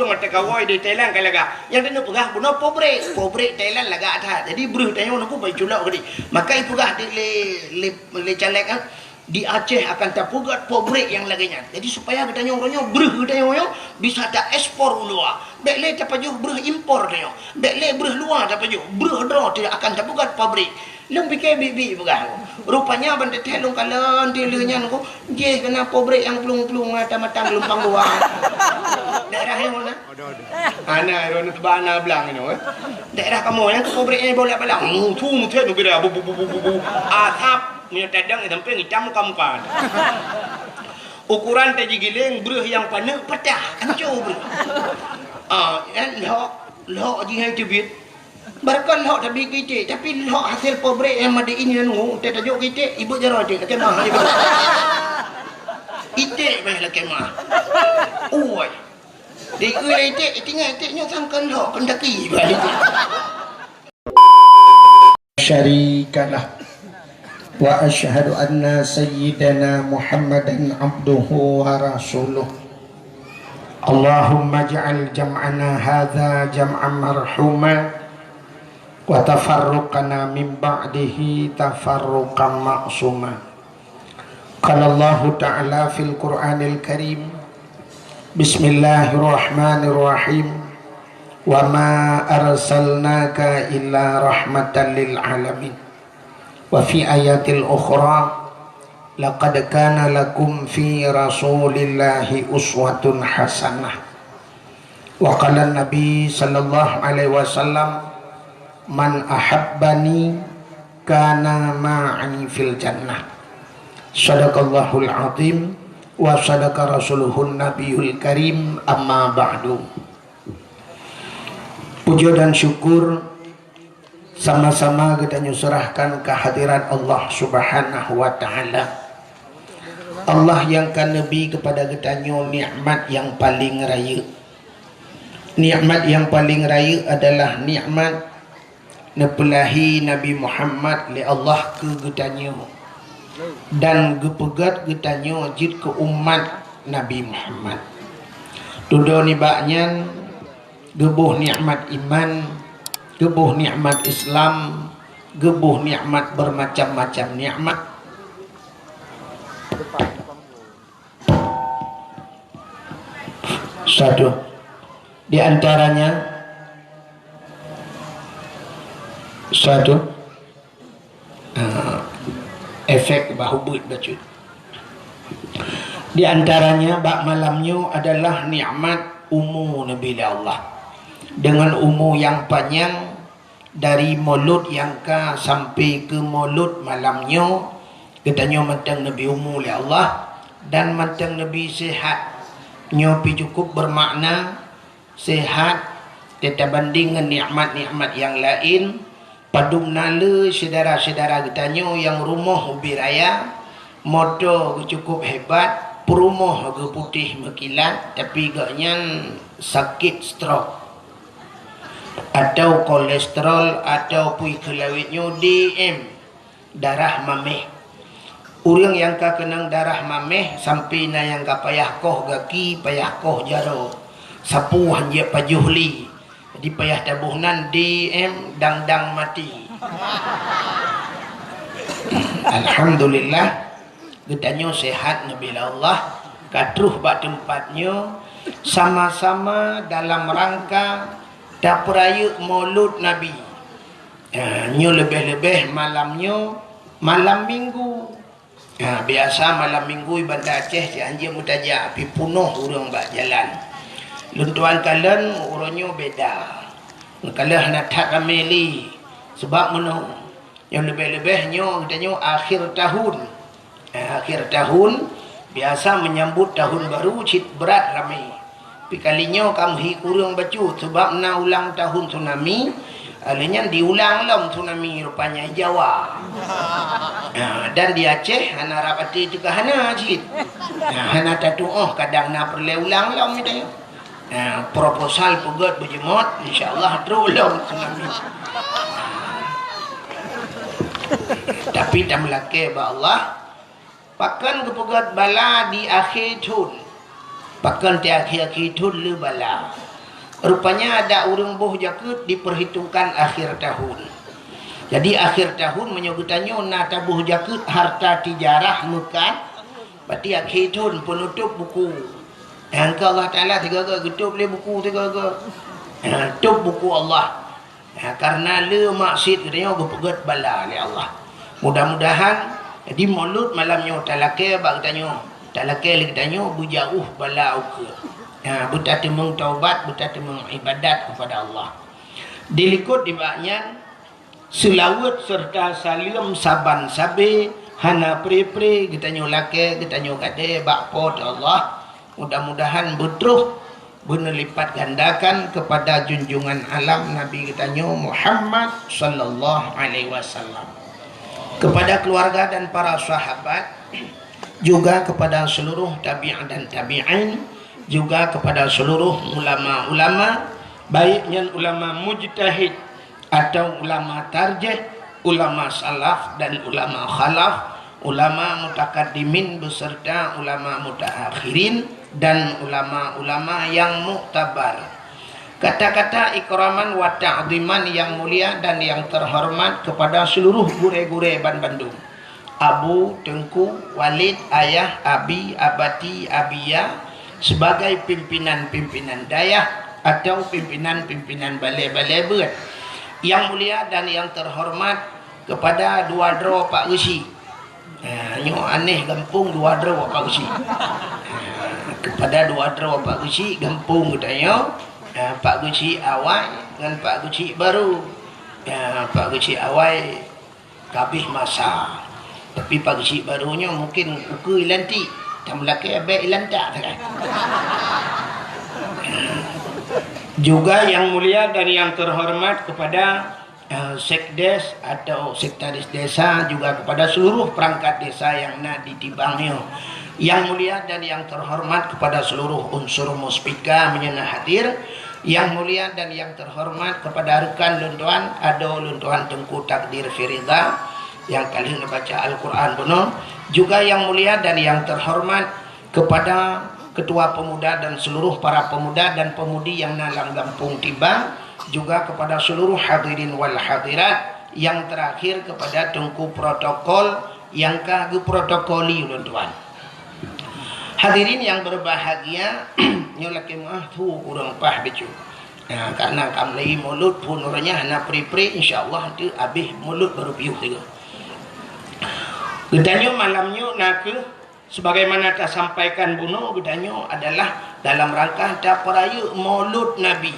urang mata kawai di Thailand kan laga yang dia pegah buno pobrek Thailand laga ada jadi beruh tanya nak bai culak gadi maka ipegah di le calek kan di Aceh akan terpugat pobrek yang laginya jadi supaya katanya orangnya beruh katanya bisa tak ekspor luar dek le tapaju beruh impor katanya dek le beruh luar tapaju beruh dro tidak akan terpugat pabrik lung pikir bibi pegah rupanya benda telung kalan dilenya ko je kena pobrek yang pelung-pelung mata-mata gelompang luar daerah yang mana ana ron tebana belang ini daerah kamu yang pobreknya boleh belang tu mutet nu kira bu atap punya tadang sampai hitam kampan ukuran taji giling beruh yang panas pedah hancur beruh kan lok jihai cubit barkan lok tapi kita tapi lok hasil pobrek yang made ini dan tak tajuk kita ibu jarah dia kemah ite bah kemah oi di ulai ite tinggal ite sangkan lok pendaki balik syarikalah wa asyhadu anna sayyidana Muhammadan abduhu wa rasuluh Allahumma ja'al jam'ana hadha jam'an marhuma wa tafarruqana min ba'dihi tafarruqan ma'suma qala Allah ta'ala fil Qur'anil Karim bismillahirrahmanirrahim wa ma arsalnaka illa rahmatan lil alamin wa fi ayatil ukhra laqad kana lakum fi rasulillahi uswatun hasanah wa qala nabi sallallahu alaihi wasallam man ahabbani kana ma'i fil jannah sadaqallahul azim wa sadaqa rasuluhun nabiyul karim amma ba'du. Puja dan syukur sama-sama kita nyusurahkan kehadiran Allah subhanahu wa ta'ala, Allah yang kan Nabi kepada kita nikmat yang paling raya. Nikmat yang paling raya adalah nikmat nepelahi Nabi Muhammad li Allah ke getanya dan gepegat getanya jid ke umat Nabi Muhammad. Dudo ni baknyan gebuh nikmat iman, gebuh nikmat Islam, gebuh nikmat bermacam-macam nikmat. Satu di antaranya efek bahubut bacut. Di antaranya bak malamnya adalah nikmat umur Nabi Allah dengan umur yang panjang dari maulud yang ka sampai ke maulud malamnya katanya mantang Nabi umur oleh Allah dan mantang Nabi sihat nyopi cukup bermakna sihat kita banding dengan nikmat-nikmat yang lain. Padum nala saudara-saudara katanya yang rumah ubi raya motor cukup hebat, perumah ke putih mekilat tapi gaknya sakit stroke atau kolesterol atau pui kelawitnya DM darah mameh. Orang yang ka kenang darah mameh sampai na yang ka payah koh gaki payah koh jaro sapu hanya pajuhli di payah tabuhnan DM dang-dang mati. Alhamdulillah getanya sehat Nabi Allah katruh bak tempatnya sama-sama dalam rangka tak peraya maulud Nabi. Nyo lebih-lebih malamnya malam minggu. Biasa malam minggu ibadah Aceh janji mutajak api punuh orang bak jalan. Luntuan kalian orangnya beda. Kalau nak tak ramai sebab mana yang lebih-lebihnya katanya akhir tahun. Akhir tahun biasa menyambut tahun baru cit berat ramai. Tapi kalinya kamu kurang bacu sebab nak ulang tahun tsunami. Alanya diulang lah tsunami rupanya Jawa. Dan di Aceh hana rapati juga hana cit. Hana tatu kadang nak perlu ulang lah mitanya. Proposal pegat berjemot insyaallah terulang tsunami. Tapi tak melake ba Allah pakan kepegat bala di akhir tahun Pakan ti akhir-akhir lu bala. Rupanya ada orang boh jakut diperhitungkan akhir tahun. Jadi akhir tahun menyogutannya na tabuh jakut harta tijarah mukan. Berarti akhir tahun penutup buku. Yang Allah Ta'ala tiga-tiga tutup le buku tiga-tiga. Tutup buku Allah. Karena le maksud katanya berpegat bala le Allah. Mudah-mudahan jadi maulud malamnya talake bak tanya. Talake le tanya bujauh bala uke. Buta temung taubat, buta temung ibadat kepada Allah. Dilikut di baknya selawat serta salim saban sabe hana pre-pre kita nyolake kita nyokade bakpot Allah. Mudah-mudahan betruh benar lipat gandakan kepada junjungan alam Nabi kita Muhammad sallallahu alaihi wasallam, kepada keluarga dan para sahabat, juga kepada seluruh tabi'in dan tabi'in, juga kepada seluruh ulama-ulama, baiknya ulama mujtahid atau ulama tarjih, ulama salaf dan ulama khalaf, ulama mutakaddimin beserta ulama mutaakhirin dan ulama-ulama yang muktabar. Kata-kata ikraman wa ta'ziman yang mulia dan yang terhormat kepada seluruh gure-gure Ban Bandung. Abu, Tengku, Walid, Ayah, Abi, Abati, Abia sebagai pimpinan-pimpinan dayah atau pimpinan-pimpinan balai-balai berat. Yang mulia dan yang terhormat kepada dua dro Pak Gesi. Nyo aneh gampung dua dro Pak Gesi. Kepada dua dro Pak Gesi gampung katanya. Pak Gesi awal dengan Pak Gesi baru. Pak Gesi awal kabih masa. Tapi Pak Gesi barunya mungkin uku ilanti. Tamlake abe ilanta kan. Juga yang mulia dan yang terhormat kepada sekdes atau sekretaris desa, juga kepada seluruh perangkat desa yang nak ditibangnya. Yang mulia dan yang terhormat kepada seluruh unsur muspika menyana hadir. Yang mulia dan yang terhormat kepada rekan luntuan Ado Luntuan Tengku Takdir Firida yang kali ini baca Al-Quran penuh. Juga yang mulia dan yang terhormat kepada ketua pemuda dan seluruh para pemuda dan pemudi yang dalam kampung tiba, juga kepada seluruh hadirin wal hadirat, yang terakhir kepada Tengku protokol yang kagak protokoli tuan. Hadirin yang berbahagia, nyolake mah tu kurang pah becu. Karena kamlai mulut pun orangnya hana pri-pri, insyaallah nanti habis mulut baru piuh tiga. Gedanya malamnya nak sebagaimana tak sampaikan bunuh gedanya adalah dalam rangka ada peraya Maulud Nabi.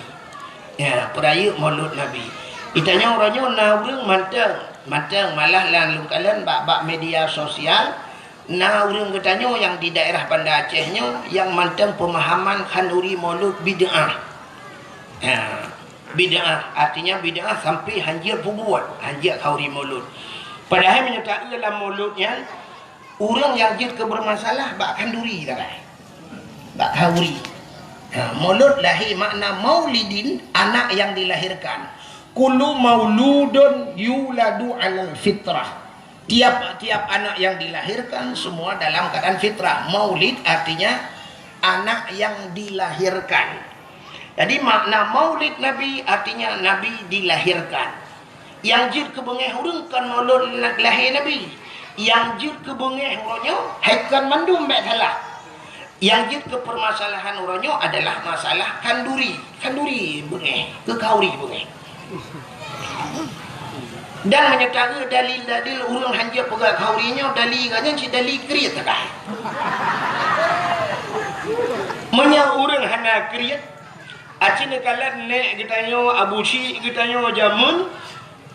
Ya, peraya Maulud Nabi. Itanya orangnya naurung manteng malah lan kalian bak media sosial. Naurung gedanya yang di daerah Banda Acehnya yang manteng pemahaman khanduri Maulud bid'ah. Ya, bid'ah artinya bid'ah sampai hanjir buat hanjir khauri Maulud. Padahal menyatakan dalam mauludnya orang yang jid kebermasalah bak kanduri tak kan? Bak khauri. Maulud lahir makna maulidin, anak yang dilahirkan. Kullu mauludun yuladu alal fitrah. Tiap-tiap anak yang dilahirkan semua dalam keadaan fitrah. Maulid artinya anak yang dilahirkan. Jadi makna maulid Nabi artinya Nabi dilahirkan. Yang jid kebengeh urang kan maulud lahir Nabi. Yang jid kebengeh urangnya haikan mandum mek salah. Yang jid kepermasalahan urangnya adalah masalah kanduri bengeh, kekauri bengeh. Dan menyatakan dalil-dalil urang hanja pegang kaurinya dalil katanya si dalil kriat tak. Menya urang hana kriat. Acina kalat nek kitanya Abu Syik kitanya jamun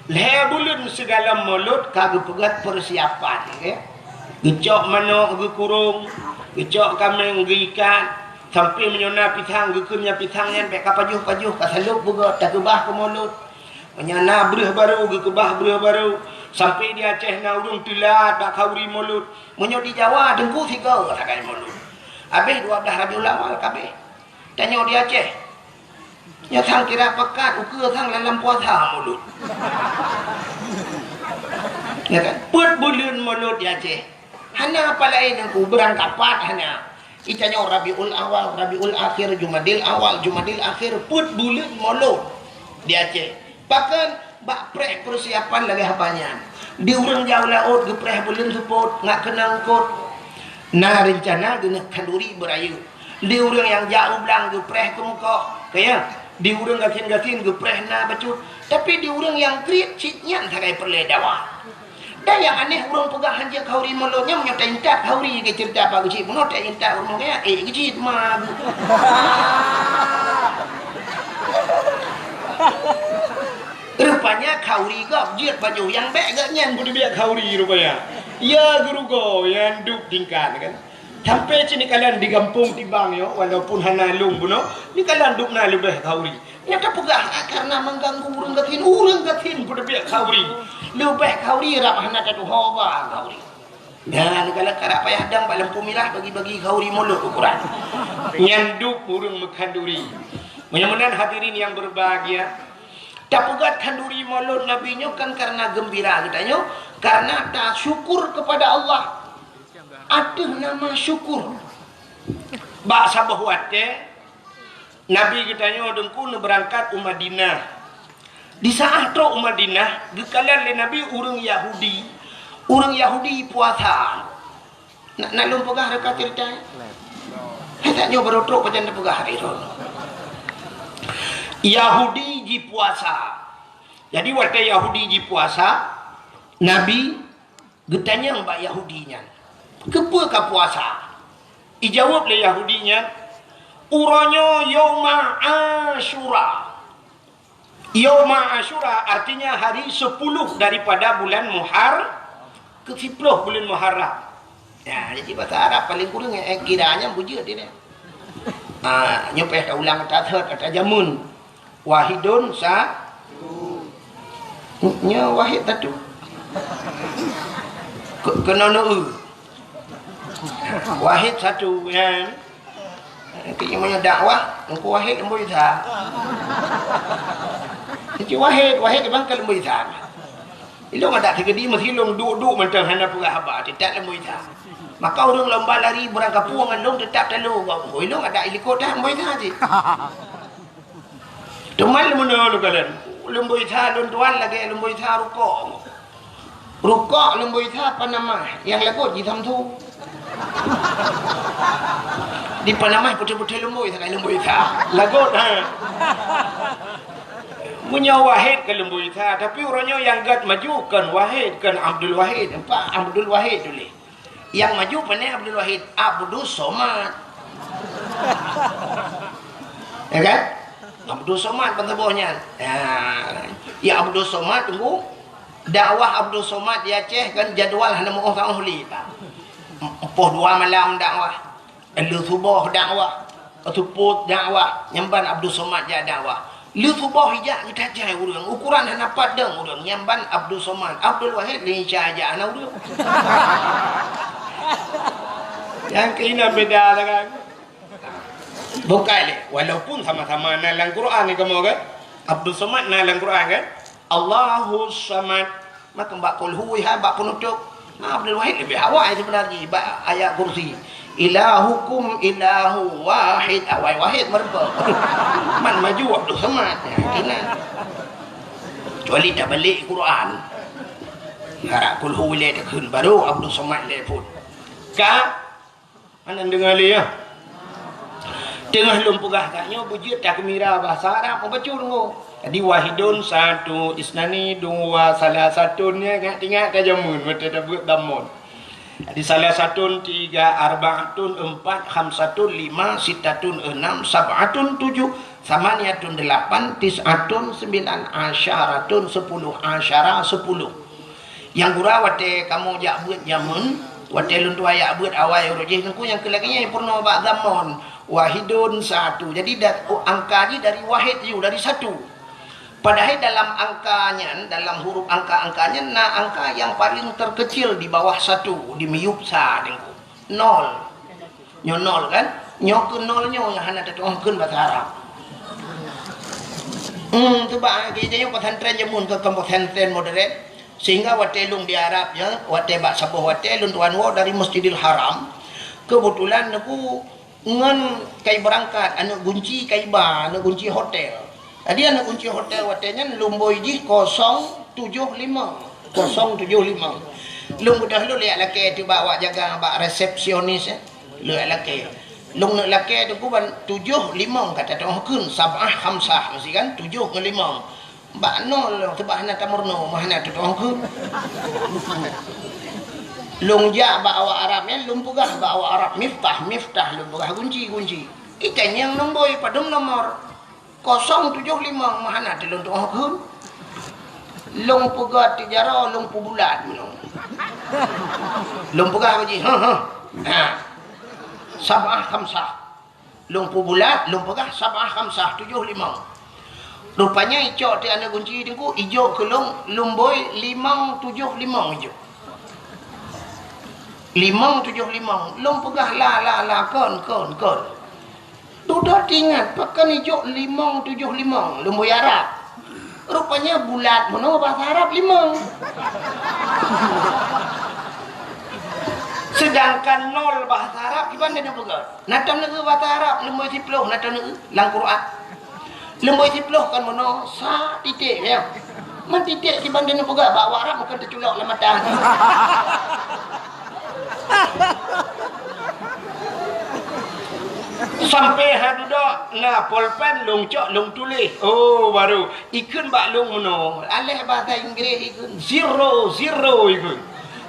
leh bulan segala mulut kagak pegat persiapan ya. Gecok manok ge kurung, gecok kambing ge ikan, sampai menyona pitang ge kunya pitangnya mek kapajuh-pajuh kasalup buga tak gebah ke mulut. Menyana breh baru ge kebah breh baru sampai di Aceh na urung tilat bak kauri mulut. Menyo di Jawa dengku tiga sakai mulut. Habis 12 Rabiul Awal kabeh. Tanya di Aceh. Ya sang kira pekat ukur sang dalam puasa mulut. Ya kan? Put bulan mulut di Aceh. Hanya apa lain aku berangkapat hanya. Itanya Rabiul Awal, Rabiul Akhir, Jumadil Awal, Jumadil Akhir, put bulan Maulud di Aceh. Bahkan bak prek persiapan lagi habanya. Di urang jauh laut gepreh bulan support ngak kenang kot. Nah rencana guna kanduri berayu. Di urang yang jauh belang gepreh ke muka. Kaya di urang gakin-gakin gepreh na bacut. Tapi di urang yang kriat citnya sakai perledawa. Dan yang aneh urang pegah hanja kauri mulutnya menyota intak kauri ke cerita apa kecil menyota intak urang kaya kecil mah. Rupanya kauri gap jiat baju yang baik gak nyan pun dia kauri rupanya. Ya guru go yang duk tingkat kan. Sampai sini kalian di kampung tibang yo walaupun hanalung buno ni kalian duk na lebih kauri. Nyata pegah karena mengganggu urang gatin pun dia kauri. Lebih kauri rap hana katu hawa kauri. Dan kalau karap payah dang bak lampu milah bagi-bagi kauri mulut ukuran. Nyanduk urang mekanduri. Mudah-mudahan hadirin yang berbahagia. Tak pegat kanduri maulud Nabi nyo kan karena gembira katanya, karena tak syukur kepada Allah. Ada nama syukur. Bak sabah wate Nabi katanya dengku berangkat Madinah. Di saat ro Madinah, gekalan le Nabi urang Yahudi. Urang Yahudi puasa. Nak lum pegah dekat cerita. Tak nyo berotrok pajan pegah hari ro. Yahudi ji puasa. Jadi waktu Yahudi ji puasa, Nabi getanya mbak Yahudinya. Kepa ka puasa? Ijawab le Yahudinya, uranya Yauma Asyura. Yauma Asyura artinya hari 10 daripada bulan ke-10 bulan Muharram. Ya, jadi bahasa Arab paling kurang kiranya bujur dia. Nyopeh ka ulang tathet kata jamun. Wahidun nya wahid tatu kena wahid satu kan kayaknya dakwah engkau wahid lembu isa jadi wahid bang kalau lembu isa ilong ada kegedi mesti ilong duk macam hana pura haba tidak lembu isa maka orang lomba lari berangkat puangan long tetap telu ilong ada ilikot dah lembu isa je. Teman lembu kalian, lembu itha tuan lagi lembu itha rukok lembu itha apa nama? Yang lagu di tamtu. Di Panama putih-putih lembu itha kayak lembu itha. Lagu punya Wahid ke lembu itha, tapi orangnya yang gat maju kan Wahid kan Abdul Wahid, apa Abdul Wahid dulu. Yang maju pandai Abdul Wahid, Abdul Somad. Ya kan? Abdul Somad pentebuhnya. Ya Abdul Somad tunggu. Dakwah Abdul Somad di Aceh kan jadual hana mau orang ahli. Poh 2 malam dakwah. Lu subuh dakwah. Tuput dakwah. Nyamban Abdul Somad ja dakwah. Lu subuh hijak kita jai urang. Ukuran hana padang urang. Nyamban Abdul Somad. Abdul Wahid ni aja hana urang. Yang kena beda kan. Bukan walaupun sama-sama nalang Quran ni kamu kan Abdul Somad nalang Quran kan Allahus Samad maka mbak qul huwa mbak penutup Abdul Wahid lebih awal sebenarnya ayat kursi ilahukum ilahu wahid awal wahid merba man maju Abdul Somad kena kecuali tak balik Quran harap qul huwa le kun baru Abdul Somad le pun ka mana dengar le ya tengah lumpugah kaknya bujut tak kemira bahasa Arab membaca dulu. Jadi wahidun satu, isnani dua, salah satunya ingat jamun betul buat damun. Jadi salah satu 3, arba'atun 4, khamsatun 5, sittatun 6, sab'atun 7, samaniyatun 8, tis'atun 9, asyaratun 10, asyara 10. Yang gura wate kamu jak buat jamun, wate luntu ayak buat awal rojih ku yang kelakinya purna ba zaman. Wahidun satu. Jadi angka ni dari wahid you dari satu. Padahal dalam angkanya, dalam huruf angka-angkanya, angka yang paling terkecil di bawah satu di miyupsa dengku. 0. Nyo 0 kan? Nyo ke 0 nyo yang hana tertuangkan bahasa Arab. Tu ba kayaknya pesantren jamun ke pesantren modern sehingga watelung di Arab ya, wate bak sabuh watelung tuan wo dari Masjidil Haram. Kebetulan aku ngan kai berangkat anak kunci kai bar anak kunci hotel. Tadi anak kunci hotel watenya lumboi ji 075 075. Lung dah lu lihat laki tu bawa jaga bak resepsionis lu laki. Lung nak laki tu ku ban 75 kata tu kun sabah khamsah mesti kan 7 ke 5. Bak nol tebah na tamurno mahna tu kun. Lung ja bak awak Arabnya lung pegah bak awak Arab miftah lung pegah kunci. Ikan yang nomboi padum nomor 075 mahna tu lung tu kun. Lung pegah tijara lung pu bulat menung. Lung pegah haji sabah khamsah. Lung pu bulat lung pegah sabah khamsah 75. Rupanya icok ti anak kunci tu ku ijo ke lung boy 575 ijo. 575 lung pegah la kon. Sudah ingat pakan ijo 575 lung boy Arab. Rupanya bulat mana bahasa Arab 5. Sedangkan 0 bahasa Arab gimana dia pegang? Natam negeri bahasa Arab lemoi siploh natam negeri lang Quran. Lemoi siploh kan mana sa titik ya. Man titik si bandar nak pegang bawa Arab bukan terculok lah mata. Sampai hadudak na pulpen lung cok lung tulis. Oh baru ikun bak lung mono. Alih bahasa Inggeris ikun 00 ikun.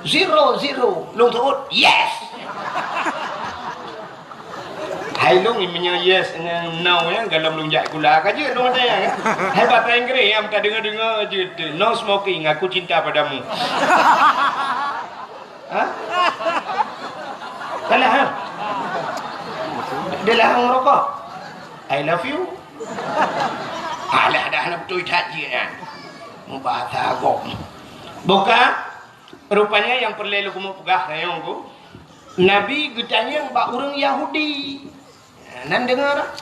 00 lung sebut yes. Hai lung imnya yes dengan no ya dalam lung jak gula kaje lung ada ya. Hai bahasa Inggeris yang tak dengar je tu. No smoking, aku cinta padamu. Ha? Kalah ha? Dia larang merokok. I love you. Alah dah nak betul tak je kan. Bahasa agak. Bukan. Rupanya yang perlu lu mau pegah sayang ku. Nabi getanya bak orang Yahudi. Nan dengar.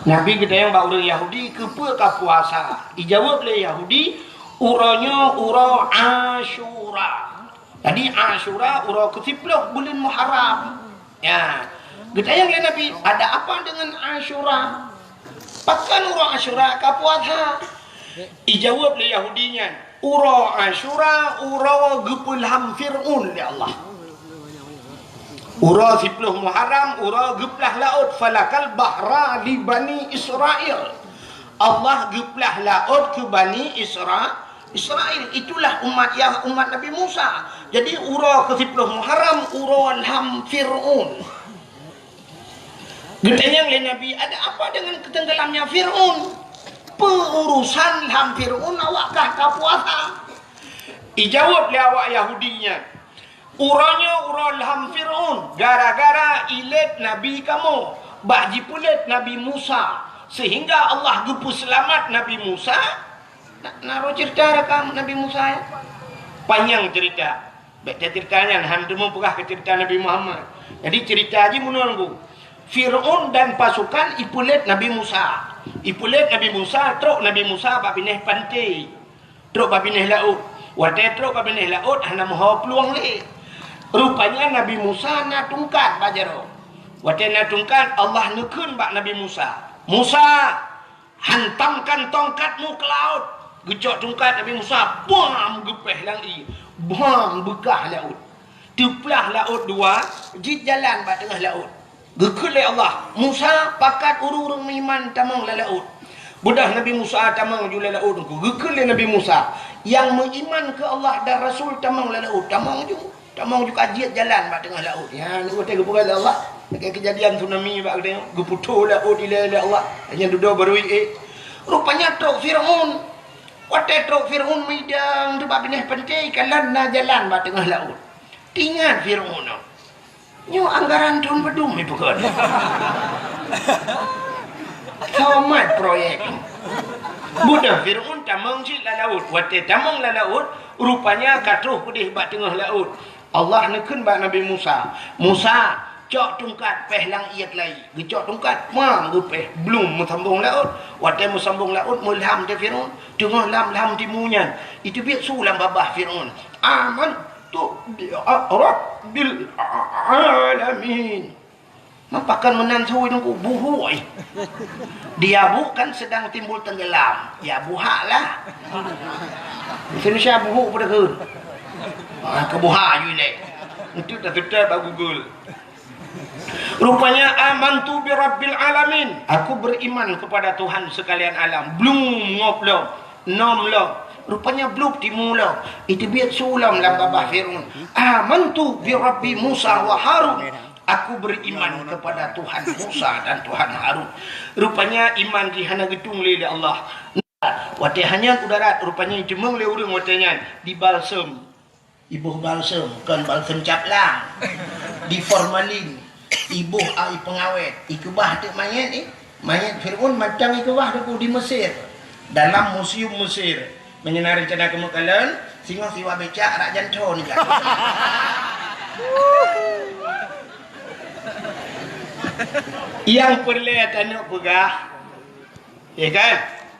Nabi getanya bak orang Yahudi kepa ka puasa. Dijawab oleh Yahudi, uranya ura Asyura. Tadi Asyura ura ke-10 bulan Muharram. Ya. Getayang oleh Nabi, ada apa dengan Asyura? Pakan ura Asyura ka puasa. Dijawab oleh Yahudinya, ura Asyura ura gepulham Fir'un ya Allah. Ura 10 Muharram ura geplah laut falakal bahra li Bani Israel. Allah geplah laut ke Bani Israel. Itulah umat Nabi Musa. Jadi ura ke 10 Muharram ura ham Fir'un. Getanya oleh Nabi, ada apa dengan ketenggelamnya Fir'un? Perurusan ham Fir'un awakkah ka puasa? Dijawab oleh awak Yahudinya, uranya ura ham Fir'un gara-gara ilet Nabi kamu bagi pulet Nabi Musa sehingga Allah gepu selamat Nabi Musa. Naruh cerita rekam Nabi Musa ya. Panjang cerita. Baca ceritanya hantu mempegah ke cerita Nabi Muhammad. Jadi cerita aja menunggu. Fir'un dan pasukan ipulet Nabi Musa. Ipulet Nabi Musa, truk Nabi Musa babineh pantai. Truk babineh laut. Wadah truk babineh laut hana mahu peluang le. Rupanya Nabi Musa na tungkat bajaro. Wadah na tungkat Allah nekun bak Nabi Musa. Musa, hantamkan tongkatmu ke laut. Gecok tungkat Nabi Musa, bam gepeh langi. Bam begah laut. Teplah laut dua, jit jalan bak tengah laut. Gekulai Allah. Musa pakat urung-urung iman tamang la laut. Budah Nabi Musa tamang jula laut. Gekulai Nabi Musa yang beriman ke Allah dan Rasul tamang la laut. Tamang juga ajit jalan bak tengah laut. Ya, ni kata gepurai Allah. Dekat kejadian tsunami bak tengok. Geputuh laut ila Allah. Hanya duduk baru rupanya truk Fir'un. Watai truk Fir'un midang tu bak bineh pentai kalan na jalan bak tengah laut. Tinggal Fir'un. Nyo anggaran tahun bedum itu kan. Tamat proyek. Budak Fir'un tamang si la laut. Watai tamang la laut, rupanya katruh pudih bak tengah laut. Allah nekun bak Nabi Musa. Musa cok tungkat pehlang iat lai. Gecok tungkat mam gepeh belum mesambung laut. Watai mesambung laut mulham te Fir'un. Tengah lam timunyan. Itu biar sulam babah Fir'un. Aman tu Rabbil alamin. Mapakan menantui nunggu buhui. Dia bukan sedang timbul tenggelam. Ya buhaklah. Indonesia buhuk pada ke. Kebuhak you leh. Itu dah tetap tak Google. Rupanya amantu bi rabbil alamin. Aku beriman kepada Tuhan sekalian alam. Belum ngoplong. Nom lo. Rupanya belum dimula. Itu biar sulam dalam babah Fir'aun. Amantu bi rabbi Musa wa Harun. Aku beriman kepada Tuhan Musa dan Tuhan Harun. Rupanya iman dihana gedung oleh Allah. Watai hanya udara rupanya jemeng le urang watainya di balsam. Ibu balsam, kan balsam caplang. Di formalin. Ibu ai pengawet. Ikubah tu mayat ni. Mayat Fir'aun macam ikubah tu di Mesir. Dalam museum Mesir. Menyenari rencana kemakalan, singa siwa becak rak janto ni kan. Yang perlihat anak pegah. Ya kan?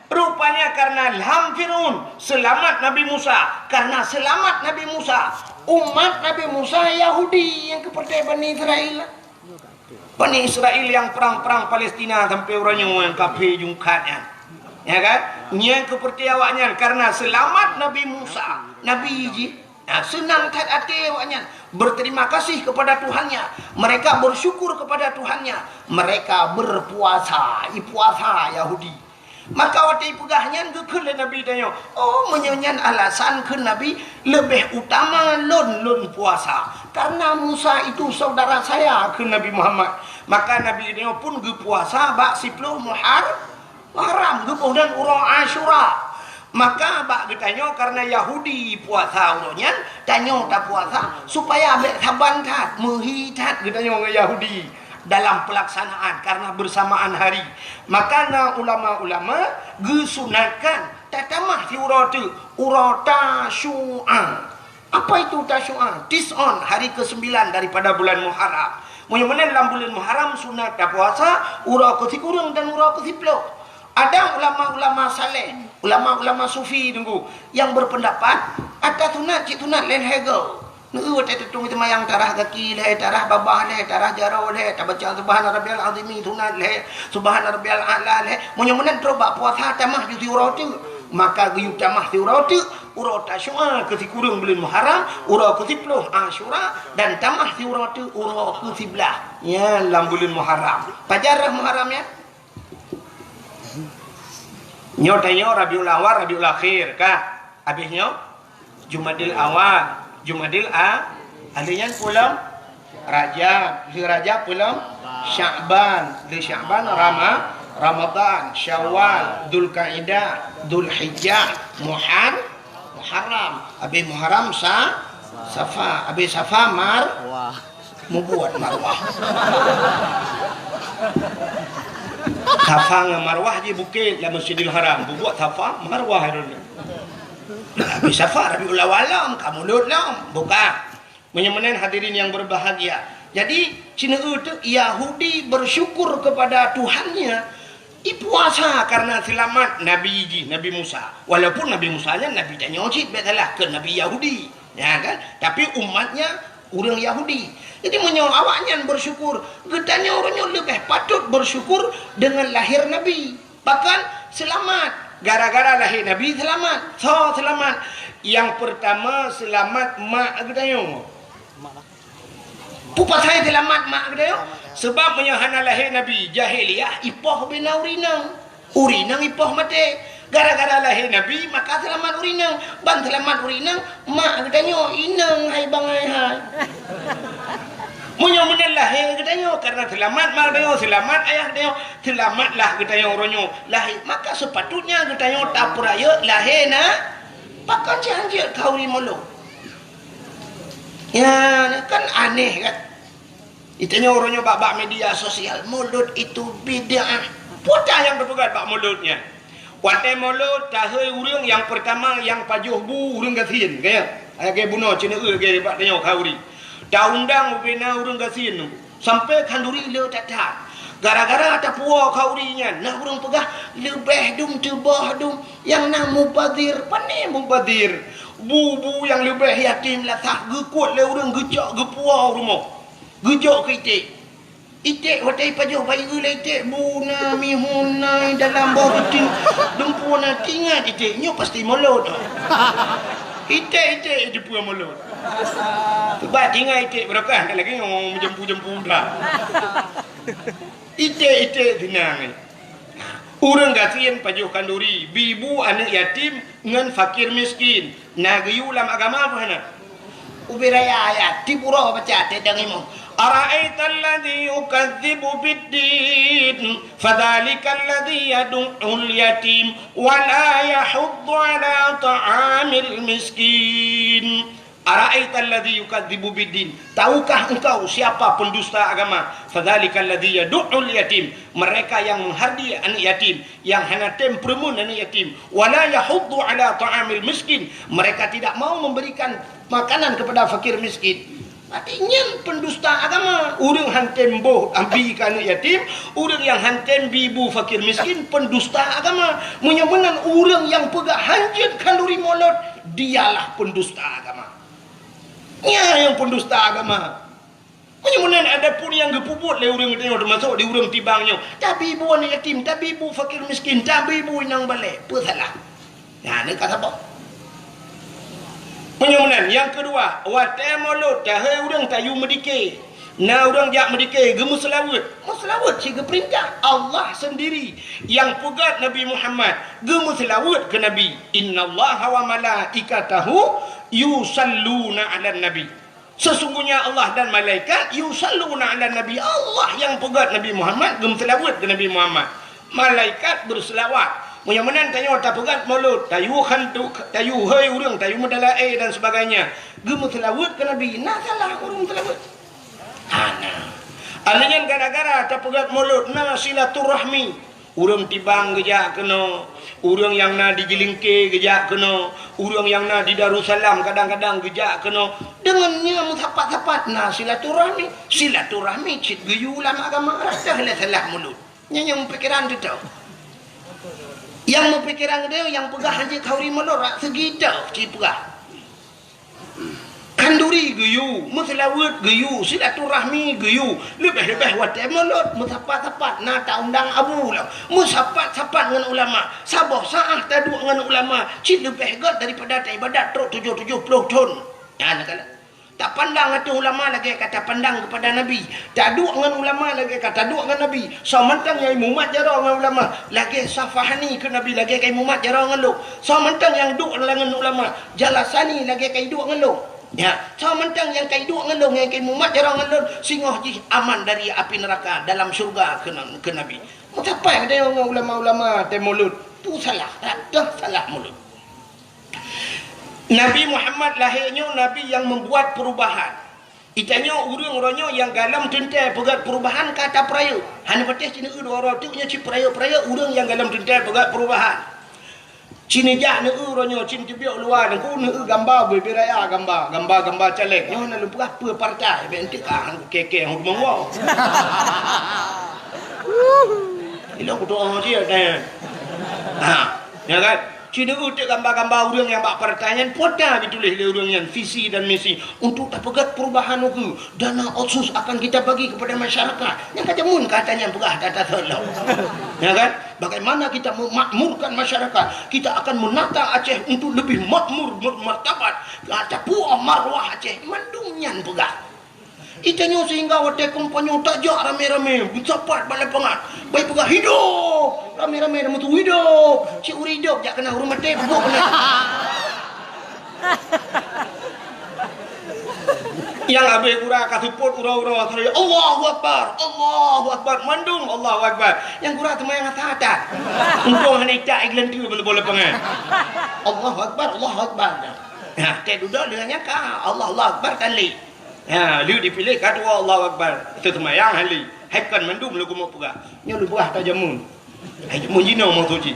Rupanya karena ilham Fir'aun selamat Nabi Musa. Karena selamat Nabi Musa, umat Nabi Musa Yahudi yang kepercayaan Bani Israel. Bani Israel yang perang-perang Palestina sampai orangnya yang kafir jungkatnya. Ya kan? Yang kepercayaannya karena selamat Nabi Musa, Nabi Iji. Nah, senang kat hati awaknya, berterima kasih kepada Tuhannya. Mereka bersyukur kepada Tuhannya. Mereka berpuasa, puasa Yahudi. Maka waktu pegahnya ke Nabi tanya, oh menyanyian alasan ke Nabi lebih utama lon puasa. Karena Musa itu saudara saya ke Nabi Muhammad. Maka Nabi tanya pun ke puasa bak 10 Muharram ke dan urang Asyura. Maka bak ditanya karena Yahudi puasa urangnya, tanya tak puasa supaya abek saban tat, menghitat ditanya orang Yahudi dalam pelaksanaan karena bersamaan hari. Maka ulama-ulama gesunatkan tatamah si uratu urata syu'an. Apa itu tasyu'an? Tis'on, hari ke-9 daripada bulan Muharram. Mudah-mudahan dalam bulan Muharram sunat tak puasa, urau ke-10 dan urau ke-10. Ada ulama-ulama saleh, ulama-ulama sufi tunggu yang berpendapat ada sunat cik sunat lain hegel. Neu teh tutung itu mayang tarah kaki leh, tarah babah leh, tarah jarau leh, tak baca subhana rabbiyal azimi sunat leh, subhana rabbiyal a'la leh. Mudah-mudahan terobak puasa tamah di urau tu. Maka guyuk tamah di urau tu, urau tasyua ke kurang bulan Muharram, urau ke 10 Asyura dan tamah di urau tu urau ke 11. Ya, dalam bulan Muharram. Pajarah Muharram ya. Nyotanya Rabiul Awal, Rabiul Akhir kah? Habisnya Jumadil Awal, Jumadil Alian pulang Rajab, di Rajab pulang Sya'ban, di Sya'ban Ramadan, Syawal, Dzulqa'dah, Dzulhijjah, Muharram, habis Muharram Safa, habis Safa membuat Marwah. Safa dengan Marwah je bukit dalam Masjidil Haram. Buat Safa, Marwah dulu. Habis Safa, Rabiul Awal, kamu lam. Bukan. Menyemenen hadirin yang berbahagia. Jadi, Cina itu Yahudi bersyukur kepada Tuhannya. Puasa karena selamat Nabi Musa. Walaupun Nabi Musanya Nabi tanya cik betalah ke Nabi Yahudi. Ya kan? Tapi umatnya orang Yahudi. Jadi menyuruh awaknya bersyukur. Getanya orangnya lebih patut bersyukur dengan lahir Nabi. Bahkan selamat. Gara-gara lahir Nabi selamat. So selamat. Yang pertama selamat mak getanya. Pupa saya selamat mak getanya. Sebab menyahana lahir Nabi jahiliyah ipoh bina urinang. Urinang ipoh mati. Gara-gara lahir Nabi maka selamat urinang. Ban selamat urinang mak getanya inang hai bangai hai. Munya-munya lahir katanya karena selamat mak katanya selamat ayah katanya selamatlah katanya orangnya lahir maka sepatutnya katanya tak peraya lahir na pakai janji kau ni mulu ya kan aneh kan itanya orangnya bak media sosial mulut itu bid'ah putar yang berpegat bak mulutnya watai mulut tahai urang yang pertama yang pajuh bu urang gasin kaya ayah bunuh cina kaya bak tanya kau ni dah undang bina urang gasin sampai kanduri le tatak gara-gara ada puak kaurinya nah urang pegah lebih dum tebah dum yang nak mubadir pandai mubadir bu yang lebih yatim lah tak gekut le urang gejak gepuak rumah gejak kritik Itik hotai pajuh bayi ulai itik buna mihunai dalam bawah kuting dempuna tinggal itiknya pasti mulut. Itik je pun mulut. Sebab tinggal itik berakah lagi ngomong jempu-jempu dah. Itik tenang. Urang gasian pajuh kanduri, bibu anak yatim ngan fakir miskin. Nagayu lam agama apa hana? Ubiraya ayat tipuro baca tedangimu. أرأيت الذي يكذب بالدين فذلك الذي يدع اليتيم ولا يحض على طعام المسكين. أرأيت الذي يكذب بالدين, tahukah engkau siapa pendusta agama? فذلك الذي يدع اليتيم, mereka yang menghardi anak yatim, yang hanya tempermun anak yatim. ولا يحض على طعام المسكين, mereka tidak mau memberikan makanan kepada fakir miskin. Artinya pendusta agama. Orang hantam boh ambi kana yatim, orang yang hantam bibu fakir miskin, pendusta agama. Menyemenan orang yang pegak hanjit kalori molot, dialah pendusta agama. Nya yang pendusta agama. Menyemenan ada pun yang gepuput le orang tengok termasuk di orang tibangnya. Tapi ibu anak yatim, tapi ibu fakir miskin, tapi ibu inang balik. Apa salah? Nah, ni kata apa? Penyemenan yang kedua, watai mulut tahai urang tayu medike. Na urang jak medike gemu selawat. Selawat si perintah Allah sendiri yang pegat Nabi Muhammad gemu selawat ke Nabi. Innallaha wa malaikatahu yusalluna 'alan nabi. Sesungguhnya Allah dan malaikat yusalluna 'alan nabi. Allah yang pegat Nabi Muhammad gemu selawat ke Nabi Muhammad. Malaikat berselawat. Menyemenan tanya tak pegat mulut, tayu hantu, tayu hei urang, tayu medalai dan sebagainya. Gemu selawat ke Nabi. Nah salah urang selawat. Hana. Alingan gara-gara tak pegat mulut, na silaturahmi. Urang tibang gejak kena, urang yang na di Gilingke gejak kena, urang yang na di Darussalam kadang-kadang gejak kena. Dengannya mutapat-tapat na silaturahmi. Silaturahmi cit geyu ulama agama rasa salah mulut. Yang pikiran tu tahu. Yang mempikiran dia yang pegah haji kauri melorak segidau cipegah. Kanduri geyu, muslawat geyu, silaturahmi geyu, lebih-lebih watai melot, musapat-sapat nata undang abu lah. Musapat-sapat dengan ulama, sabah saah tadu dengan ulama, cik lebih hebat daripada ibadat truk 70 ton. Ya nak kala. Tak pandang hati ulama lagi kata pandang kepada Nabi. Tak duk dengan ulama lagi kata duk dengan Nabi. So mentang yang mumat jarang dengan ulama. Lagi safahani ke Nabi lagi kai mumat jarang dengan lu. So mentang yang duk dengan ulama. Jalasani lagi kai duk dengan lu. Ya. So mentang yang kai duk dengan lu. Yang kai mumat jarang dengan lu. Singoh ji aman dari api neraka dalam syurga ke Nabi. Mengapa ada yang ulama-ulama temulut? Tu salah. Tak salah mulut. Nabi Muhammad lahirnya Nabi yang membuat perubahan. Itanya urang-urangnya yang galam tentai pegat perubahan kata peraya. Hanya patih cina dua orang tu nya ci peraya-peraya urang yang galam tentai pegat perubahan. Cina jak ne urangnya cin tibiok luar ku ne gambar beraya gambar caleg. Nyo na lupa apa partai ben tikah keke hang monggo. Ilo ku doa dia dah. Ha, ya kan? Cina utik gambar-gambar orang yang buat pertanyaan poda ditulis oleh orang yang visi dan misi untuk tak pegat perubahan itu. Dana otsus akan kita bagi kepada masyarakat. Yang kata mun katanya pegah data tolong. Ya kan? Bagaimana kita memakmurkan masyarakat? Kita akan menata Aceh untuk lebih makmur, bermartabat. Kata puah marwah Aceh mandungnya pegah. Itanya sehingga wadah kompanyo tak jak rame-rame mencapat balai pengat. Baik pegah hidup. Rame-rame dah mutu hidup. Cik uri hidup jak kena urut mati peguk kena. Yang abai kurang kasuput ura-ura saya Allahu Akbar, Allahu Akbar, mandung Allahu Akbar. Yang kurang teman yang atas. Untung hanya tak iklan tu boleh pengat. Allahu Akbar, Allahu Akbar. Nah, tak duduk dengannya kah Allah Akbar kali. Ya, lu dipilih kata Allahu Akbar. Itu semayang hali. Haikan mandum lu mau pegah. Nya lu pegah tak jamun. Hai jamun jino mau tuji.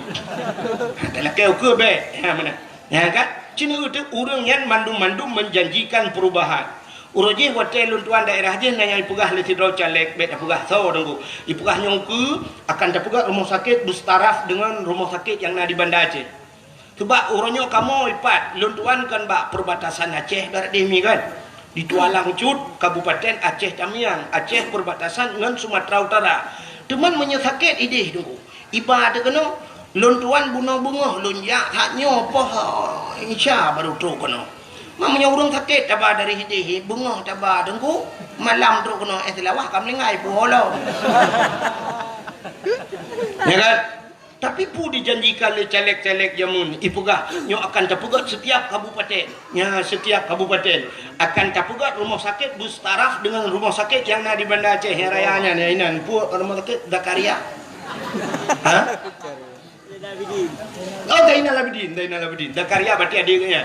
Kalau kau ke be, ha mana? Ya kan? Cina itu urang yang mandum-mandum menjanjikan perubahan. Uroje hotel luntuan daerah je nanya pegah le tidro caleg bet pegah so dengku. Ipegah nyongku akan dapegah rumah sakit bertaraf dengan rumah sakit yang ada di Banda Aceh. Sebab orangnya kamu ipat luntuan kan bak perbatasan Aceh barat demi kan. di Tualang Cut, Kabupaten Aceh Tamiang, Aceh perbatasan dengan Sumatera Utara. Teman menyesakit idih dulu. Iba ada kena lon tuan bunuh bunga lon yak haknya apa insya baru tu kena. Mamanya urang sakit tabah dari hidih bunga tabah dengku malam tu kena selawah kam lengai bola. Ya kan? Tapi pu dijanjikan oleh caleg-caleg jamun ipugah nyo akan tapugat setiap kabupaten. Ya, setiap kabupaten akan tapugat rumah sakit bus taraf dengan rumah sakit yang ada di Banda Aceh yang rayanya ni inan pu rumah sakit Dakaria. Ha? Oh, Zainal Abidin. Dakaria berarti adiknya.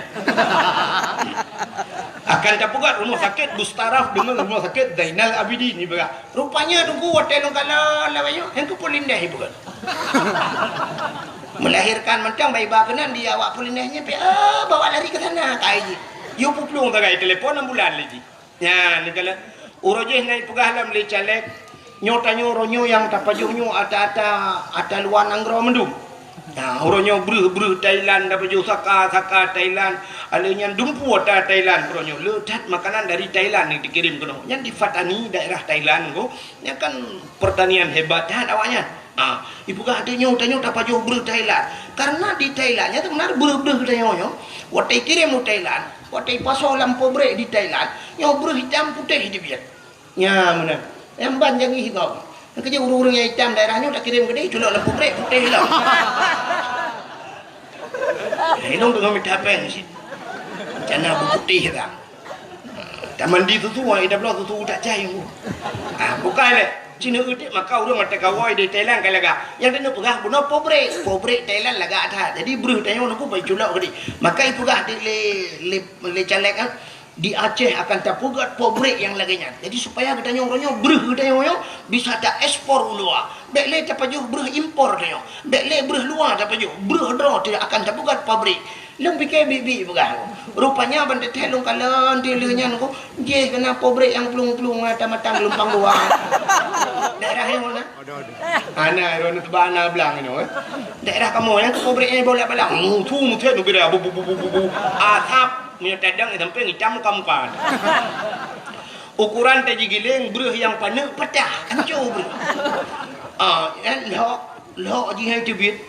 Akan tapugat rumah sakit bus taraf dengan rumah sakit Zainal Abidin ni berah. Rupanya tunggu hotel kala lawayo yang ke Polindah bukan. Melahirkan mentang bayi bakenan dia awak Polindahnya bawa lari ke sana kai ji. Yo puplung tagai telefon ambulan lagi. Ya, ni kala urojeh naik pegah lam le caleg nyotanyo ronyo yang tapajuhnyo ata luar nanggro mendum. Nah, orangnya beruh Thailand, dapat jauh saka Thailand, alanya dumpu ada Thailand, orangnya ledat makanan dari Thailand yang dikirim ke no. Yang di Fatani daerah Thailand ko, yang kan pertanian hebat dah awaknya. Ah, ibu kah adanya dapat jauh beruh Thailand. Karena di Thailandnya tu benar beruh Thailandnya. Watai kirim ke Thailand, watai pasal lampu brek di Thailand, yang beruh hitam putih di biar. Ya mana? Yang banjang hitam. Kerja urung-urung yang hitam daerahnya tak kirim ke dia, culak lampu brek putih hilang. Hilang dengan minta apa ni sih? Jangan putih dah. Tak mandi tu dah belum tu tak cai aku. Bukan le. Cina udik maka urang mata kawai di Thailand kai laga. Yang dia pegah bunuh pobrek Thailand laga ada. Jadi beruh tanya aku bai culak ke dia. Maka ibu pegah di le caleg di Aceh akan tapugat pobrek yang laganya. Jadi supaya katanya orangnya beruh katanya bisa tak ekspor luar. Dek le tapajuh beruh impor katanya. Dek le beruh luar tapajuh beruh dro tidak akan tapugat pabrik. Long fikir bibi pegah. Rupanya bandet helong kalan dia leunya ko dia kena pobrek yang pelung-pelung mata-mata gelompang luar. Daerah yang mana? Ana ron tebana belang ini daerah kamu yang ke pobreknya bolak-balik. Tu muthe nu bira bu atap punya tadang sampai hitam kamu kan. Ukuran taji giling beruh yang panek pecah hancur beruh. Lok ji hai tebit.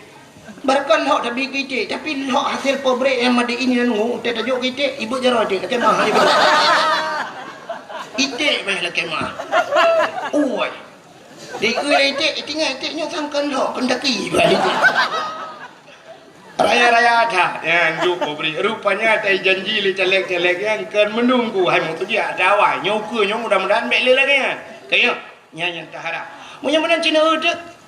Barkan lok tapi kita tapi lok hasil pobrek yang ada ini nu tak tajuk kita ibu jarah dia kata mah ibu. Ite baiklah kemah. Oi. Di ite tinggal ite sangkan lok pendaki balik. Raya-raya ada yang jumpa beri. Rupanya ada janji li caleg-caleg yang kan menunggu. Hai mutu dia ada awal. Nyoku nyong mudah-mudahan baik lagi kan. Kayak nyanyi tak harap. Mudah-mudahan Cina udah.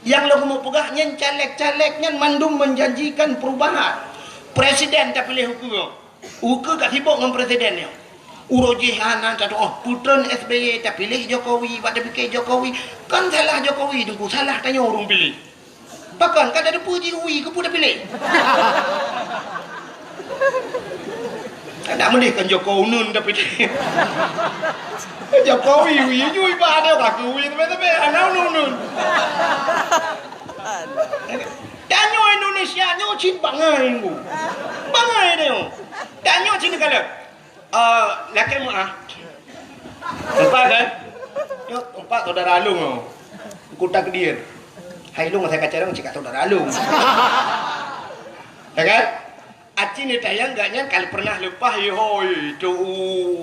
Yang lo mau pegah nyan caleg-caleg nyan mandum menjanjikan perubahan. Presiden tak pilih hukum. Hukum kat sibuk dengan presidennya. Urojih anak kata putran SBY tak pilih Jokowi, pada fikir Jokowi. Kan salah Jokowi tu, salah tanya orang pilih. Bahkan kan ada puji ui ke pun dah pilih. Tak boleh kan Jokowi nun dah pilih. Jokowi ui nyui ba dia tak ui tapi anak nun. Tanya Indonesia nyo cin bangai ku. Bangai dia. Tanya cin kala. Laki mu empat kan? Yo empat saudara alung Kota Kedir. Hai long saya kaca dong cakap saudara alung. Ya kan? Acin ni tayang gaknya kali pernah lepas hoi tu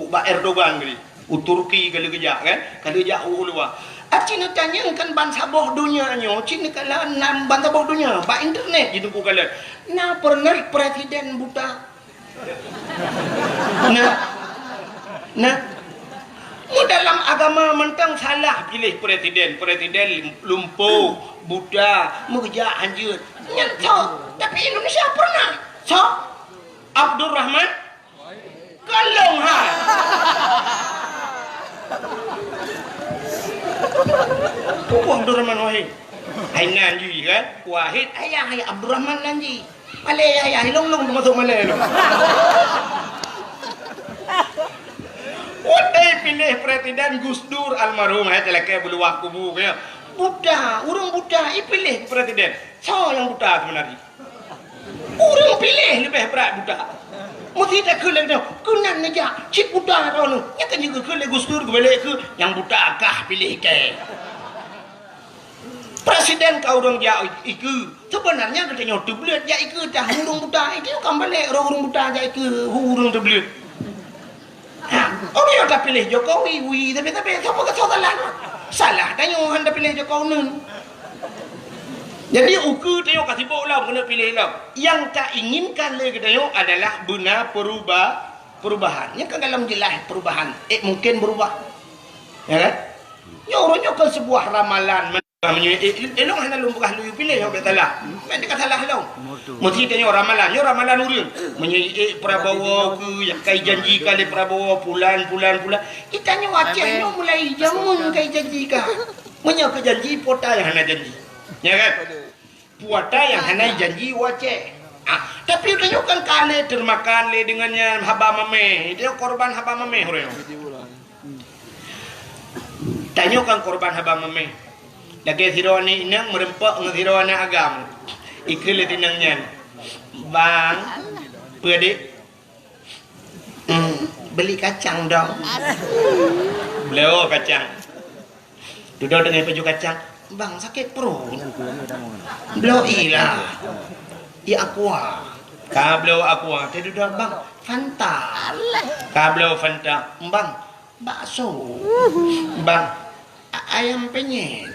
Pak Erdogan gini. Turki kali kejak kan? Kali kejak luar. Acin tanya kan bangsa boh dunia nyo, cin kala enam bangsa boh dunia, ba internet gitu kala. Nah pernah presiden buta. Nah, dalam agama mentang salah pilih presiden lumpuh, buta, mengejar anjir. Nyanto, tapi Indonesia pernah. So, Abdul Rahman Kalong ha. Abdul Rahman Wahid. Hai nanji kan? Wahid ayah Abdul Rahman nanji. Malay ayah long masuk Malay lo. Watai pilih presiden Gus Dur almarhum hai telaka beluak kubu ya. Buddha, urang Buddha pilih presiden. So yang Buddha sebenarnya. Urang pilih lebih berat budak. Mesti tak kelak dah. Kenan aja cik budak kau nu. Yang kan juga kelak Gus Dur balik ke yang budak kah pilih ke. Presiden kau orang dia iku. Sebenarnya katanya terbelut ya iku dah hurung budak itu kan balik hurung budak ja iku hurung terbelut. Orang yang tak pilih Jokowi, tapi siapa kata salah? Salah tanya orang tak pilih Jokowi nun. Jadi ukur tengok kasih bola kena pilih lah. Yang tak inginkan lagi tengok adalah benar perubahan. Yang kan dalam jelas perubahan. Mungkin berubah. Ya kan? Ya orangnya kan sebuah ramalan. Elok hanya lumpukah lu pilih yang bersalah. Mereka kata salah lah. Mesti tengok ramalan. Ya ramalan urang. Menyai Prabowo ke yang kai janji kali Prabowo bulan. Kita nyo Aceh nyo mulai jamun kai janji ka. Menyai ke janji pota yang hana janji. Ya kan? Puata yang hana janji Aceh. Tapi tengok kan kali termakan le dengannya haba mame. Dia korban haba mame orang. Tengok kan korban haba mame. Lagi sironi inang merempak dengan sironi agam. Ikut le tinangnya. Bang, pedik. Beli kacang dong. Beliau kacang. Duduk dengan baju kacang. Bang sakit perut. Beliau ilah. Ya aqua. Ka beliau aqua. Dia duduk bang Fanta. Ka beliau Fanta. Bang bakso. Bang ayam penyet.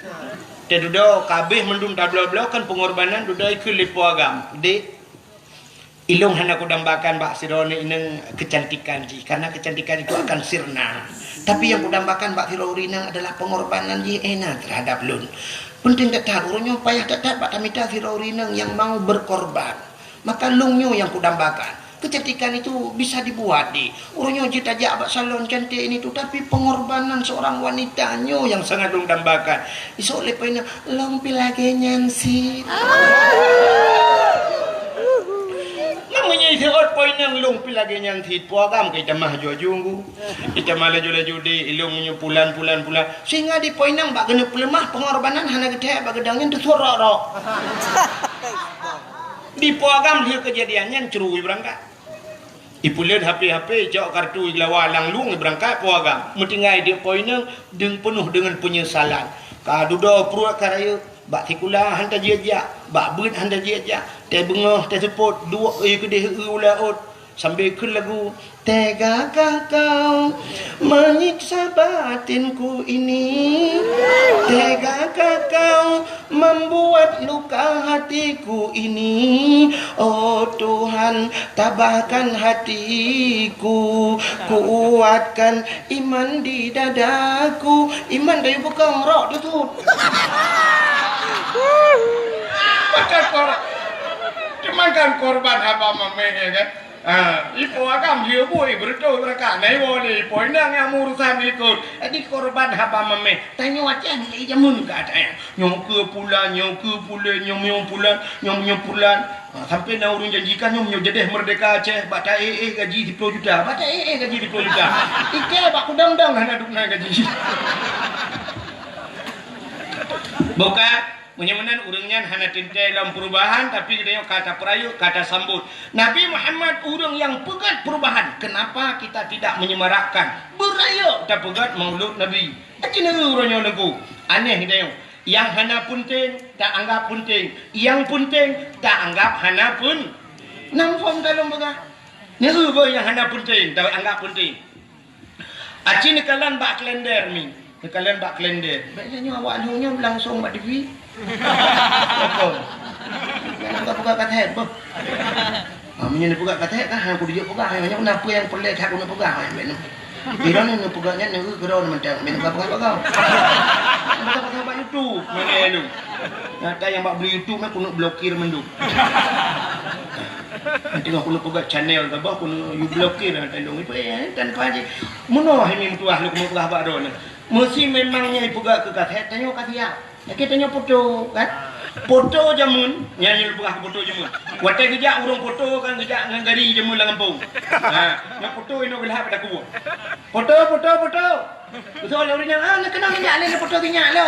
Dia duduk kabeh mendung tablo-blo kan pengorbanan duduk ikut lipu agam. Dek ilung hana ku dambakan bak sirone ineng kecantikan ji karena kecantikan itu akan sirna. Tapi yang ku dambakan bak sirone ineng adalah pengorbanan ji enak terhadap lun. Penting tetap urunyo payah tetap bak tamita sirone ineng yang mau berkorban. Maka lungnya yang ku dambakan. Kecantikan itu bisa dibuat di urunyo ji tajak bak salon cantik ini tu tapi pengorbanan seorang wanitanya yang sangat dong dambakan. Isok lepena long pilage nyansi. Namanya isot poinang long pilage nyansi puagam kita mah jujunggu. Kita malah laju di ilungnya pulan. Sehingga di poinang bak kena pelemah pengorbanan hana gede bak gedangnya tu sorok. Di puagam dia kejadiannya cerui berangkat. Ipulian HP jauh kartu lawalang lung berangkat puagam. Mentinggai dia poinnya dengan penuh dengan penyesalan. Ka dudo pruak karaya bak tikula hantar dia bak beut hantar dia teh bengah teh sepot dua ke dia ulaut sambil ke lagu tegakah kau menyiksa batinku ini, tegakah kau membuat luka hatiku ini, oh Tuhan tabahkan hatiku, kuatkan iman di dadaku. Iman dari bukan rok tu kan korban apa mamanya kan. Ipo agam dia boy berdoa mereka naik boleh poinang yang urusan ikut. Di korban haba mame. Tanya macam ni jamun kat ada. Nyom ke pulan, nyom pulan. Sampai nak urung janjikan nyom jadi merdeka Aceh. Bata gaji 10 juta. Bata gaji 10 juta. Ike bak udang-udang nak duk nak gaji. Bukan menyamanan urangnya hanya tintai dalam perubahan tapi dia kata perayu kata sambut. Nabi Muhammad urang yang pegat perubahan. Kenapa kita tidak menyemarakkan beraya kita pegat maulud Nabi? Acina urangnya lagu aneh dia. Yang hana penting tak anggap penting, yang penting tak anggap hana pun. Nampak dalam pegat. Ni yang hana penting tak anggap penting. Acina kalan bak kalender ni. Kalian bak kalender. Biasanya awak lunya langsung bak TV. Apa? Jangan buka kat head, boh. Amnya ni buka kat head kan aku dia buka. Hanya kenapa yang pelik aku nak buka? Kira ni nak bukanya ni kira macam minum apa kau? Kita buat YouTube mana lu? Ada yang bak beli YouTube aku nak blokir mendu. Nanti aku nak buka channel ke bah aku nak blokir ada lu itu dan paje. Muno hemi tuah lu mau buka apa ron. Mesti memangnya ibuga ke kat tanya kat dia. Kita tanya foto kan. Foto jamun nyanyi buka foto jamun. Watai kerja urang foto kan kerja dengan gari jamun lang kampung. Yang foto ino gelah pada kubu. Foto. Betul orang yang nak kenal minyak le foto minyak lo.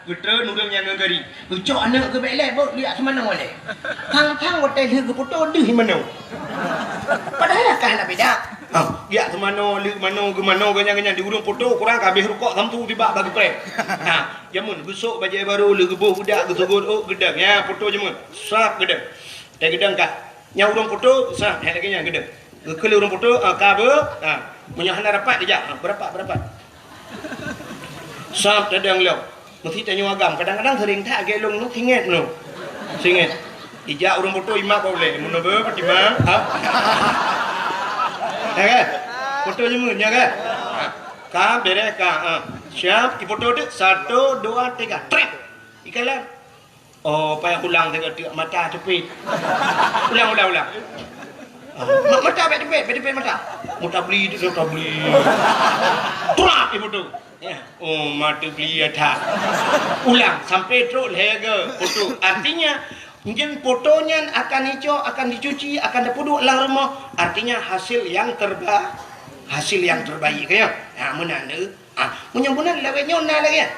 Getra nurang yang ngari. Ucok anak ke belai bo lihat semana oleh. Hang hotel ke foto deh mana. Padahal kah nak beda. Lihat semana lihat mana ke mana ganyan-ganyan di urang foto kurang habis rukuk sampu tiba bagi prem. Jamun besok baju baru le gebuh budak ke sogon gedang ya foto jamun. Sap gedang. Dah gedang kah. Nya urang foto sap hak lagi nya gedang. Ke urang foto ka be. Punya hana rapat dia. Berapa? Sap dadang leu. Mesti tanya agam. Kadang-kadang sering tak gelong nu singet nu. Singet. Ijak urang foto imak boleh. Mun be pertimang. Ya kan? Foto jemun ya kan? Ka beres ka. Siap, foto tu 1 2 3. Trek. Ikalan. Oh, payah ulang tengok mata cepit. Ulang. Mata cepit mata. Mata beli tu mata beli. Trap foto. Ya. Oh, mata beli ada. Ulang sampai terus lega foto. Artinya mungkin fotonya akan hijau, akan dicuci, akan dipuduk dalam rumah. Artinya hasil yang terbaik kaya. Mana menyambunan lagi nyona lagi.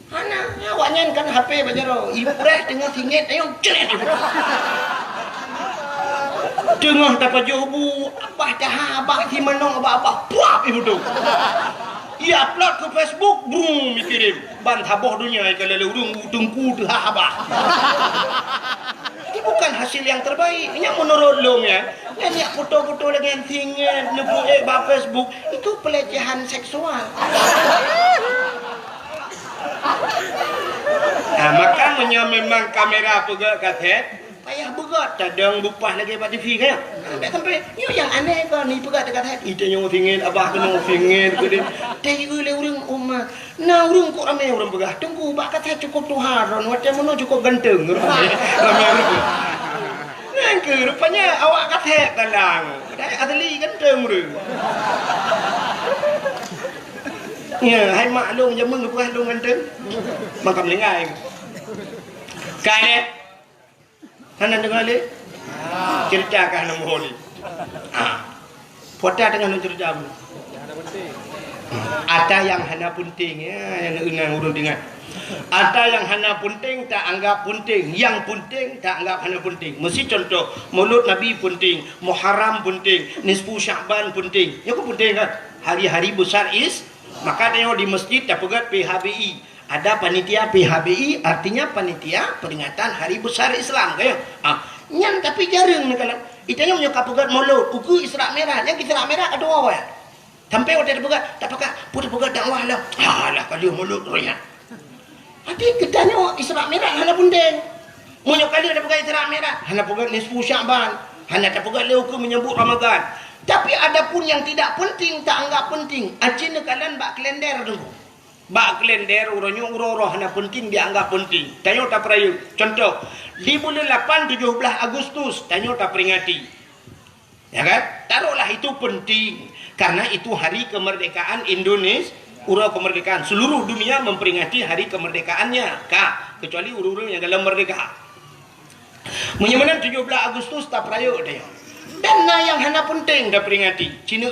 Ana awaknya kan HP bajaro. Ibu reh tengah singit ayo celet. Tengah dapat jobu, abah dah abah di mana abah puap ibu tu. Ia upload ke Facebook, brum mikirim. Ban taboh dunia kalau urung tungku tu abah. Ini bukan hasil yang terbaik. Ini menurut lo ya. Ini foto-foto lagi yang tinggal nebuk ba Facebook itu pelecehan seksual. Maka memang kamera pegak kaset. Payah berat cadang bupah lagi pada TV kan. Tak sampai ni yang aneh kan ni pegat dekat hati. Itu yang singit abah kena singit ke dia. Teh le urang umat. Nah urang kok ramai urang pegah. Tunggu bak kata cukup tuharon macam mana cukup ganteng ramai urang. Nang ke rupanya awak kata kalang. Dah asli ganteng urang. Ya, hai maklum jamun pegah dong ganteng. Makam lengai. Kai Hana dengar le? Ceritakan nama holi. Foto dengan cerita apa? Ada yang hana penting ya, yang enang urut dengar. Ada yang hana penting tak anggap penting, yang penting tak anggap hana penting. Mesti contoh, Maulud Nabi penting, Muharram penting, Nisfu Sya'ban penting. Ya kok penting kan? Hari-hari besar maka tengok di masjid tak pegat PHBI. Ada panitia PHBI, artinya panitia peringatan Hari Besar Islam kayo. Nyan tapi jarang ni kalau. Itanya punya kapugat Maulud, uku Isra Merah, yang Isra Merah ada apa ya? Sampai waktu pegat, tak pakai, pun pegat dakwah lah. Alah kali Maulud royak. Hati ketanya Isra Merah hana penting. Munyo kali ada pegat Isra Merah, hana pegat Nisfu Sya'ban, hana tak pegat le uku menyambut Ramadan. Tapi ada pun yang tidak penting, tak anggap penting. Acina kalian bak kalender tu. Bak kalender uronyo uro hana penting dianggap penting. Tanyo tak perayu. Contoh, di bulan 8 17 Agustus tanyo tak peringati. Ya kan? Taruhlah itu penting karena itu hari kemerdekaan Indonesia. Uro kemerdekaan seluruh dunia memperingati hari kemerdekaannya. Kecuali urang yang dalam merdeka. Menyamanan 17 Agustus tak perayu dia. Dan yang hana penting dah peringati. Cina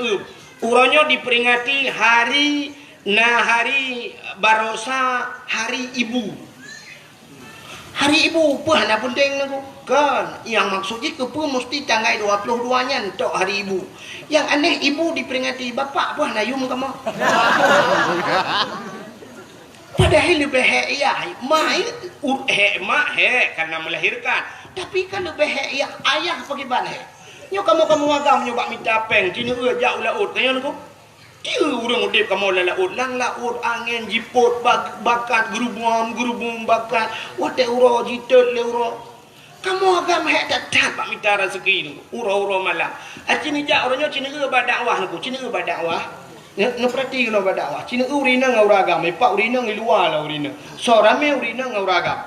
uronyo diperingati hari Barosa, hari ibu. Hari ibu pun hana penting aku. Kan yang maksudnya ke pun mesti tanggal 22-nya untuk hari ibu. Yang aneh ibu diperingati bapak pun hana yum kamu. Padahal lebih ya, mak karena melahirkan. Tapi kan lebih ya ayah bagaimana? Nyo kamu agam nyoba minta peng, cina jauh laut kayo nako. Dia urang udip kamu laut, lang laut angin jiput bakat gerubung bakat. Wate uro jitet le uro. Kamu agam tak pak minta rezeki ni. Uro malam. Cina jak orangnya cina ba dakwah nako, cina ba dakwah. Ne perhati kena ba dakwah. Cina urina ngau ragam, pak urina ngi luar lah urina. So rame urina ngau ragam.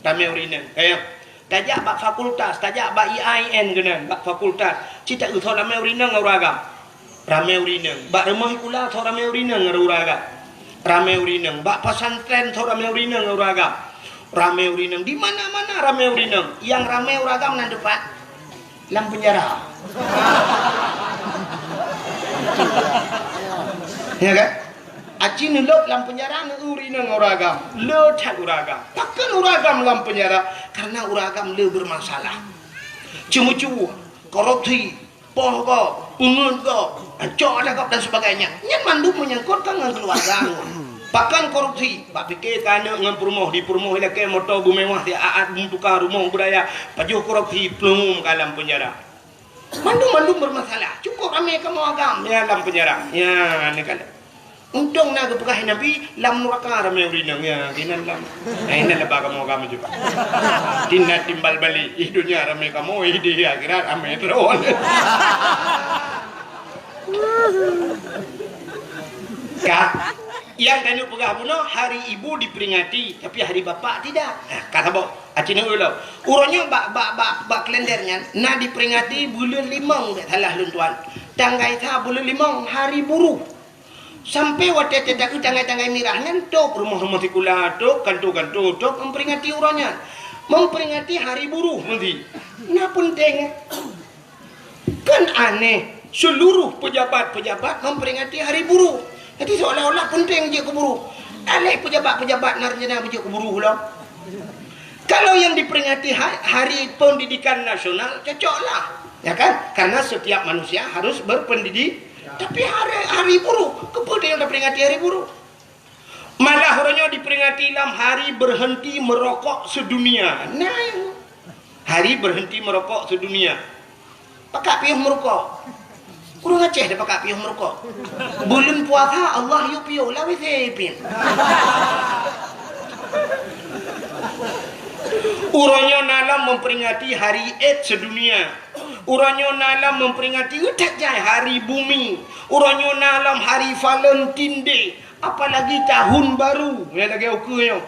Rame urina. Kayak tajak bak fakultas, tajak bak IAIN kena, bak fakultas. Cita so rame urina ngau ragam. Rame urina. Bak rumah kula so rame urina ngau ragam. Rame urina. Bak pesantren so rame urina ngau ragam. Rame urina. Di mana-mana rame urina. Yang rame uragam nan depan lam penjara. Ya kan? Aci nulok dalam penjara uri nang uragam. Le tak uragam. Takkan uragam dalam penjara karena uragam le bermasalah. Cemu-cemu, korupsi, poh kau, pungut kau, cok ada kau dan sebagainya. Yang mandu menyangkut dengan keluarga. Bahkan korupsi, pak fikir kana dengan perumoh di perumoh laki motor bumewah di aat tukar rumah budaya, pajuh korupsi pelum dalam penjara. Mandu bermasalah. Cukup ramai kamu agam ya dalam penjara. Ya, ni kan. Untung nak berkah Nabi lam neraka ramai urinang ya kinan lam. Ini lebah kamu agam juga. Tinat timbal balik hidupnya ramai kamu di akhirat ramai terus. Kak, yang tadi pegah bunuh hari ibu diperingati tapi hari bapak tidak. Kata bok, acina ulo. Urangnya bak kalendernya nak diperingati bulan 5 salah luntuan. Tanggai tha bulan 5 hari buruh. Sampai waktu tidak tanggai mirahnya tok rumah-rumah tikula tok kantu-kantu tok memperingati urangnya. Memperingati hari buruh nanti. Nah penting. Kan aneh. Seluruh pejabat-pejabat memperingati hari buruh. Jadi seolah-olah penting je ke buruh. Alih pejabat-pejabat narjana je ke buruh lah. Kalau yang diperingati hari pendidikan nasional, cocoklah. Ya kan? Karena setiap manusia harus berpendidik. Tapi hari buruh, kepada yang diperingati hari buruh. Malah orangnya diperingati dalam hari berhenti merokok sedunia. Nah, hari berhenti merokok sedunia. Pakak piuh merokok. Kurang Aceh dah pakai piuh merokok. Bulan puasa Allah yuk piuh lah wesepin. Urangnya nalam memperingati hari Eid sedunia. Urangnya nalam memperingati utakjai hari bumi. Urangnya nalam hari Valentine Day. Apalagi tahun baru. Ya lagi okeynya.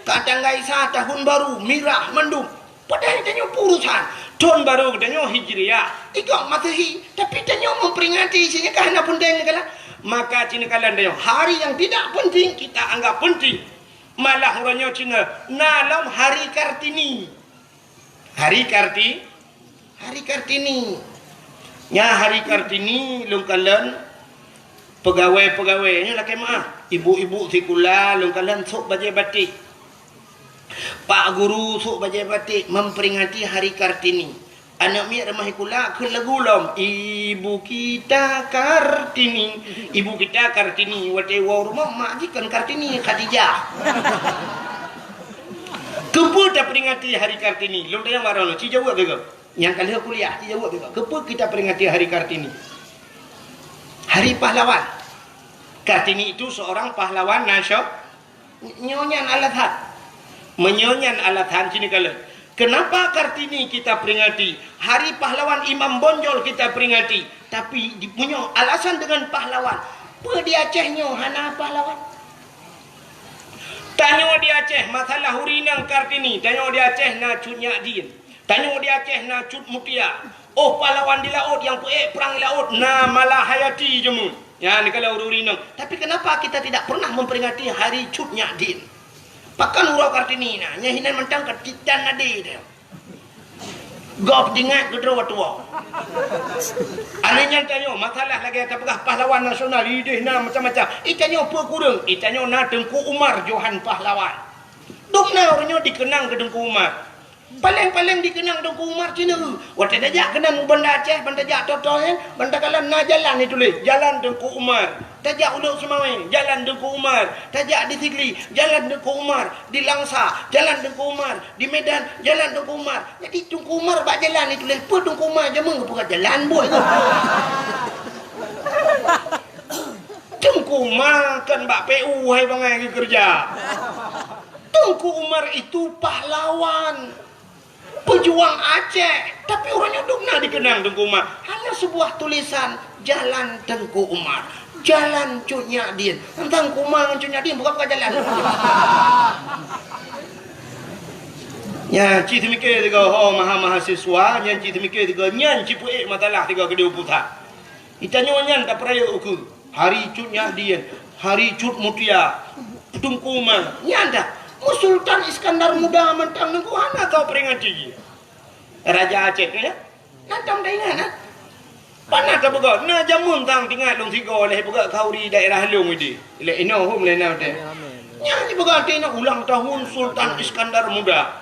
Kadang gaisa tahun baru mirah mendung. Padahal tanya urusan tahun baru katanya Hijriah. Ikut Masehi. Tapi tanya memperingati isinya kerana penting kala. Maka Cina kalian tanya hari yang tidak penting kita anggap penting. Malah orangnya Cina nalam hari Kartini. Hari Kartini. Ya hari Kartini lungkalan pegawai-pegawainya laki maaf. Ibu-ibu sikula lungkalan sok bajai batik. Pak guru sok bajai batik memperingati hari Kartini. Anak miak remah ikula ke lagu lom. Ibu kita Kartini. Ibu kita Kartini. Wate wow rumah mak jikan Kartini Khadijah. Kepa dah peringati hari Kartini. Long tayang marah lo. Ci jawab juga. Yang kali kuliah ci jawab juga. Kepa kita peringati hari Kartini. Hari pahlawan. Kartini itu seorang pahlawan nasional. Nyonyan alathan. Menyonyan alathan sini kalian. Kenapa Kartini kita peringati? Hari pahlawan Imam Bonjol kita peringati. Tapi punya alasan dengan pahlawan. Apa di Acehnya hana pahlawan? Tanya di Aceh masalah hurinang Kartini. Tanya di Aceh na cut Nyadin. Tanya di Aceh na cut Mutia. Oh pahlawan di laut yang perang laut. Na malah hayati jemun. Ya ni kalau hurinang. Tapi kenapa kita tidak pernah memperingati hari cut Nyadin? Pakan urau Kartini na nyahinan mentang ketitan nadi dia. Gop dingat kedua tua. Anehnya tanya masalah lagi apakah pahlawan nasional ideh na macam-macam. Itanya apa kurang? Itanya na Tengku Umar Johan pahlawan. Dukna orangnya dikenang ke Tengku Umar. Paling-paling dikenang Tengku Umar Cina. Waktu dajak kenang benda Aceh, benda jak totoh benda kalan na jalan ni tulis. Jalan Tengku Umar. Tajak Uluk Semawai, Jalan Tengku Umar. Tajak di Tigli, Jalan Tengku Umar. Di Langsa, Jalan Tengku Umar. Di Medan, Jalan Tengku Umar. Jadi Tengku Umar bak jalan ni tulis. Apa Tengku Umar jaman ke bukan jalan buat tu. Tengku Umar kan bak PU hai bangai kerja. Tengku Umar itu pahlawan. Pejuang Aceh. Tapi orangnya dukna dikenang Tengku Umar. Hanya sebuah tulisan Jalan Tengku Umar. Jalan Cut Nyadin. Tentang kumang Cut Nyadin bukan jalan. Ya, ci temikir tiga mahasiswa, yang ci temikir tiga nyan ci puik matalah tiga kedua pusat. Itanya nyan tak peraya ukur. Hari Cut Nyadin, hari Cut Mutia, Tengku Umar. Nyan dah. Sultan Iskandar Muda mentang nengku ana kau peringati. Raja Aceh ya? Nantam dah ingat. Panas tak bergerak. Nah jamun tang tinggal long tiga oleh bergerak kau di daerah Halung ini. Ile ino hum le now teh. Nya ni bergerak nak ulang tahun Sultan Iskandar Muda.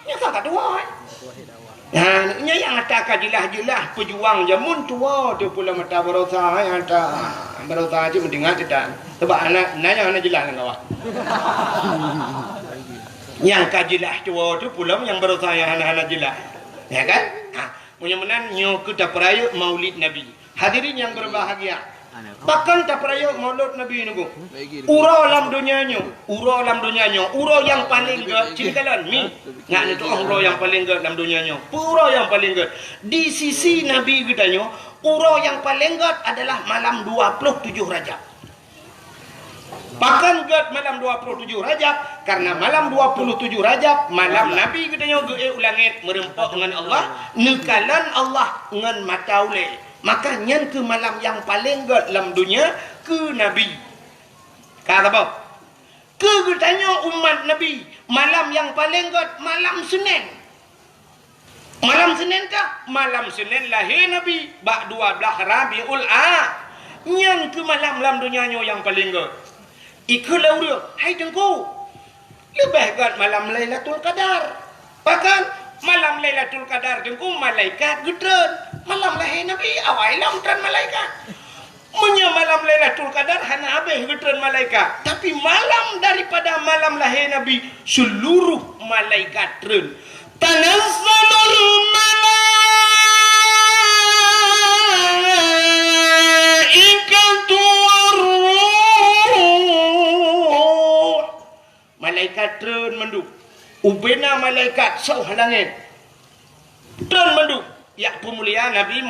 Nya tak tua. Nah, nya yang ada kajilah-jilah pejuang jamun tua tu pula mata berosa yang ada berosa je mendengar tidak. Sebab anak nanya anak jelas dengan awak. Yang kajilah tua tu pula yang berosa yang anak-anak jelas. Ya kan? Punya menan nyo kita peraya Maulid Nabi. Hadirin yang berbahagia. Bahkan tak peraya Maulid Nabi nunggu. Uro alam dunianya, uro yang paling gede cintalan mi. Ngak itu uro yang paling gede dalam dunianya. Uro yang paling gede. Di sisi Nabi kitanya, uro yang paling gede adalah malam 27 Rajab. Bahkan gede malam 27 Rajab karena malam 27 Rajab malam Nabi kitanya ge ulangit merempak dengan Allah, nekalan Allah dengan mataule. Maka nyen ke malam yang paling gede dalam dunia ke Nabi. Kata apa? Ke kitanya umat Nabi, malam yang paling gede malam Senin. Malam Senin kah? Malam Senin lahir Nabi, bak 12 Rabiul Awal. Nyen ke malam dalam dunianya yang paling gede. Ikulah dia, hai tengku. Lebih gede malam Lailatul Qadar. Bahkan malam Lailatul Qadar tengku malaikat gedren. Malam lahir Nabi awal lam dan malaikat. Munya malam Lailatul Qadar hana habis gedren malaikat. Tapi malam daripada malam lahir Nabi seluruh malaikat dren. Tanazzalul malaikatu warruh. Malaikat dren menduk. Ubena malaikat sauh langit. Dren menduk. Ya pemuliaan Nabi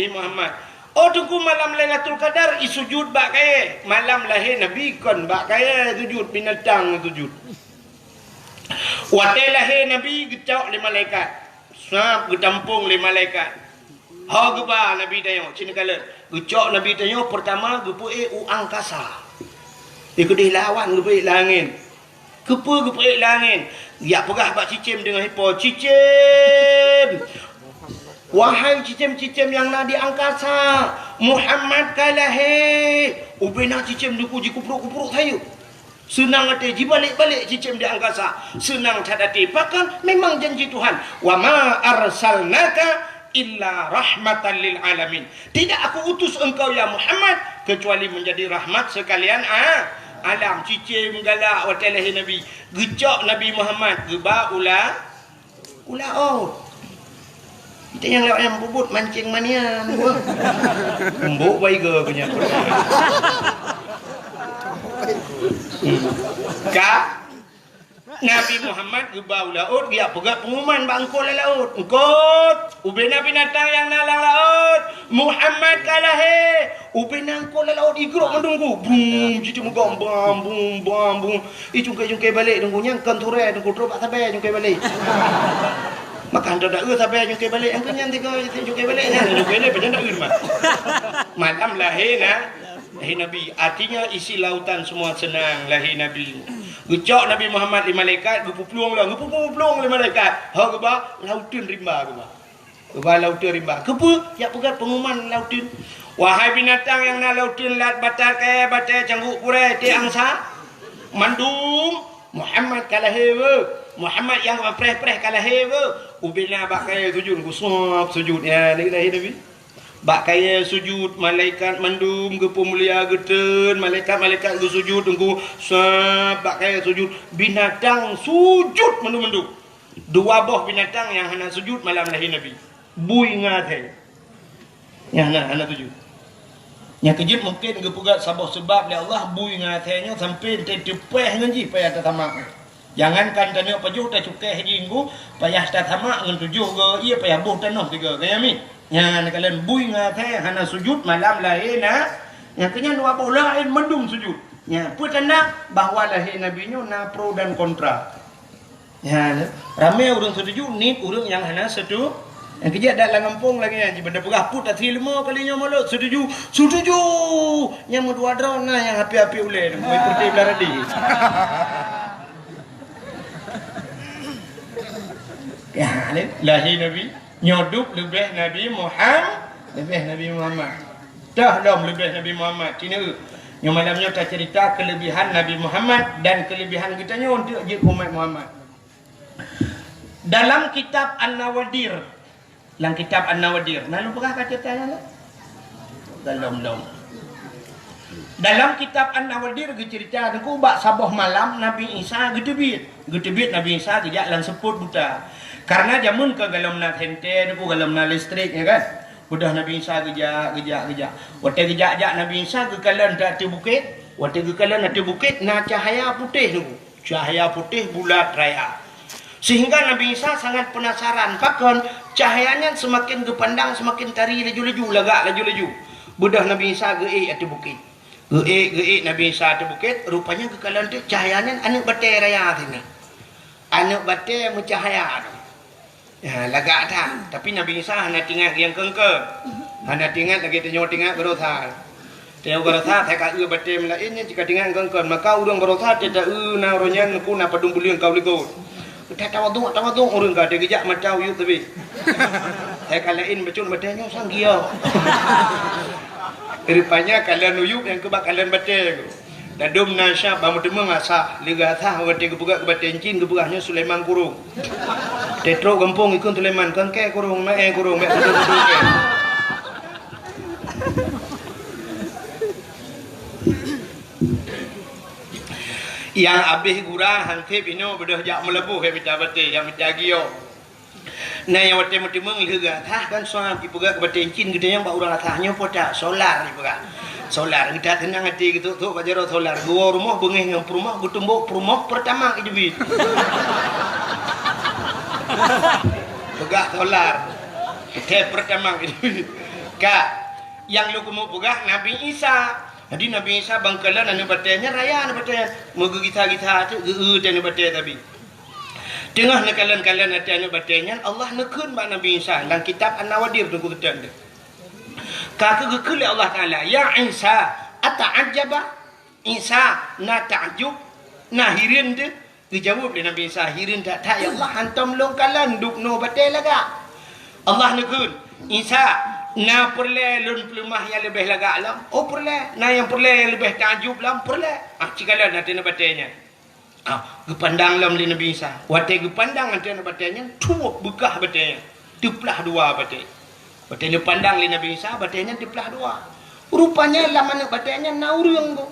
Muhammad. Oh tunggu malam Lailatul Qadar isujud bak kaya. Malam lahir Nabi kon bak kaya sujud binatang sujud. Watai lahir Nabi gecok le malaikat. Sap getampung le malaikat. Ha geba Nabi tanya cina kala. Gecok Nabi tanya pertama gepuik angkasa. Ikudih lawan gepuik langit. Gepuik langit. Ya pegah bak cicim dengan hipo. Cicim. Wahai cicim-cicim yang nak di angkasa, Muhammad kalahi. Ubena cicim duku ji kupruk-kupruk saya. Senang hati ji balik-balik cicim di angkasa. Senang hati. Bahkan memang janji Tuhan. Wa ma arsalnaka illa rahmatan lil alamin. Tidak aku utus engkau ya Muhammad kecuali menjadi rahmat sekalian alam. Cicim galak watalahi Nabi. Gecok Nabi Muhammad geba ula kita yang lewat yang bubut mancing mania mbok baik ke punya ka Nabi Muhammad gebau laut dia pegat pengumuman bangkol laut engkot ubena binatang yang nalang laut Muhammad kalahe ubena angkol laut igrok mendunggu bum jadi megam bum jungkai balik tunggunya kan turai tunggu terus tak sampai jungkai balik. Maka anda tak sampai jungkai balik. Angka yang tiga jungkai balik. Jungkai balik macam tak mah. Malam lahir Nabi. Artinya isi lautan semua senang lahir Nabi. Gecok Nabi Muhammad di malaikat. Gepupulung lah. Gepupulung di malaikat. Ha geba lautan rimba geba. Geba lautan rimba. Kepa ya pegat pengumuman lautan. Wahai binatang yang nak lautan lat batal kaya batal cangguk purai ti angsa. Mandum Muhammad kalahir. Muhammad yang preh-preh kalah hewa. Ubina bak kaya sujud. Kusop sujud. Ya, lahir Nabi. Bak kaya sujud. Malaikat mandum. Gepu mulia geten. Malaikat sujud. Tunggu. Sop. Bak kaya sujud. Binatang sujud mendung-mendung. Dua boh binatang yang hana sujud malam lahir Nabi. Bui ngatai. Yang hana sujud. Yang kejip mungkin gepugat sabah sebab oleh Allah. Bui ngatainya sampai tepeh ngaji. Payah tertamak. Jangankan tanya pajuh tak cukai jinggu payah tak tamak dengan tujuh ke ia payah buh tanah tiga kaya mi yang kalian bui ngatai hana sujud malam lahir yang kenya dua boh lain mendung sujud ya apa tanda bahawa lahir Nabi nya na pro dan kontra ya ramai orang setuju ni orang yang hana setuju yang kerja ada dalam kampung lagi yang benda pegah put tak 5 kalinya mulut setuju yang dua drone yang api-api ulai mau ikuti belaradi. Ya, lahir Nabi, nyoduk lebih Nabi Lebih Nabi Muhammad. Dah dong lebih Nabi Muhammad. Cina. Yang malamnya kita cerita kelebihan Nabi Muhammad dan kelebihan kita untuk je umat Muhammad. Dalam kitab An-Nawadir. Dalam kitab An-Nawadir. Nah, lu pernah baca tanya? Dalam. Dalam kitab An-Nawadir cerita aku bak sabah malam Nabi Isa gedebit Nabi Isa kejak lan seput buta. Karena jamun ke galam nak hente aku galam nak listrik ya kan. Budah Nabi Isa kejak. Waktu kejak Nabi Isa ke kalan dak bukit. Waktu ke kalan dak bukit na cahaya putih tu. Cahaya putih bulat raya. Sehingga Nabi Isa sangat penasaran pakon cahayanya semakin kepandang semakin tari laju-laju lagak laju-laju. Budah Nabi Isa geik ati bukit. Geik Nabi Isa ati bukit rupanya ke kalan tu cahayanya anak batai raya tina. Anak batai mencahaya tu. Ya lagak dah. Tapi Nabi Isa hanya tinggal yang kengke. Hanya tinggal lagi tinggal berotha. Tengok berotha tak ka batai lainnya jika tinggal kengke maka urang berotha tidak na ronyan ku na padung bulian kau ligo. Tak tawaduk orang gak ada kejak macam you tapi. Saya kalain becun batanya sanggia. Rupanya kalian uyup yang kebak kalian batai. Dadum nasya bamu demeng asa liga tha wate kebuka ke batai cin kebukahnya Sulaiman kurung. Tetro gempung ikun Sulaiman kengke kurung mae kurung mek duduk ke. Yang habis gurah hangkep ino bedah jak melebuh ke pita batai yang menjagio. Nah yang wate mutimeng liga tah kan soal ipuga ke batai cin gede yang ba urang athahnya poda solar ipuga. Solar kita tenang hati gitu tu bajaro solar dua rumah bengih dengan rumah gutumbuk rumah pertama idebit. Pegak solar. Kita pertama idebit. Kak yang lu kumu pegak Nabi Isa. Jadi Nabi Isa bangkalan anu batanya raya anu batanya. Moga kita tu anu bataya tapi. Tengah nekalan-kalan hati anu batanya Allah nekun bak Nabi Isa dalam kitab An-Nawadir tu kutan tu. Kata gekul Allah Taala, ya Isa, ata'ajjaba? Isa na ta'jub, na hirin tu. Dijawab oleh Nabi Isa, hirin tak ya Allah hantam longkalan duk no batai laga. Allah nekun, Isa na perle lun pelumah yang lebih lagak lam. Oh perle, na yang perle yang lebih ta'jub lam perle. Cikalan nanti na batainya. Gepandang lam li Nabi Isa. Watai gepandang nanti na batainya, tuuk bekah batainya. Tuplah dua batai. Batai dia pandang li Nabi Isa, batainya dipelah dua. Rupanya lah mana batainya naurung tu.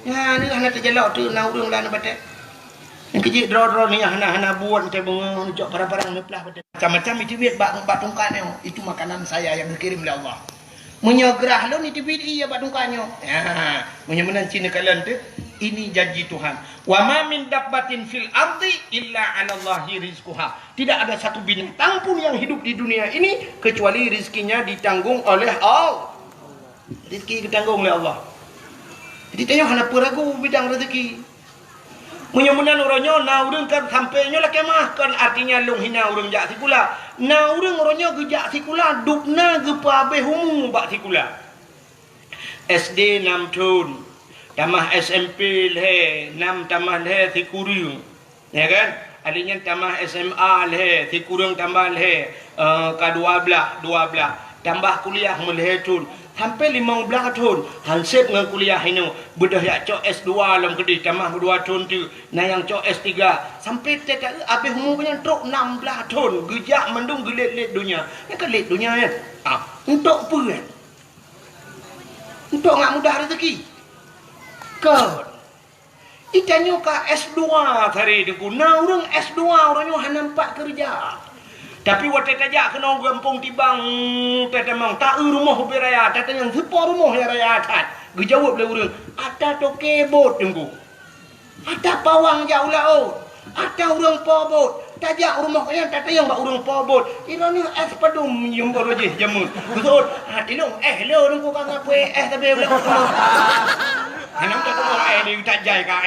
Ya ni hana terjelak tu naurung lah batai. Yang kecil draw ni hana buat macam bunga jok barang-barang ni pelah batai. Macam-macam itu biat bak tungkatnya. Itu makanan saya yang dikirim oleh Allah. Menyegerah lo ni tibit iya bak tungkatnya. Ya, menyemenan Cina kalian tu ini janji Tuhan. Wa ma min dabbatin fil ardi illa 'ala Allahi rizquha. Tidak ada satu binatang pun yang hidup di dunia ini kecuali rezekinya ditanggung oleh Allah. Rezeki ditanggung oleh Allah. Jadi tanya hana peragu bidang rezeki. Menyemunan orangnya na urang kan sampainya lah kemah kan artinya long hina urang jak sikula. Na urang orangnya gejak sikula dukna gepa abeh humu bak sikula. SD 6 tahun. Tamah SMP le 6 tamah le tikurung. Ya kan? Adanya tamah SMA le tikurung tambah le ke-12 tambah kuliah melhetun sampai 15 tahun hansip dengan kuliah ini bedah yak cok S2 dalam kedai tamah 2 tahun tu nah yang cok S3 sampai tak habis umur punya truk 16 tahun gejak mendung gelit-lit dunia ni kan lit dunia kan untuk apa kan untuk ngak mudah rezeki kan itanya ka S2 tadi deku nah orang S2 orangnya hanya nampak kerja. Tapi waktu tajak kena gampung tibang tetemang tak rumah beraya tatanya sepa rumah yang raya atat. Gejawab le urang, ada toke bot tunggu. Ada pawang jauh laut. Ada urang pobot. Tajak rumah yang tatanya bak urang pobot. Irani es padum nyum borojeh jamun. Betul. Tilung lo tunggu kang apa tapi boleh ketemu. Hanam tak tahu ni tak jai ka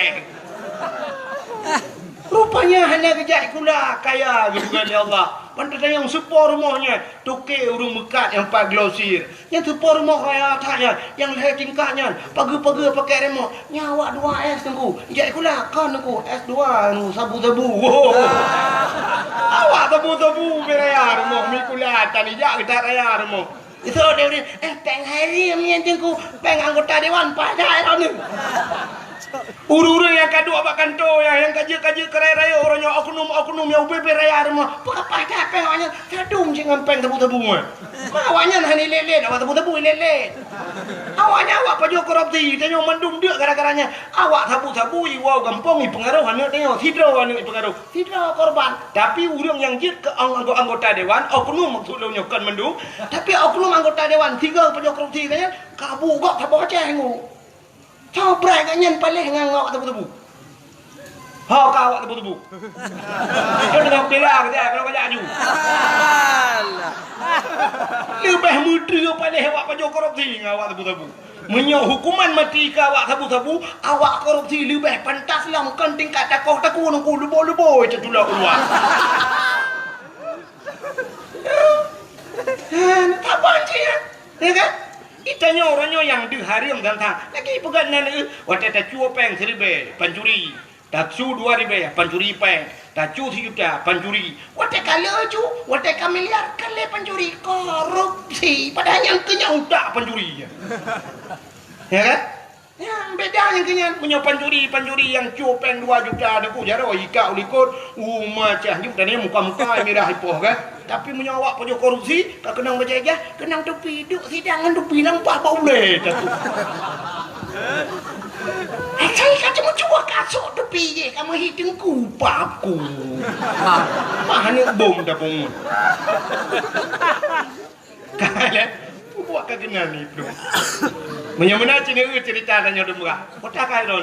Rupanya hanya kejak kula kaya gitu kan ya Allah. Pantai yang sepor rumahnya toke urung mekat yang pak glosir. Yang sepor rumah raya atasnya yang leher tingkatnya pagi-pagi pakai remote. Nyawa 2S tunggu. Kejak kula kan tunggu S2 sabu-sabu. Awak sabu-sabu beraya rumah mi kula tani jak kita raya rumah. Itu dia peng hari yang jengku peng anggota dewan pada tahun ni. Uru-uru yang kedua abak kantor yang kerja kerai raya orangnya oknum yang UBP raya rumah. Apa dah peng awaknya sadum jangan peng tebu-tebu mah. Awaknya nah ni lele awak tebu-tebu lele. Awaknya awak paju korupsi tanya mendung dia gara-garanya. Awak tebu-tebu iwau gampang i pengaruh anu tanya sidro anu pengaruh. Sidro korban. Tapi urang yang jit ke anggota dewan oknum maksudnya kan mendung. Tapi oknum anggota dewan tiga paju korupsi tanya kabu gok tak bocah ngo. Kau berai nyen paling ngangok tebu-tebu. Kau awak tebu-tebu. Kau dengan bela dia kalau kau jaju. Lebih muda paling awak paju korupsi ngawak tebu-tebu. Menyo hukuman mati ke awak tebu-tebu, awak korupsi lebih pantas lah kan tingkat takoh-takoh nunggu lubo-lubo itu tulah keluar. Tak banci ya kan? Itanya orangnya yang diharim gantang. Lagi pegang nana, waktu tak cuo peng 1,000 pancuri, tak cu 2,000 pancuri peng, tak cu 3 juta pancuri. Waktu kalau cu, waktu miliar kali pancuri korupsi. Padahal yang kenyang tak pancuri. Ya kan? Ya beda yang kenyang punya pancuri yang cu peng 2 juta ada ku jaro ika ulikut macam ni tadi muka-muka merah ipoh kan. Tapi menyawak pajak korupsi, kau kenang baca aja, kenang tepi duk sidangan tepi nampak boleh tu. Saya kata mencuba kasut tepi je, kamu hitung kupapku. Mana bom dah pun. Kalau buat kegenal ni bro. Menyamana cerita tanya demurah. Kota kau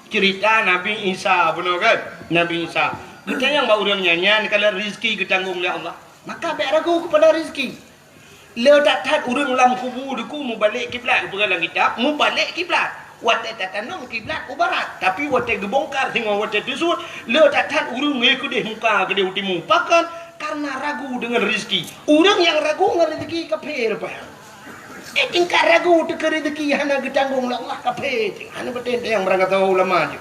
cerita Nabi Isa benar kan? Nabi Isa. Kita yang bawa orang nyanyian kalau rezeki ditanggung oleh Allah. Maka baik ragu kepada rezeki. Le tak urang lam kubur deku mu balik kiblat kepada kitab, mu balik kiblat. Wate tatanong kiblat ke barat, tapi wate gebongkar tengok wate tusut, le tak urang ngekudeh muka kedeh utimu. Pakan karena ragu dengan rezeki. Urang yang ragu dengan rezeki kafir apa? Tingkat ragu teka rezeki hana ditanggung oleh Allah kafir. Hana betul yang berangkat tahu ulama je.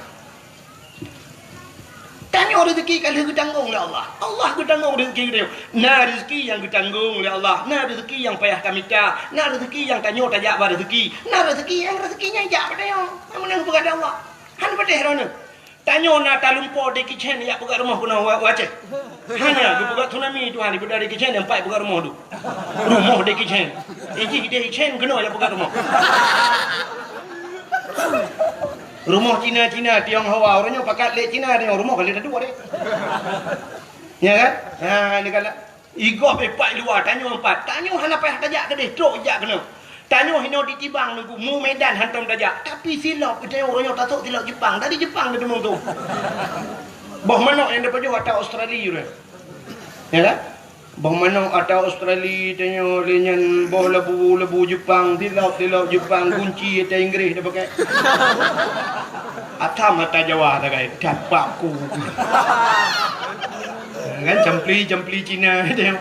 Tanya rezeki kalau ditanggung oleh Allah. Allah ditanggung rezeki dia. Nah rezeki yang ditanggung oleh Allah. Nah rezeki yang payah kami tak. Nah rezeki yang tanya tajak pada rezeki. Nah rezeki yang rezekinya jak pada yang menang kepada Allah. Han pada herana. Tanya nak talumpo de kitchen ya buka rumah kuna wace. Hanya buka tsunami tu hari dari kitchen empat buka rumah tu. Rumah de kitchen. Iki de kitchen kena ya buka rumah. Rumah Cina Tionghoa orangnya pakat lek Cina dia rumah kali dah dua deh. Ya kan? Ha ni kala igop epak luar tanya empat. Tanya hana payah tajak ke deh, trok jak kena. Tanya hino ditibang nunggu mu Medan hantam tajak. Tapi silap kita orangnya tatuk silap Jepang. Dari Jepang dia temu tu. Bah mana yang dapat juga atau Australia tu. Ya kan? Bah mana atau Australia tanya lenyan bah lebu Jepang, silap Jepang kunci atau Inggeris dia pakai. Atam mata Jawa tak kait dapakku. Kan jempli Cina tengok.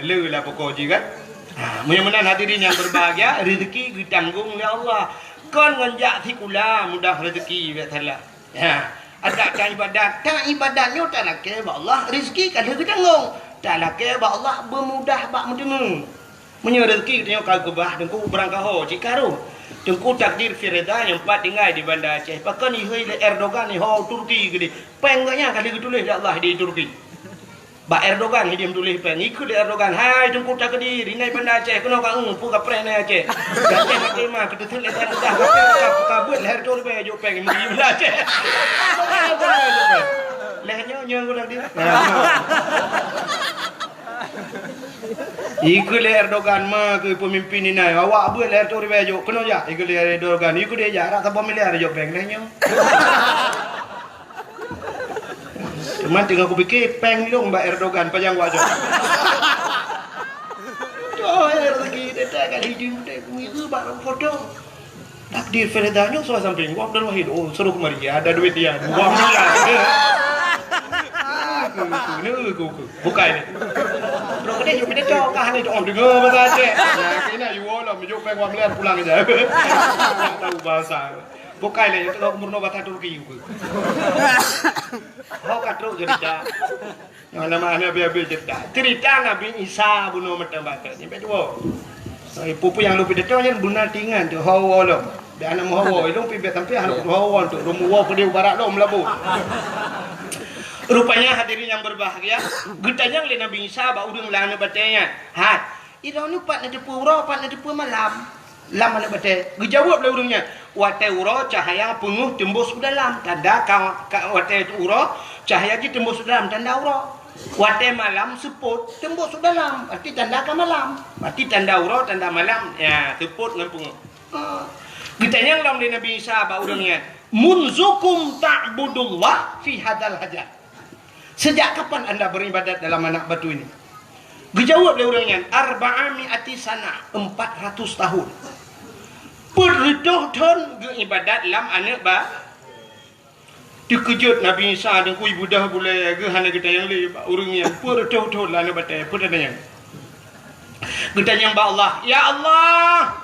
Le lah pokok je kan. Mudah-mudahan hadirin yang berbahagia, rezeki ditanggung oleh Allah. Kon nganjak sikula mudah rezeki biar salah. Ada kan ibadat, tak ibadatnya tak nak ke Allah, rezeki kalau ditanggung. Tak nak ke Allah bermudah bak mendengar. Menyo rezeki tengok kau kebah dengku berangkah ho cikaru. Tengku takdir Firda yang empat tinggal di Bandar Aceh. Pakai ni Erdogan ni ho Turki gede. Pengganya kali tulis Allah di Turki. Ba Erdogan dia tulis pen ikut Erdogan. Hai tengku takdir ini Bandar Aceh kena kau pu ka pren Aceh. Aceh mati mah kita tulis dah kabut leher tu be jo peng di Bandar Aceh. Lehernya nyong ulang dia. Ikut Erdogan mah ke pemimpin ini awak buat leher tu ribejo kena ja ikut Erdogan ikut dia ja rak sampai miliar jo peng lehnya. Cuma tinggal aku fikir peng ni dong Mbak Erdogan panjang wajah. Oh rezeki dia tak kan hidup dia itu barang foto. Takdir Ferdanya soal samping wak dan wahid oh suruh kemari ada duit dia 2 miliar. Bukan ini. Bro kita juga tidak tahu kah ni orang dengar bahasa Aceh. Ya kena you lah menjuk peng 1 miliar pulang aja. Tak tahu bahasa. Bukan lah itu kalau murno bahasa Turki juga. Kau katruk cerita. Yang nama biar cerita. Cerita Nabi Isa bunuh macam bahasa. Sampai tu. Pupu yang lebih dekat je benar tingan tu hawa lo. Dia anak hawa itu pibet sampai anak hawa tu rumah ke dia barat lo melabu. Rupanya hadirin yang berbahagia, getanya oleh Nabi Isa ba urang lana batenya. Hat, ira ni pat na depu ura, pat na depu malam. Lam mana bate. Gejawab lah urangnya. Wate ura cahaya penguh tembus ke dalam. Tanda wate ura cahaya ji tembus ke dalam tanda ura. Wate malam seput tembus ke dalam. Arti tanda ke malam. Arti tanda ura tanda malam. Ya, seput dengan penguh. Getanya dalam Nabi Isa ba urangnya. Munzukum ta'budullah fi hadal hajat. Sejak kapan anda beribadat dalam anak batu ini? Dijawab oleh orangnya, arba'ami'ati sana, 400 tahun. Pertuh-tuh beribadat dalam anak ba. Dikejut Nabi Isa dan kui budah boleh ke hana kita yang le orangnya pertuh-tuh anak batai pertanyaan. Kita yang ba Allah, ya Allah.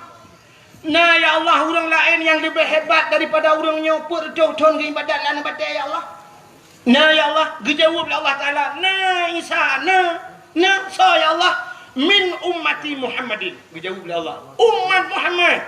Nah ya Allah, orang lain yang lebih hebat daripada orangnya pertuh-tuh beribadat anak batai ya Allah. Nah ya Allah, dijawab oleh Allah Ta'ala. Nah Isa, nah so ya Allah. Min ummati Muhammadin. Dijawab oleh Allah. Umat Muhammad.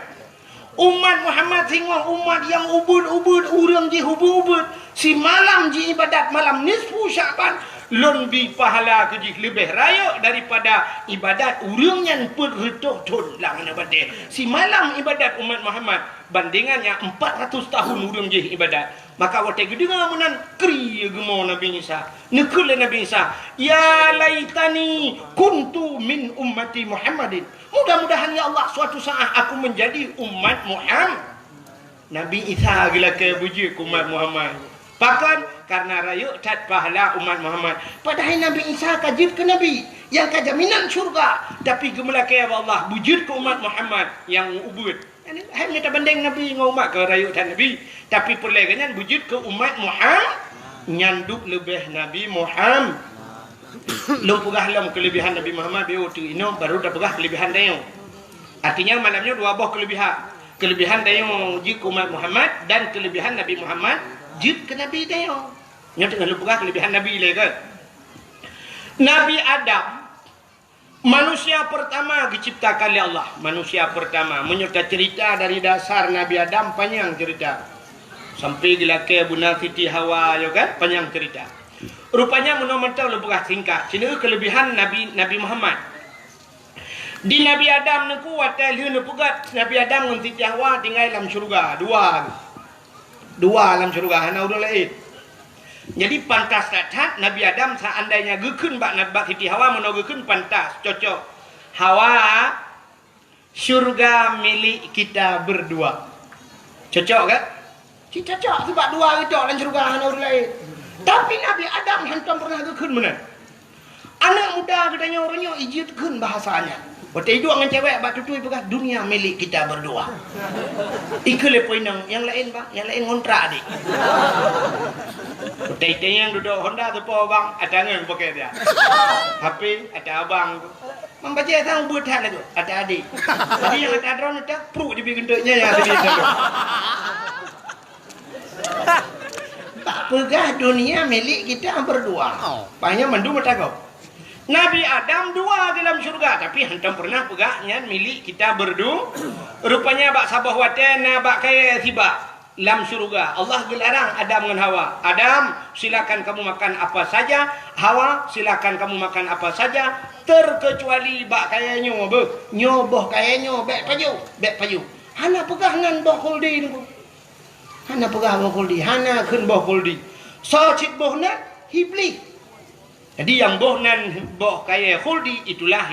Umat Muhammad sehingga umat yang ubud-ubud. Orang ji ubud-ubud. Si malam ji ibadat malam nisfu Syaban. Lebih pahala keji lebih raya daripada ibadat orang yang pertuh-tuh lah ibadat. Si malam ibadat umat Muhammad bandingannya 400 tahun orang je ibadat. Maka waktu itu dengar menan kri gemo Nabi Isa. Nekul Nabi Isa, ya laitani kuntu min ummati Muhammadin. Mudah-mudahan ya Allah suatu saat aku menjadi umat Muhammad. Nabi Isa gila ke bujuk umat Muhammad. Bahkan karena rayu tat pahala umat Muhammad. Padahal Nabi Isa kajib ke Nabi yang kajaminan syurga. Tapi gemelak ke Allah bujud ke umat Muhammad yang ubud. Hanya tak banding Nabi dengan umat ke rayu tat Nabi. Tapi perlagannya wujud ke umat Muhammad nyanduk lebih Nabi Muhammad. Lom pegah lom kelebihan Nabi Muhammad bio tu ino baru dah pegah kelebihan dayo. Artinya malamnya dua buah kelebihan. Kelebihan dayo jik umat Muhammad dan kelebihan Nabi Muhammad jik ke Nabi dayo. Nya tengah lom pegah kelebihan Nabi le kan. Nabi Adam manusia pertama diciptakan oleh Allah. Manusia pertama menyerta cerita dari dasar Nabi Adam panjang cerita. Sampai gila ke Bunda Siti Hawa ya kan panjang cerita. Rupanya menurut lebih singkat. Sini kelebihan Nabi Muhammad. Di Nabi Adam nak kuat liu nak pegat Nabi Adam dengan Siti Hawa tinggal dalam syurga dua dalam syurga hana udah lain. Jadi pantas tak Nabi Adam seandainya gekun bak Siti Hawa menogekun pantas cocok. Hawa syurga milik kita berdua. Cocok kan? Cocok sebab dua itu dalam syurga hana udah lain. Tapi Nabi Adam hantam pernah gekun mana? Anak muda katanya orangnya ijitkan bahasanya. Waktu itu dengan cewek bak tutui bekas dunia milik kita berdua. Ikut lepoin yang lain bang, yang lain kontrak adik. Waktu itu yang duduk Honda tu po bang, ada ngan pakai dia. HP ada abang. Membaca sang buat hal itu, ada adik. Jadi yang ada drone itu perlu dibikin duknya yang tadi itu. Pegah dunia milik kita berdua. Banyak mendu mata kau. Nabi Adam dua dalam syurga, tapi hantam pernah pegahnya milik kita berdua. Rupanya bak sabah waten, bak kaya tiba dalam syurga. Allah gelarang Adam dengan Hawa. Adam, silakan kamu makan apa saja. Hawa, silakan kamu makan apa saja. Terkecuali bak kaya nyoboh kaya bek payu. Hana pegah nan boh kuldi ni. Hana pegah boh kuldi, hana kun boh kuldi. So cik boh nan hibli. Jadi yang boh nan boh kaya khuldi itulah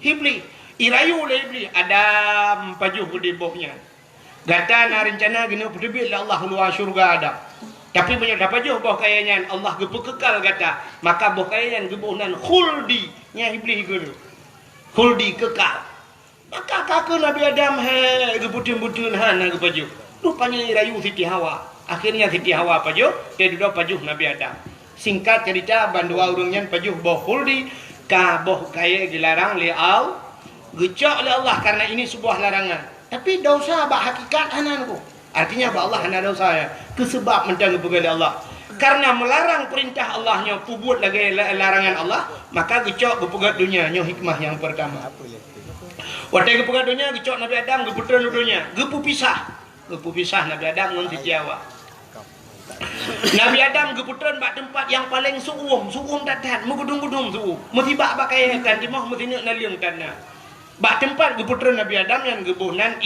hibli. Irayu oleh hibli Adam pajuh di bohnya. Gata na rencana gini pedebit lah Allah luar syurga ada. Tapi banyak dapat pajuh boh kayanya Allah gepekekal gata. Maka boh kayanya geboh nan khuldi nya hibli guru. Khuldi kekal. Maka kakak Nabi Adam gebutun-butun hana gepajuh. Rupanya irayu Siti Hawa. Akhirnya Siti Hawa pajuh, dia duduk pajuh Nabi Adam. Singkat cerita bandua urungnya pajuh boh khuldi ka boh kaya dilarang li au gecok oleh Allah karena ini sebuah larangan. Tapi dosa bak hakikat hananku. Artinya bak Allah hana dosa ya. Kesebab mentang kepada Allah. Karena melarang perintah Allahnya pubut lagi larangan Allah, maka gecok berpegat dunia nya hikmah yang pertama. Watai ke pengadunya, gecok Nabi Adam, geputra nudunya, gepu pisah Nabi Adam dengan Siti Hawa. Nabi Adam geputran bak tempat yang paling suum dadan, megudung-gudung suum. Metibak bakai kan timah metinek naliung tanah. Bak tempat geputran Nabi Adam yang gebuhnan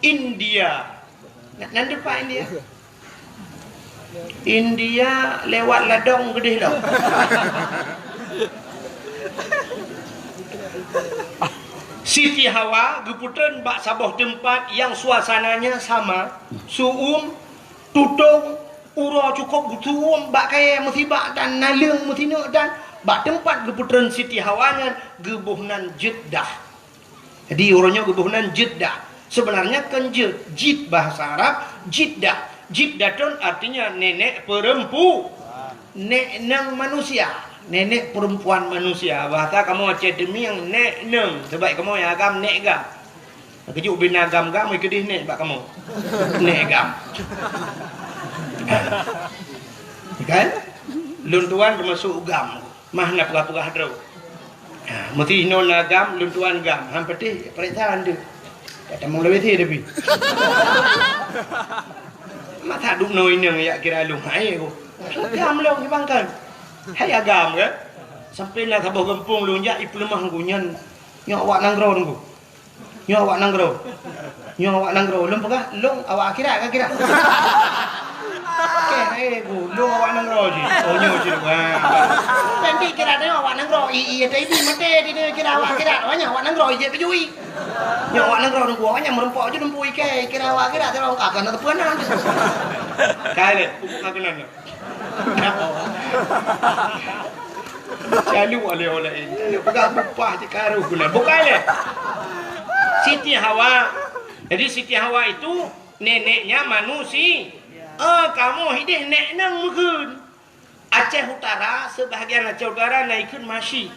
India. Nan depan India. India lewat ladong gede dah. Siti Hawa geputran bak sabah tempat yang suasananya sama, suum, tutung, ura cukup suum, bak kaya musibak dan naliung mutinak dan bak tempat geputran Siti Hawa nya gebuhnan Jeddah. Jadi orangnya gebuhnan Jeddah. Sebenarnya kan Jid bahasa Arab, Jeddah. Jiddatun artinya nenek perempuan, nenek manusia, nenek perempuan manusia. Bahasa kamu Aceh demi yang nek neng, sebab kamu yang agam nek gam. Kejuk bin agam gam ikut nek bak kamu. Nek gam. Kan? Luntuan termasuk gam. Mah nak pegah-pegah drau. Mesti non agam, luntuan gam. Hampir perintah anda. Tak mau lebih tapi. Mata duk noi nang ya kira lung hai aku. Gam long dibangkan. Hai agam ke? Sampai lah sabah gempung lung ya ipu lemah gunyan. Nyok awak nanggro tunggu. Nyok awak nanggro. Lung pegah lung awak akhirat ke kira. Okey, lung awak nanggro je. Oh nyok je. Nanti kira dia awak nanggro. Iya tapi mate dia kira awak akhirat. Awaknya awak nanggro je kejui. Nyok awak nanggro tunggu awaknya merempok je numpui ke kira awak akhirat terus akan ada penan. Kale, pupuk kagenan. Lalu oleh ini. Pegang upah je karu gula. Bukan le. Siti Hawa. Jadi Siti Hawa itu neneknya manusia. Kamu hidup nek nang mungkin. Aceh Utara, sebahagian Aceh Utara naikkan masih.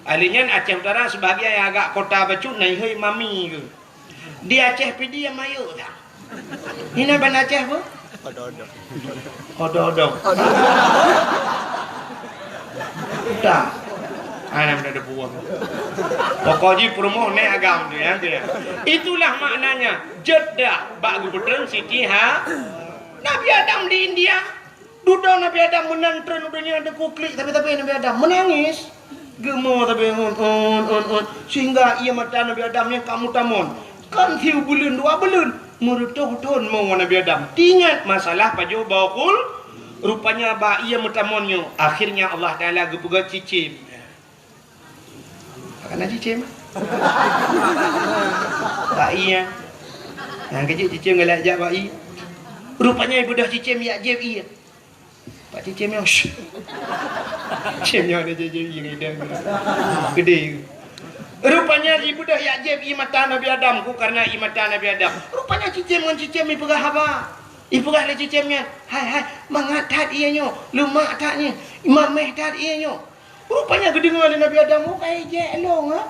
Alinya Aceh Utara sebahagian yang agak kota Bacut naik mami ke. Di Aceh pidi yang mayu tak. Ini ban Aceh apa? Ododok. Tak. Ana ada buang. Pokoknya promo nek agam tu ya. Itulah maknanya Jeddah bak gubernur Siti Nabi Adam di India. Duduk Nabi Adam menantren udahnya ada kuklik tapi Nabi Adam menangis. Gemuk tapi sehingga ia mata Nabi Adamnya kamu tamun. Kan hiu bulan 2 bulan. Merutuh-tuh mau Nabi Adam. Tingat masalah paju bakul. Rupanya ba ia mutamonnya. Akhirnya Allah Taala gepuga cicim. Karena cicim. Ba iya. Yang kecil cicim galak jak ba i. Rupanya ibu dah cicim ya jeb iya. Pak cicim yang cicimnya ada jeb iya gede. Rupanya ibu dah ya jeb i mata Nabi Adam ku karena i mata Nabi Adam. Rupanya cicim dengan cicim i pegah apa? I pegah le cicimnya. Hai mangatat ianyo, lemak tatnya. Imam meh tat ianyo. Rupanya kedengar Nabi Adam ku kai je long ah.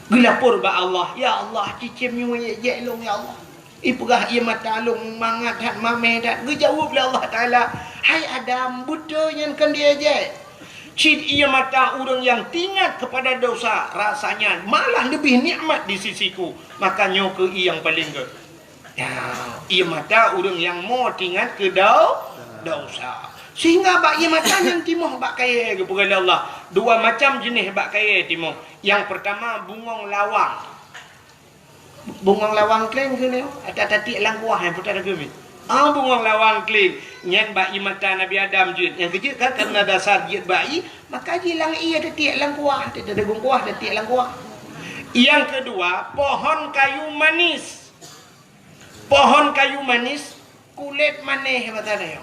Gelapur ba Allah, ya Allah cicimnya je long ya Allah. I pegah i mata long mangatat mameh tat. Gejawab le Allah Taala. Hai Adam, buta yang kan dia je. Cid ia mata orang yang tingat kepada dosa rasanya malah lebih nikmat di sisiku. Makanya ke ia yang paling ke. Ya, ia mata orang yang mau tingat ke dosa. Sehingga bak ia mata yang timoh bak kaya kepada Allah. Dua macam jenis bak kaya timoh. Yang pertama bungong lawang. Bungong lawang kleng ke ni? Ada tatik langkuah yang putar ke ni. Bungong lawang kling yang bayi mata Nabi Adam jid. Yang kecil kan karena dasar jid bayi, maka jilang ia detik langkuah, ada gungkuah detik langkuah. Yang kedua, pohon kayu manis. Pohon kayu manis kulit maneh batana yo.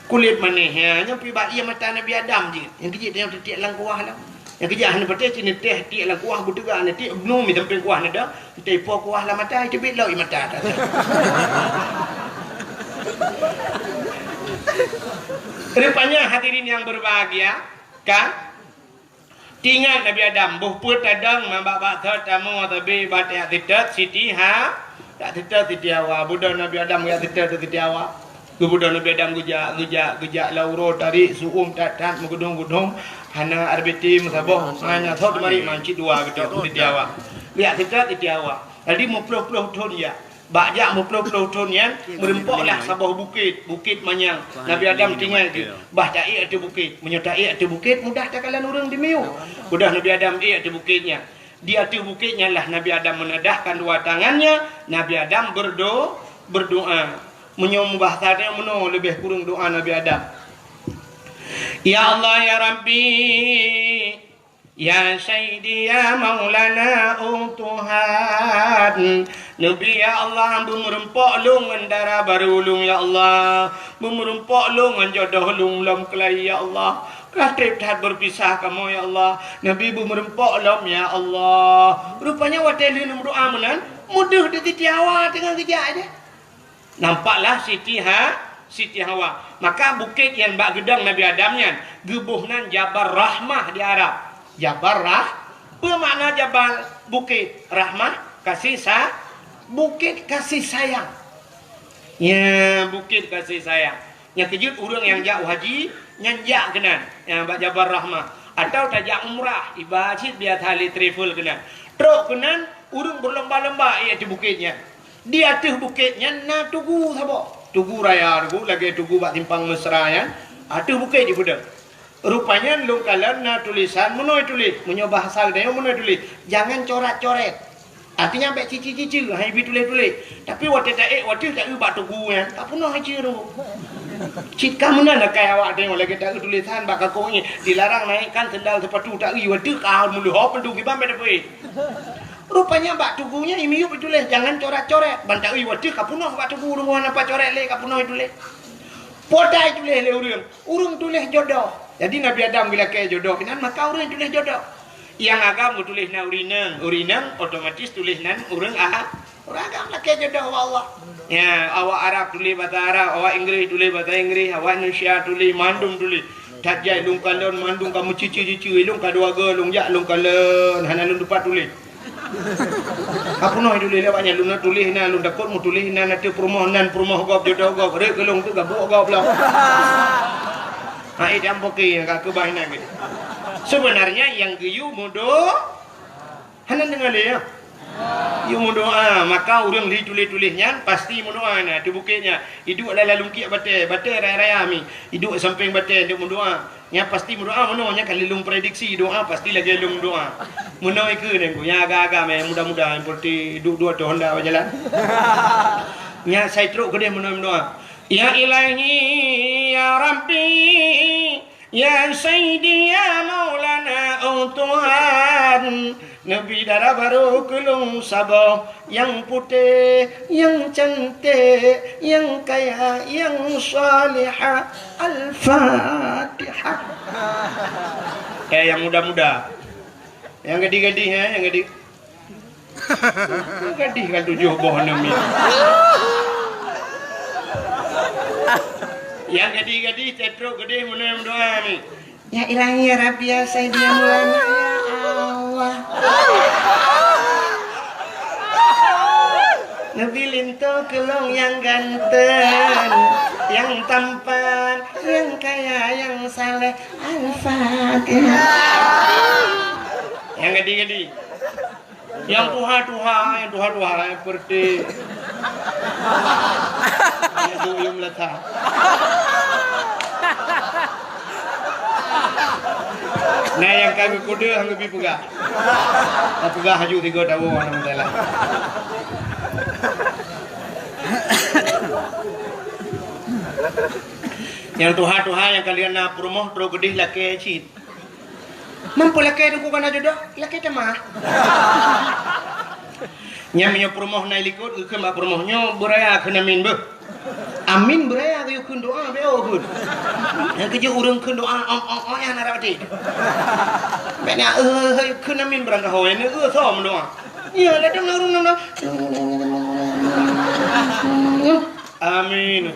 Kulit maneh nya pi bayi mata Nabi Adam jid. Yang kecil yang detik langkuah lah. Yang kecil hanya betul cini teh detik langkuah budega detik belum mi tempeng kuah nada. Tei po kuah lah mata itu bit lo i mata. Rupanya hadirin yang berbahagia kan tingat Nabi Adam buh put tadang mambak thot tamu tabi batik titat Siti tak titat Siti Hawa budak Nabi Adam ya titat Siti Hawa Kemudian Nabi Adam gejak lauro tarik suum tat mengudung hana arbiti musabah hanya thot mari mancit dua gitu di tiawa. Lihat kita di tiawa. Jadi muploh-ploh ton ya. Bajak muploh-ploh ton ya merempoklah sabah bukit manyang. Nabi Adam tinggal tu. Bah dai ada bukit, menyertai ada bukit mudah tak kalan orang di miu. Mudah Nabi Adam ada bukitnya. Di atas bukitnya lah Nabi Adam menedahkan dua tangannya. Nabi Adam berdoa. Menyembah tadi meno lebih kurang doa Nabi Adam. Ya Allah ya Rabbi ya Sayyidi ya Maulana Tuhan Nabi ya Allah merempok lungan darah baru ulung ya Allah merempok lungan jodoh ulung lam kelai ya Allah Katib tak berpisah kamu ya Allah Nabi merempok lam ya Allah rupanya watai lu doa menan mudah dititiawa dengan kejap aja. Nampaklah Siti Hawa. Maka bukit yang bak gedang Nabi Adamnya gebuhnan Jabal Rahmah di Arab. Jabal apa makna Jabal? Bukit Rahmah kasih bukit kasih sayang. Ya, bukit kasih sayang. Yang kejut orang yang jauh haji nyanjak kenan. Yang bak Jabal Rahmah atau tajak umrah ibadat biar tali travel kenan. Truk kenan orang berlomba-lomba ia di bukitnya. Di atas bukitnya na tugu sabo. Tugu raya tugu lagi tugu bak timpang mesra ya. Atas bukit di budang. Rupanya lung kalan na tulisan menoi tulis, menyo bahasa dia menoi tulis. Jangan coret-coret. Artinya ambek cici-cici hai bi tulis-tulis. Tapi waktu tak bak tugu ya. Tak pernah haji tu. Cika mana nak kaya awak tengok lagi tak tulisan bak kau ni dilarang naikkan sendal sepatu tak waktu kau mulu hop tu gimana betul. Rupanya bak tugunya imiu ditulis jangan coret-coret. Bantai waduh kapunah bak tugu urang apa coret le kapunah ditulis. Podai tulis le urang. Urang tulis jodoh. Jadi Nabi Adam bila ke jodoh kenan maka urang tulis jodoh. Yang agam tulis na urinang otomatis tulis nan urang Orang agam lah ke jodoh Allah. Ya, awak Arab tulis bahasa Arab, awak Inggeris tulis bahasa Inggeris, awak Indonesia tulis mandung tulis. Tak jai lung kalon mandung kamu cici-cici lung kaduaga lung jak lung kalon hana lung dapat tulis. Apa noh tulis lewatnya lu nak tulis na lu dapat mu tulis na nanti permohonan gop jodoh gop rek kelong tu gabuk gop lah. Ai jam poki ka kebahinan gitu. Sebenarnya yang geyu mudo hanan dengar ya. You doa maka orang ditulis-tulisnya pasti mendoa na di bukitnya hidup dalam lungkit batai raya-raya mi hidup samping batai dia mendoa nya pasti mendoa mendoanya kalau lung prediksi doa pasti lagi lung doa mendoa ke nengku nya agak-agak mudah-mudahan seperti hidup dua tu Honda berjalan nya saya teruk ke dia mendoa ya ilahi ya rabbi ya sayyidi ya maulana Tuhan Nabi darah baru kelung sabah yang putih, yang cantik, yang kaya, yang salihah. Al-Fatihah. Yang muda-muda. Yang gadis-gadis yang gadis. Gadis kan 7 boh Nabi. Yang gadis-gadis cetruk gadis mendoa ni. Ya ilahi ya Rabbi ya Sayyidi ya Maulana ya Allah. Nabi linto kelong yang ganteng, yang tampan, yang kaya, yang saleh. Al-Fatihah. Yang gadi-gadi. Yang tuha-tuha seperti yang duyung letak. Nah yang kami kuda hang lebih pegah. Tak pegah haju 3 tahun alhamdulillah. Yang tuha-tuha yang kalian nak promoh terus gedih laki cit. Mampu laki tu kana jodoh, laki temah. Nyamnya promoh na likut ke mak promohnya beraya kena min beuh. Amin beraya ke kun doa beo kun. Yang kerja urang kun doa yang narati. Bena kun amin berangka hoy ni som doa. Ya datang urang. Amin.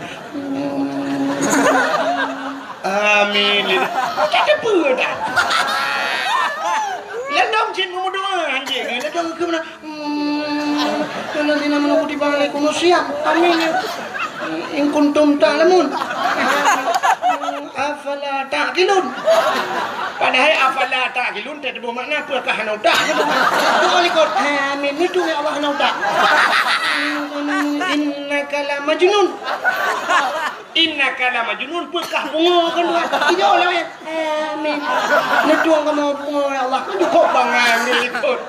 Amin. Kita pun dah. Landong cin mau doa anjing. Landong ke mana? Kalau dina menunggu di balik kuno siap. Amin. In kuntum ta'lamun. Afala ta'qilun. Padahal afala ta'qilun tak ada bermakna apakah hanau tak. Doa ikut. Amin. Itu ya Allah hanau tak. Innaka la majnun. Innaka la majnun. Apakah bunga kan doa. Tidak lah ya. Amin. Itu kamu bunga ya Allah. Cukup bangan ni ikut.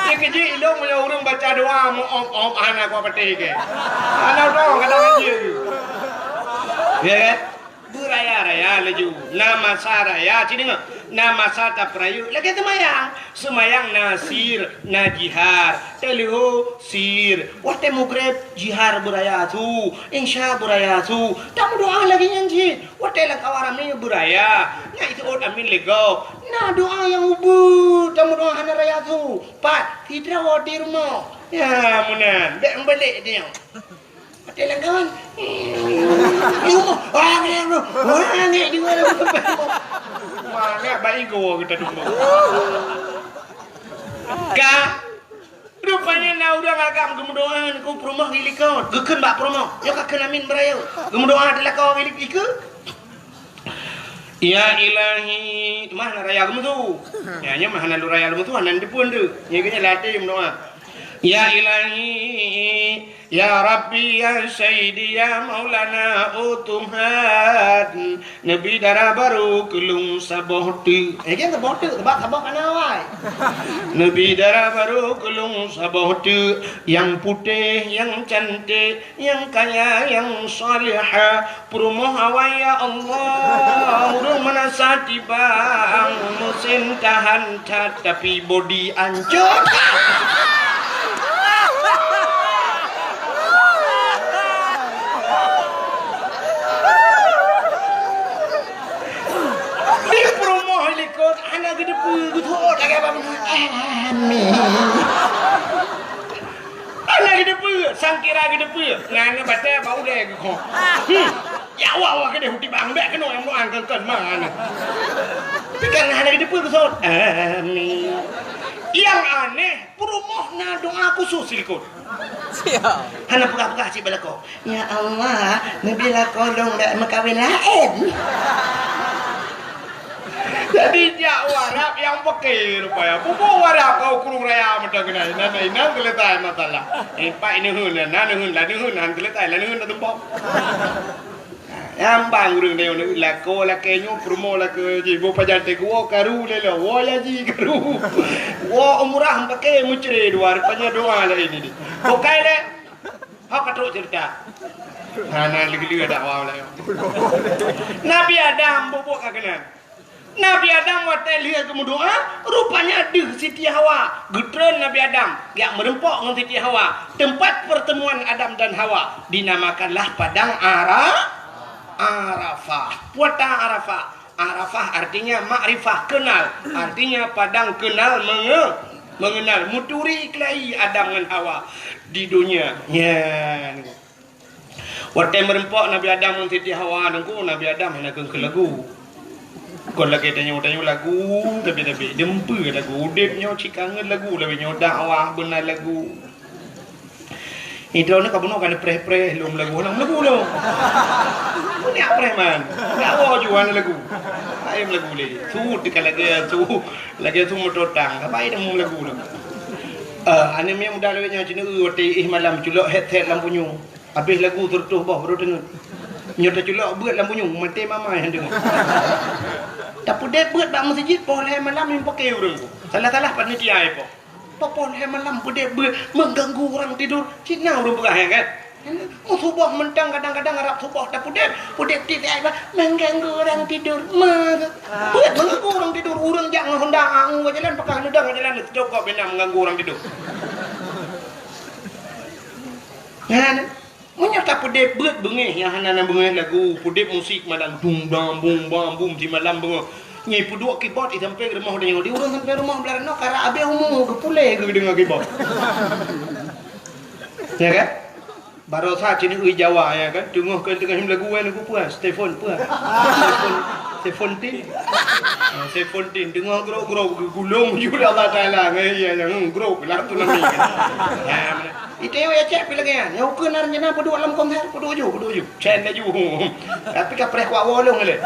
Dia kerja ilmu punya orang baca doa om anak apa petik ke. Anak doa kadang dia. Ya kan? Beraya-raya laju. Nama saraya cini ngah. Nama sata perayu. Lagi semayang nasir najihar. Teliho sir. Wate mugreb jihar beraya tu. Insya beraya tu. Tak doa lagi nyanyi. Wate lang kawaram ni beraya. Nah itu orang amin lego. Nah doa yang ubu. Tak doa hana raya tu. Pat tidak wadir mo. Ya munan. Bek balik dia. Wate lang kawan. Ni di mana? Mana bayi gua kita dulu. Kak, rupanya nak udah agak gemudoan kau perumah gilik kau. Geken bak perumah. Yo kak kenamin beraya. Gemudoan adalah kau gilik iku. Ya ilahi, mana raya kamu tu? Ya nya mana lu raya kamu tu anan dipun tu. Nya kena latih mendoa. Ya ilahi, ya Rabbi, ya Sayyidi, ya Maulana, utumhat Nabi darah baru kelung sabohtu. Kan sabohtu, sabah kana wai. Nabi darah baru kelung sabohtu. Yang putih, yang cantik, yang kaya, yang salihah. Perumoh awai ya Allah. Urung menasati bang. Musim tahan cat tapi body ancur. Anak gede pugut lagi apa benar? Amin. Anak gede pugut, sangkira gede pugut. Ngana baca bau deh kau. Ya awak gede huti bang bek kena yang doang kan mana? Tekan anak gede pugut. Amin. Yang aneh, perumoh na doa khusus ikut. Hana buka-buka cik belako. Ya Allah, nabila kolong dak makawin lain. Jadi dia warap yang pakai rupanya. Pupu warap kau kurung raya macam kena. Nana keletai masalah. Pak ini hun, nana hun, lani hun, nana keletai, lani hun, tumpah. Yang bang urang dia ni lako lakenyo promo lak jibo pajante ko karu le lo wala ji karu. Wo umrah pakai mucre dua rupanya doa lah ini. Bukai le. Hak katruk cerita. Nana lagi dakwah lah. Nabi Adam bobok kagenan. Nabi Adam watai lihat kamu doa, rupanya ada Siti Hawa. Getren Nabi Adam yang merempok dengan Siti Hawa. Tempat pertemuan Adam dan Hawa dinamakanlah Padang Arafah. Padang Arafah. Arafah artinya makrifah, kenal. Artinya padang kenal mengenal. Muturi kelahi Adam dan Hawa di dunia. Ya. Watai merempok Nabi Adam dengan Siti Hawa nunggu Nabi Adam hendak ke lagu. Kau lagi tanya lagu tapi dempa lagu udipnya cikangan lagu lebih dakwah benar lagu itu ni kau bunuh kan preh lum lagu lo ni apa man dakwah jual lagu ayam lagu le tu dekat lagi tu motor tang apa ini mung lagu lo ane memang dah lewatnya cina wati malam culok head lampunya habis lagu tertuh bah baru dengar nyota culok buat lampunya mati mama yang dengar. Tapi dia buat bak masjid boleh malam yang pakai orang tu. Salah-salah panitia apa? Boleh malam dia buat mengganggu orang tidur. Cina orang berah kan? Subuh mentang kadang-kadang harap subuh tapi dia tidak apa mengganggu orang tidur. Buat mengganggu orang tidur. Orang jangan hendak jalan pakai hendak jalan cukup benar mengganggu orang tidur. Kan? Menyata pedep buat bengih yang hana bengih lagu pedep musik malam bum bam bum di malam bengih ni puduk keyboard sampai ke rumah dia orang sampai rumah belar no kara abe umum ke pule ke dengar keyboard ya kan baru saat ini ui Jawa ya kan tengah ke tengah lagu lagu puas telefon tin dengar gro gulung juga Allah Taala ya grok lah tu nami ya Itu yang cek pilih kan. Yang ukur nak jana berdua dalam konser, berdua ju. Chen laju. Tapi kapreh kuat wolong le.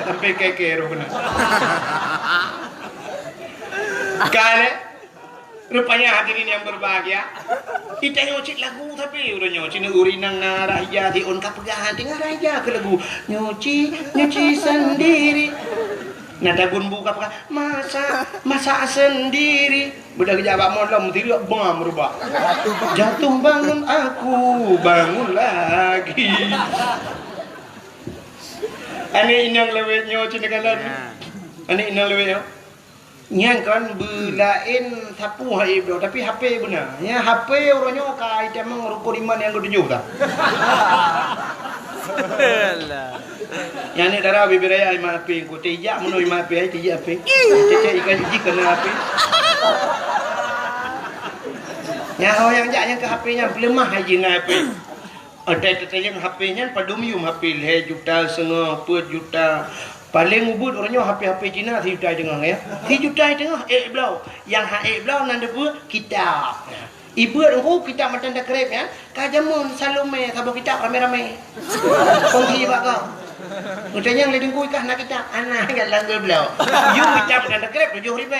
Sampai keke ro benar. Kale rupanya hadirin yang berbahagia. Kita nyocik lagu tapi udah nyocik urinang naraya di on kapegahan dengar aja ke lagu nyuci sendiri. Nada gun buka apa? Masak sendiri. Budak jawab malam tidak bang berubah. Jatuh bangun aku bangun lagi. Ani inang lewetnya cina kalan. Ani inang lewetnya. Yang kan belain sapu hai bro tapi HP benar. Ya HP orangnya kai demang rukun iman yang ketujuh tak. Yang ni darah bibiraya lima api, ko tijak menoi lima api, tijak api. Cecek ikan jiji kena api. Yang orang jaknya ke HP-nya lemah aja dengan api. Ada yang HP-nya padumium HP le juta setengah, 4 juta. Paling ubud orangnya HP Cina 3 juta tengah ya. 3 juta tengah blau. Yang blau nanda bu kitab. Ibu aku kita macam dah kerep ya. Kajamun Salome sabuk kita ramai-ramai. Kongsi bak kau. Mudahnya yang ledeng kui kah nak kita anak enggak langgar belau. You kita macam dah kerep 7 ribu.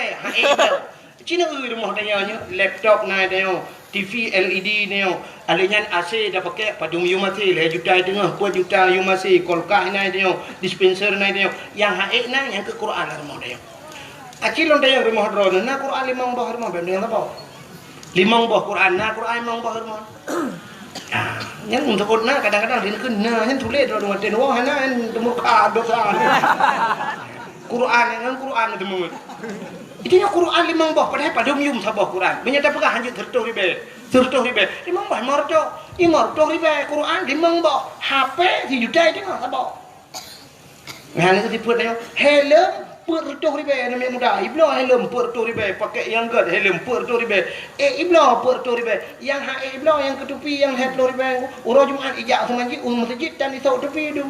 Blau. Cina rumah tanya laptop naik dia. TV LED ni alinya AC dah pakai padung you masih 1 juta tengah 4 juta you masih kolkah naik dia dispenser naik dia yang haik nang yang ke Quran rumah dia. Acil lonta yang rumah drone na Quran 5 buah rumah benda apa? 5 buah Quran na Quran 5 buah rumah. Yang untuk na kadang-kadang dia kena yang tulis dalam rumah tenwah na muka dosa. Quran yang Quran itu mungkin. Itunya Quran 5 buah padahal pada umum sabah Quran. Menyata pegah hanya 30 ribu. 30 ribu. 5 buah marco. 50 ribu Quran 5 buah. HP 3 juta tengok sabah. Nah ni tipu dia. Helm 40 ribu namanya mudah. Ibnu helm 40 ribu pakai yang gad helm 40 ribu. Ibnu 40 ribu. Yang ibnu yang ketupi yang 20 ribu. Urang Jumaat ijak mengaji masjid dan isau tepi itu.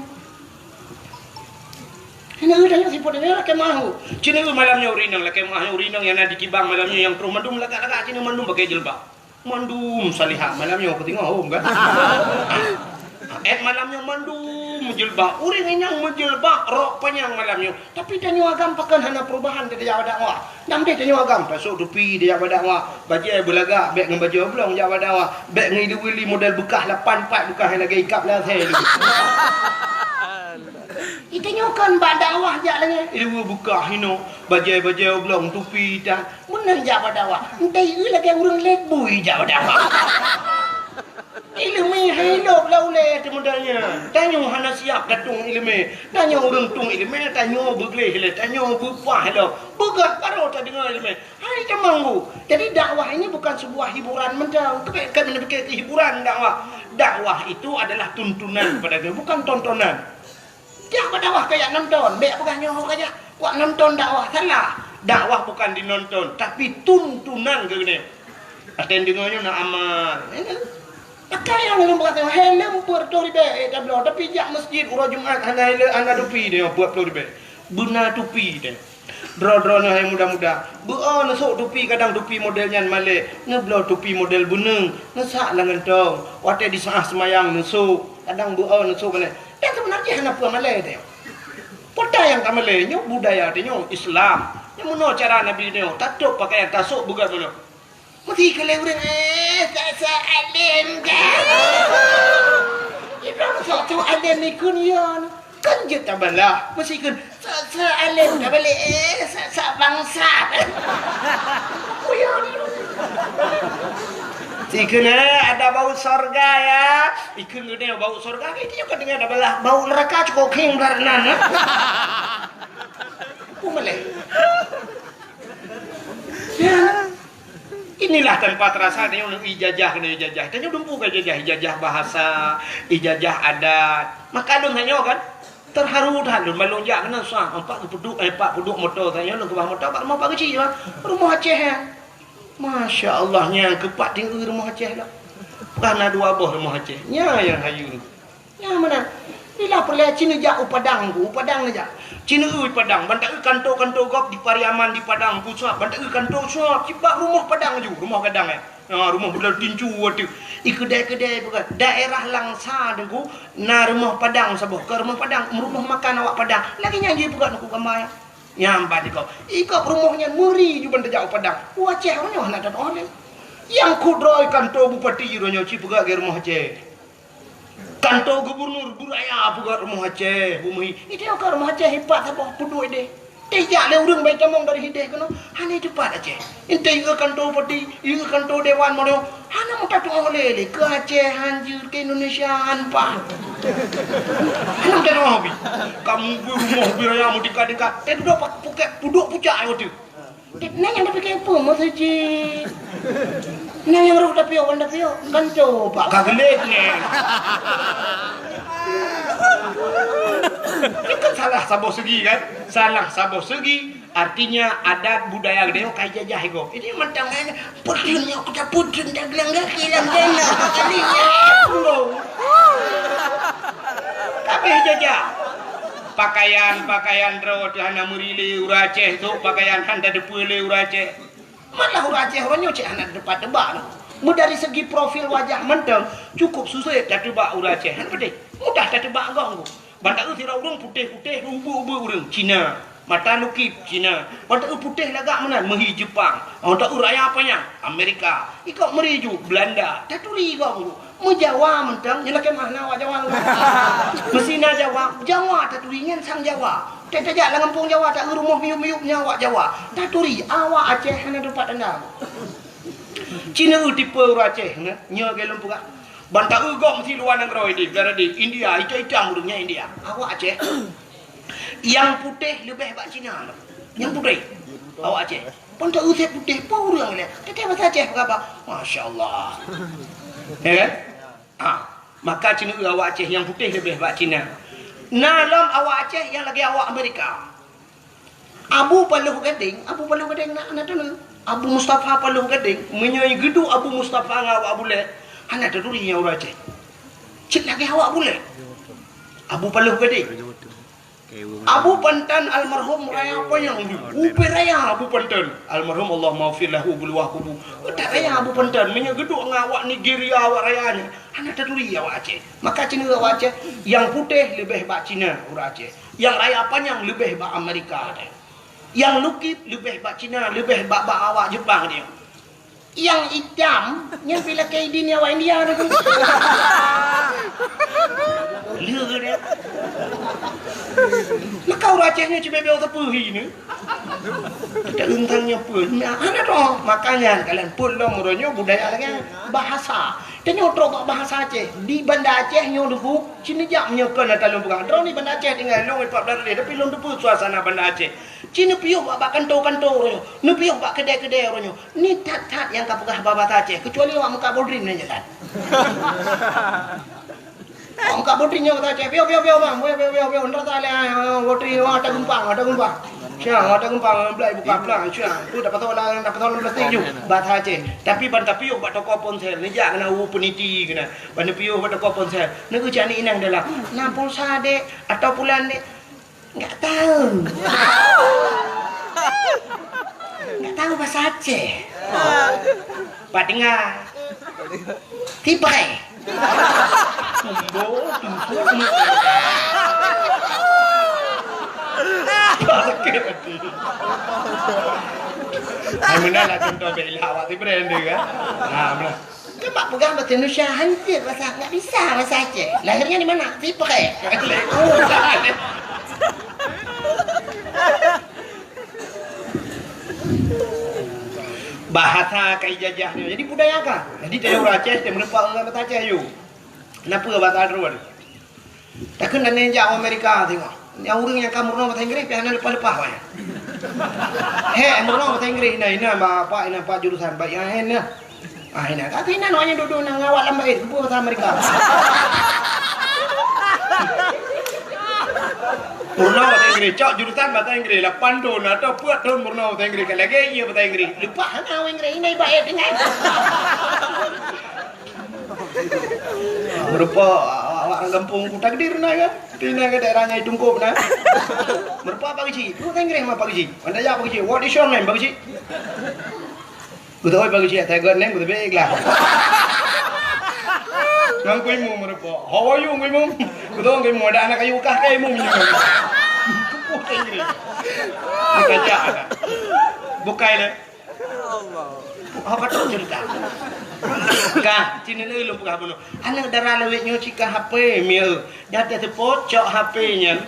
Ini udah yang siput ini lah kemahu. Cina malamnya urinang lah kemahu urinang yang ada di kibang malamnya yang terus mandum lagak-lagak cina mandum pakai jilbab. Mandum salihah malamnya aku tengok home kan. Malamnya mandum jilbab. Uring yang menjilbab rok panjang malamnya. Tapi tanyo agam pakan hana perubahan dia jawab dakwah. Nam dia tanyo agam pasuk tupi dia jawab dakwah. Baju belagak beg dengan baju oblong jawab dakwah. Beg ngi diwili model bekah 84 bekah lagi ikap lah saya. Itanya kan bak dakwah je lagi. Ibu buka hino baju oblong tupi dah. Menang jawab dakwah. Entai lagi orang lebui jawab dakwah. Ilmu hidup lah oleh temudanya. Tanya hana siap datung ilmu. Tanya orang tung ilmu. Tanya bergelih lah. Tanya berpah lah. Begat baru tak dengar ilmu. Hai jamanggu. Jadi dakwah ini bukan sebuah hiburan mentang. Kan menepikir hiburan dakwah. Dakwah itu adalah tuntunan kepada dia. Bukan tontonan. Dia dakwah kayak nonton. Baik bukan nyoh kayak. Wak nonton dakwah. Salah. Dakwah bukan dinonton. Tapi tuntunan ke ni. Aten dengarnya nak amal. Pakai yang dalam berkata helm 40 ribu tablo tapi jak masjid urang Jumaat hana tupi dia 40 ribu. Benar tupi dia. Dro-dronya yang muda-muda. Beon sok tupi kadang tupi modelnya Malay. Ngeblo tupi model buneng. Ngesak lah ngentong. Wate di saah semayang nesuk. Kadang beon nesuk kan. Dan sebenarnya hana apa Malay dia. Poda yang ka Malay nyo budaya dia nyo Islam. Yang mana cara Nabi dia tatuk pakaian tasuk bukan mana. Mesti kalau orang tak alim kan. Ibrahim satu alim ni kunyon. Kan je tak balah. Mesti kan alim tak balik bangsa. Kuyon. Si kena ada bau surga ya. Ikun gede bau surga itu juga dengar ada balah bau neraka cukup king baranan. Umale. Ya. Inilah tanpa terasa dia untuk ijazah kena ijazah. Tanya dumpu ke ijazah bahasa, ijazah adat. Maka dong tanya kan terharu dah lu melonjak kena sah 40 motor tanya lu ke bawah motor pak mau pak kecil lah. Rumah Aceh ya. Masya Allah nya kepak tinggi rumah Aceh lah. Karena 2 buah rumah Aceh. Nya yang hayu. Ya mana? Bila perlu Cina jak Padang aja. Cina Padang, bantai kantor gop di Pariaman di Padang pusat, bantai kantor suap, cibak rumah Padang ju, rumah kadang Rumah belah tinju waktu. Kedai-kedai bukan. Daerah Langsa tu na rumah Padang sabuh. Ke rumah Padang, rumah makan awak Padang. Lagi nyanyi bukan aku gambar. Nyambat ikut rumahnya muri juga jauh Padang. Waceh orangnya nak datang orang. Yang kudroi kantor bupati ronyo cipuga ke rumah Aceh. Kantor gubernur buraya puga rumah Aceh. Bumi. Itu ke rumah Aceh hebat apa puduk ide. Tidak le urang baik tamong dari hideh kono. Hane cepat Aceh. Inte ke kantor bupati, ke kantor dewan mono. Hana mau tatong oleh ke Aceh hanjur ke Indonesia hanpa. Hana mau tatong hobi. Kamu rumah buraya mu dekat-dekat. Duduk puduk pucak waktu. Nang yang dapat kepo mau saja. Nang yang ruk tapi orang tapi kan coba kagelet ni. Itu kan salah sabuh segi kan? Salah sabuh segi artinya adat budaya gede kai jajah ego. Ini mentang aja putun kita putun dah gelang kilang dana kalinya. Tapi jajah pakaian rawat hana murile Aceh tu pakaian handa depule Aceh malah Aceh orangnya cek hana depan debak mu dari segi profil wajah menteng cukup susah tak tebak Aceh hana pedih mudah tak tebak engkau bantak tu tira urang putih-putih ubu-ubu urang Cina mata nukip Cina bantak tu putih lagak mana mehi Jepang bantak tu raya apanya Amerika ikut meriju Belanda tak turi kau mu Jawa mentang nyala ke mana awak Jawa mesina Jawa tak turingan sang Jawa tak tajak lah kampung Jawa tak rumah miup-miupnya awak Jawa tak turi awak Aceh hana dapat anda Cina tipe Aceh nya ke lempuk bantak gok mesti luar negara ini berada di India hitam hurungnya India awak Aceh yang putih lebih bak Cina yang putih awak Aceh bantak usai putih purang dia kita bahasa Aceh apa masya-Allah ya kan? Maka Cina awak Aceh yang putih lebih bak Cina. Nalam awak Aceh yang lagi awak Amerika. Abu Paluh Gading nak dulu. Abu Mustafa Paluh Gading menyai gedung Abu Mustafa ngawak boleh. Hana durinya orang Aceh. Cik lagi awak boleh. Abu Paluh Gading. Abu Pantan almarhum raya apa yang upi raya Abu Pantan almarhum Allah maafir lahu bulwah kubu tak raya Abu Pantan menyegeduk ngawak Nigeria awak rayanya hana taduri awak Aceh maka Cina awak Aceh yang putih lebih bak Cina orang Aceh yang raya panjang lebih bak Amerika yang lukip lebih bak Cina lebih bak awak Jepang dia yang hitam yang bila ke ini awak India tu lừa dia maka orang Acehnya cuma bebel tepuhi ni kita untangnya pun ada dong makanya kalian pun lo muronya budaya lagi bahasa dan nyotro tak bahasa Aceh di Banda Aceh nyoduku Cina jak menyokan atau lumpang drone di Banda Aceh tinggal long 14 hari tapi long depu suasana Banda Aceh Cina piuh bak kantor-kantor orangnya ni piuh bak kedai-kedai orangnya ni tat-tat yang kapugah bahasa Aceh kecuali awak muka bodrin ni jalan muka bodrinnya kata Aceh piuh bang piuh ntar tak ada bodri ada gumpang siang ada gumpang belai buka pelang siang tu dapat tolong plastik ju bahasa Aceh tapi banta piuh bak toko ponsel ni jak kena peniti kena banta piuh bak toko ponsel ni ku cak ni inang dalam 60 dek atau bulan dek enggak tahu enggak tahu bahasa Aceh Pak dengar tibai mana lah contoh bela awak tu brand dia kan belah Kebak pegang bahasa Indonesia hancur bahasa enggak bisa bahasa Aceh lahirnya di mana tibai bahasa kai jajahnya jadi budaya kan jadi dia orang Aceh dia menempat orang bahasa Aceh you kenapa bahasa luar takkan dan jauh Amerika tengok yang orang yang kamu bahasa Inggeris piana lepas-lepas banyak murno bahasa Inggeris ini apa jurusan baik yang ini ini kata ini hanya duduk nang awak lambat itu bahasa Amerika murno bahasa Inggeris cok jurusan bahasa Inggeris 8 tahun atau 4 tahun murno bahasa Inggeris kan lagi iya bahasa Inggeris lupa hanya orang Inggeris ini baik dengan berupa awak kampung Kuta Kedir na kan tina ke daerahnya Tungkup na berupa apa gizi bahasa Inggeris apa gizi anda ya apa gizi what is your name apa gizi Ku tahu bagi cik Tiger neng ku tapi ikhlas. Nang kui mu merupa. How are you kui mu? Ku tahu kui mu ada anak kayu kah kai mu minyak. Ku tahu ini. Kaca ada. Bukai le. Allah. Apa tu cerita? Kah, cina ni lu buka bunuh. Anak darah lewat nyuci ke HP mil. Jatuh terpocok HP-nya.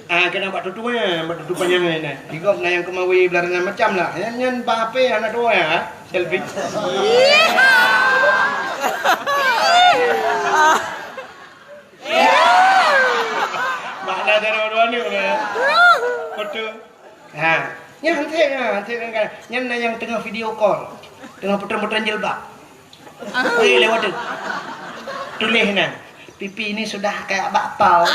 Kena buat tutupan panjang ni. Ikut nak yang kemawi belarangan macam lah. Yang HP anak dua ya, selfie. Mana dua ni foto. Yang hantar kan. Yang tengah video call, tengah putar-putar jilbab. Lewat tu. Tulis na. Pipi ini sudah kayak bakpao.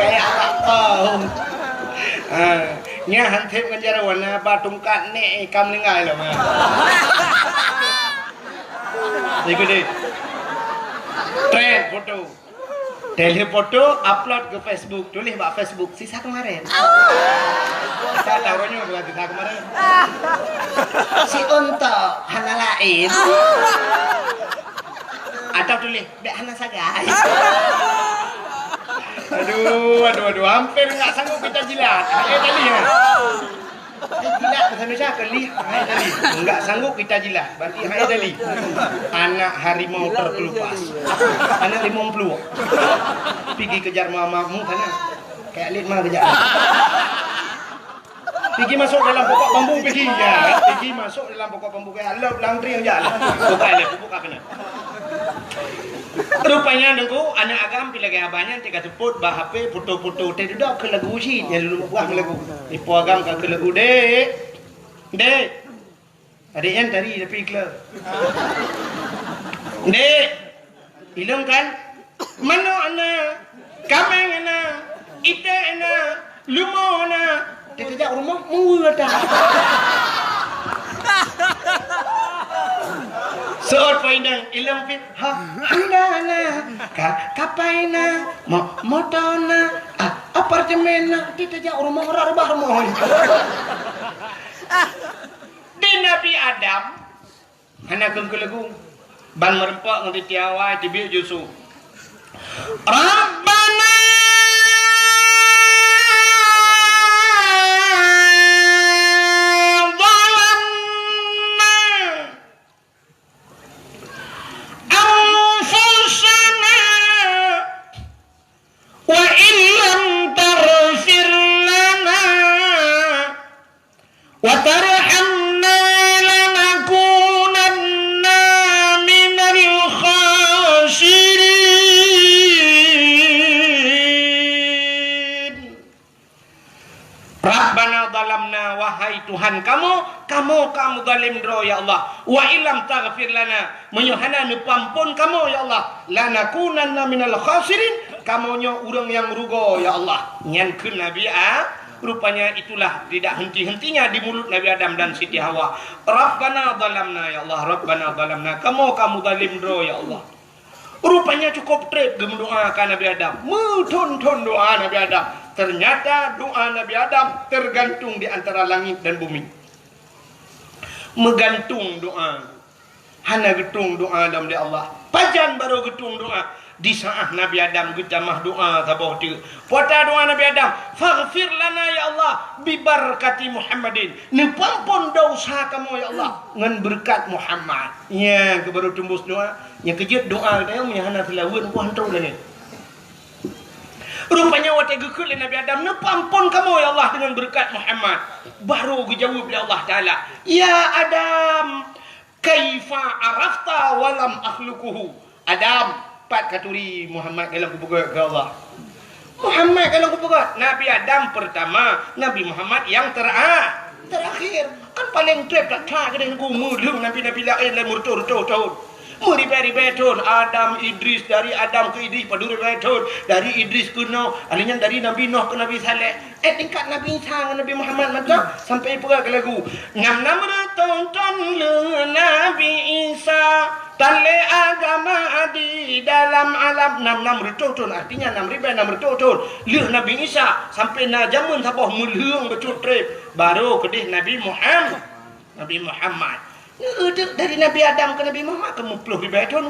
Kayak bakpao. Nya hantip kan jara warna batungkat ni kam lengai lah mah. Ikut deh. Trend foto. Delhi foto upload ke Facebook. Tulis bak Facebook sisa kemarin. Saya taruhnya bukan sisa kemarin. Si untuk hana lain. Atau tulis bek hana sagai. Aduh, hampir enggak sanggup kita jilat. Ayo tadi ya. Jilat bahasa Indonesia keli, hai tadi. Enggak sanggup kita jilat. Berarti hai tadi. Anak harimau terkelupas. Anak limau peluk. Pergi kejar mamamu sana. Kayak lid mah kejar. Pergi masuk dalam pokok bambu pergi ya. Pergi masuk dalam pokok bambu kayak lop langtri yang jalan. Buka kena. Rupanya dengku anak agam pila gaya banyak tika sebut bah HP foto-foto teh duduk ke lagu sih yang dulu buah lagu. Ipo agam ke lagu dek. Adik yang tadi tapi klub. Dek. Bilang kan mana anak kameng anak ite anak lumo anak dia sejak rumah mula dah. Soal poinang ilang fit handana kapaina motona apartemen di sejak rumah rumah. Di Nabi Adam anak lagu ban merempak ngerti tiawai tibi jusu Rabbana Tuhan kamu zalim dro ya Allah wa illam taghfir lana menyuhana nupampun kamu ya Allah lanakunanna minal khasirin kamunya urang yang rugo ya Allah nyankeun Nabi rupanya itulah tidak henti-hentinya di mulut Nabi Adam dan Siti Hawa Rabbana zalamna ya Allah Rabbana zalamna kamu zalim dro ya Allah rupanya cukup trip doakan Nabi Adam muton-ton doa Nabi Adam. Ternyata doa Nabi Adam tergantung di antara langit dan bumi. Megantung doa. Hana getung doa dalam di Allah. Pajan baru getung doa. Di saat Nabi Adam getamah doa tabah tu. Puata doa Nabi Adam. Faghfir lana ya Allah. Bibarakati Muhammadin. Nepampun dosa kamu ya Allah. Ngan berkat Muhammad. Ya, baru tembus doa. Yang kejut doa. Yang hana selawun. Wah, hantar lah ni. Rupanya waktu gekul Nabi Adam nepampun kamu ya Allah dengan berkat Muhammad. Baru dijawab oleh Allah Ta'ala. Ya Adam, kaifa arafta walam akhlukuhu. Adam, pat katuri Muhammad dalam kubugat ke Allah. Muhammad dalam kubugat. Nabi Adam pertama, Nabi Muhammad yang terakhir. Kan paling trip tak tak dengan kumu dulu Nabi-Nabi lain dan murtur-tur. Meribet-ribetun Adam Idris dari Adam ke Idris pada ribetun dari Idris ke Nuh alinya dari Nabi Nuh ke Nabi Saleh tingkat Nabi Isa Nabi Muhammad macam sampai pergi ke lagu ngam tonton le Nabi Isa tale agama di dalam alam 66 bertahun artinya 6 bertahun lihat Nabi Isa sampai na jamun sabah mulhung bercutrip baru kedih Nabi Muhammad dari Nabi Adam ke Nabi Muhammad ke 10 ribu tahun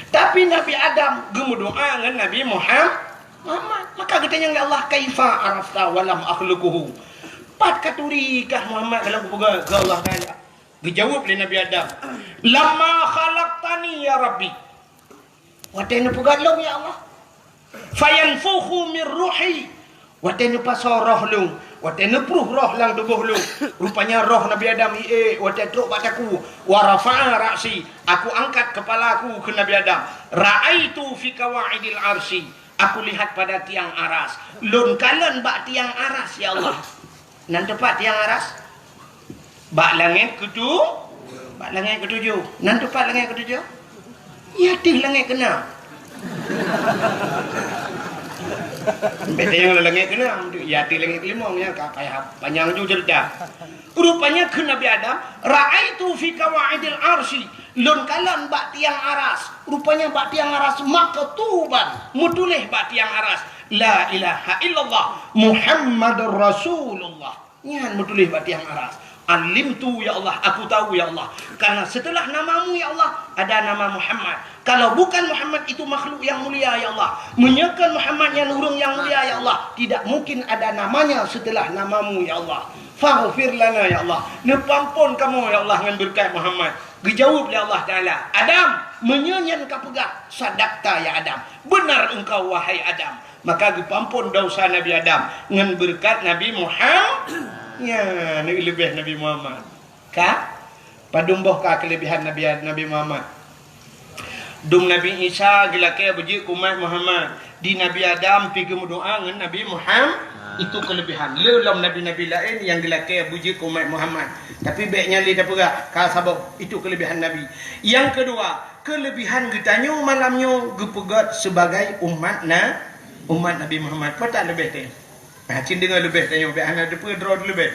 tapi Nabi Adam gemu doa dengan Nabi Muhammad maka katanya ya Allah kaifa arafta walam akhluquhu pat katuri kah Muhammad kalau buka ke Allah Taala dijawab oleh Nabi Adam lama khalaqtani ya Rabbi watenu pugalong ya Allah fayanfukhu min ruhi watenu pasoroh lu watenu pruh roh lang tubuh lu rupanya roh Nabi Adam watenu bataku wa rafa'a ra'si aku angkat kepalaku ke Nabi Adam ra'aitu fi kawaidil arsy aku lihat pada tiang aras lun kalen bak tiang aras ya Allah nan tepat tiang aras bak langit ketujuh nan tepat langit ketujuh ya tih langit kena beta yang langit kena ya tih langit kelima nya kayak panjang juga cerita rupanya ke Nabi Adam ra'aitu fi kawaidil arsy lun kalan bak tiang aras rupanya bak tiang aras maktuban mutulih bak tiang aras la ilaha illallah Muhammadur Rasulullah nyan mutulih bak tiang aras alimtu ya Allah aku tahu ya Allah karena setelah namamu ya Allah ada nama Muhammad kalau bukan Muhammad itu makhluk yang mulia ya Allah menyekan Muhammad yang urung yang mulia ya Allah tidak mungkin ada namanya setelah namamu ya Allah faghfir lana ya Allah nepampun kamu ya Allah dengan berkat Muhammad dijawab oleh Allah Ta'ala Adam menyanyian kapegak sadakta ya Adam benar engkau wahai Adam maka dipampun dosa Nabi Adam dengan berkat Nabi Muhammad ya lebih Nabi Muhammad ka padumboh ka kelebihan Nabi Muhammad dum Nabi Isa gelake beji umat Muhammad di Nabi Adam pergi berdoa dengan Nabi Muhammad itu kelebihan lelom nabi-nabi lain yang gelake beji umat Muhammad tapi baiknya lidah perak ka sabab itu kelebihan Nabi yang kedua kelebihan getanyo malamnya gepegat sebagai umat Nabi Muhammad kata lebih teh cin dengar lebih tanya be ana depa draw lebih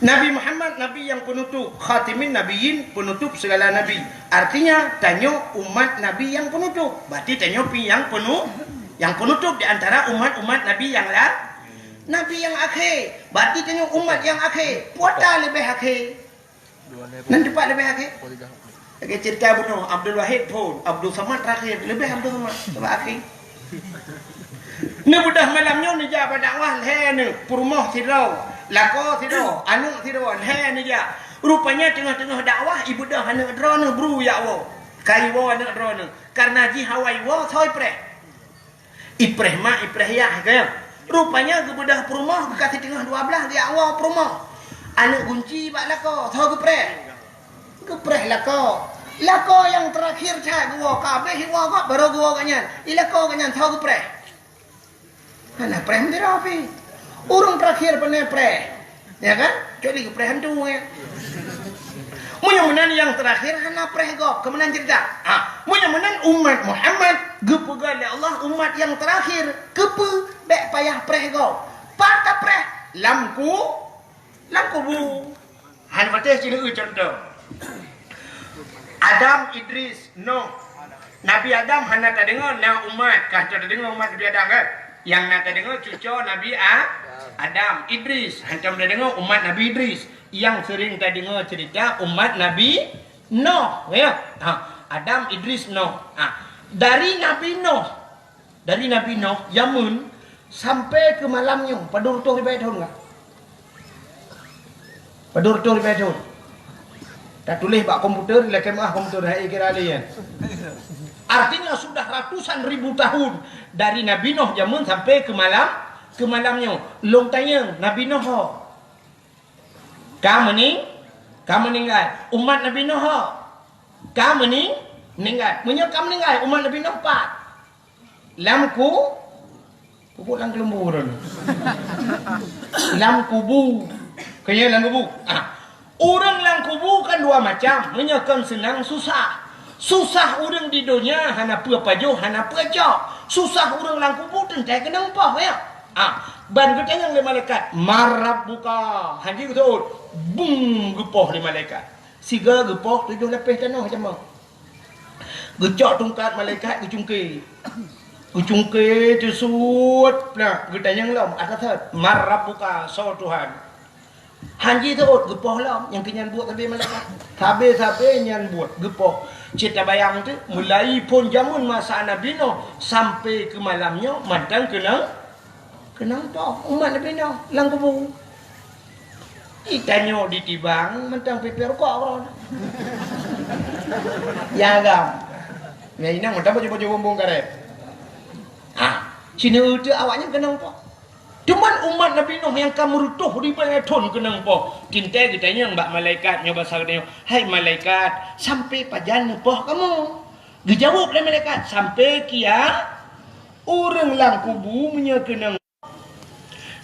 Nabi Muhammad nabi yang penutup khatimin nabiyyin penutup segala nabi artinya tanya umat nabi yang penutup berarti tanya pi yang penutup di antara umat-umat nabi yang lain nabi yang akhir berarti tanya umat yang akhir puata lebih akhir nan depan lebih akhir lagi cerita bunuh Abdul Wahid pun Abdul Samad terakhir lebih Abdul Samad sebab akhir ni budak malamnya ni ja dakwah he ni purmoh sidau lako sidau anu sidau he ni ja rupanya tengah-tengah dakwah ibu dah anak drone bru ya wo kai wo anak drone karena ji hawai wo soi pre ipreh ma ipreh ya ke rupanya budak purmoh kasih tengah 12 dia wo purmoh anak kunci bak lako tho ke pre lako yang terakhir cak wo kabeh wo kok baru wo kanyan ilako kanyan tho ke pre mana preh mendera api urung terakhir pernah preh ya kan jadi preh hantu ya mudah-mudahan yang terakhir hana preh gop kemenan cerita mudah-mudahan umat Muhammad gepegal ya Allah umat yang terakhir kepe bek payah preh gop patah preh lamku bu han patah sini contoh Adam Idris Nuh Nabi Adam hana tak dengar na umat kah tak dengar umat Nabi Adam kan yang nak dengar cucu Nabi Adam Idris hantam dah dengar umat Nabi Idris yang sering tak dengar cerita umat Nabi Nuh ya Adam Idris Nuh dari Nabi Nuh Yamun sampai ke malamnya padur tu ribu tahun enggak padur tu ribu tahun tak tulis bak komputer la kemah komputer hai kira alian artinya sudah ratusan ribu tahun dari Nabi Nuh zaman sampai ke malamnya long tanya Nabi Nuh kamu meninggal umat Nabi Nuh kamu meninggal meninggal umat Nabi Nuh 4 lamku pupuk lang kelembu lam kubu kaya lang kubu orang lang kubu kan dua macam menyekan senang susah orang di dunia hana pajo hana pejok susah orang lang kubu tentai kena upah ya ban ketanya le malaikat marab buka haji betul bung gepoh le malaikat Siga gepoh 7 lepis tanah macam mana? Gecok tungkat malaikat Gecungke tersut. Nah, getanya ngelom atas marrabuka so Tuhan. Hanji tu gepoh lam yang kenyan buat tapi malaikat. Tabe nyan buat gepoh. Cita bayang tu mulai pun jamun masa Nabi Nuh sampai ke malamnya madang kenang toh umat Nabi Nuh lang kubu. Ikannya ditibang mentang pipir kok orang. Ya gam. Ya ini nang mentang baju bumbung karet. Ha, cina itu awaknya kenang toh. Cuman umat Nabi Nuh yang kamu rutuh di beleton kenang po. Cinta kitanya mbak malaikat nyoba saganya. Hai malaikat, sampai pajan poh kamu. Dijawab oleh malaikat, sampai kia orang lang kubu menyekenang.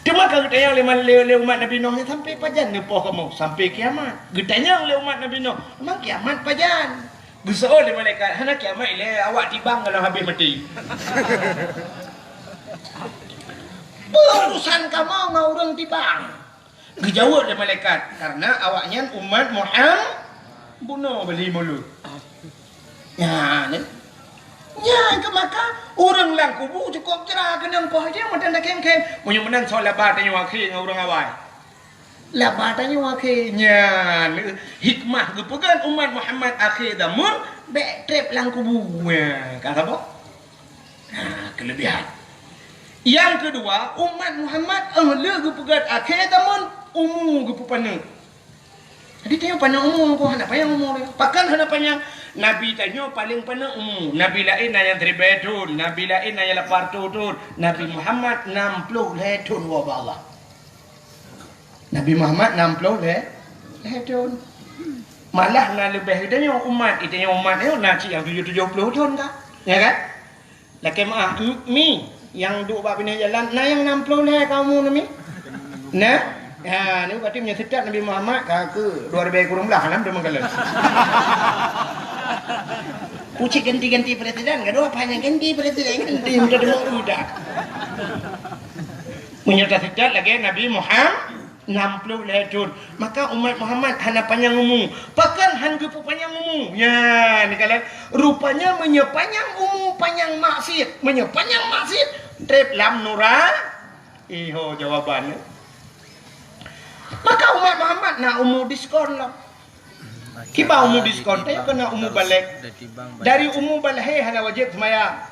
Cuma kalau ditanya oleh umat Nabi Nuh sampai pajan poh kamu, sampai kiamat. Ditanya oleh umat Nabi Nuh, memang kiamat pajan. Besar oleh malaikat, hana kiamat ile awak tibang kalau habis mati. Urusan kamu ngau orang tibang. Dijawab oleh malaikat karena awaknya umat Muhammad bunuh beli mulut. Ya, ni. Ya, ke maka orang lang kubu cukup cerah kenang poh aja macam nak keng-keng. Munyo menang soal labat tanya wakil ngau orang awai. Labat tanya wakilnya hikmah gepegan umat Muhammad akhir damun bek trip lang kubu. Ya, kan apa? Nah, kelebihan. Yang kedua, umat Muhammad ahli gepegat akhir damun umum gepupana. Jadi tanya panjang umum ko hana panjang umum. Pakan hana panjang Nabi tanya paling panjang umum. Nabi lain yang 3 tahun, Nabi lain yang 8 tahun, Nabi Muhammad 60 tahun wa Allah. Nabi Muhammad 60 tahun. Malah na lebih tanya umat, itanya umat ni nak yang 70 tahun kah? Ya kan? Laki maaf mi yang duk bab ini jalan, nah yang 60 kamu ni. Nah, ha ni berarti menyesatkan Nabi Muhammad ke 2000 kurang belah dalam demang kala. Ucik ganti-ganti presiden, gaduh apa yang ganti presiden ganti mudah dengar udah. Menyesatkan lagi Nabi Muhammad 60 tahun. Maka umat Muhammad hana panjang umum. Pakan han gepu panjang umum. Ya, ni kala rupanya menyepanjang umum panjang maksiat, menyepanjang maksiat trip lam nura. Iho jawabannya. Maka umat Muhammad nak umum diskon lah. Kiba umum diskon, tapi kena umum balik. Dari umum balik hana wajib semayang.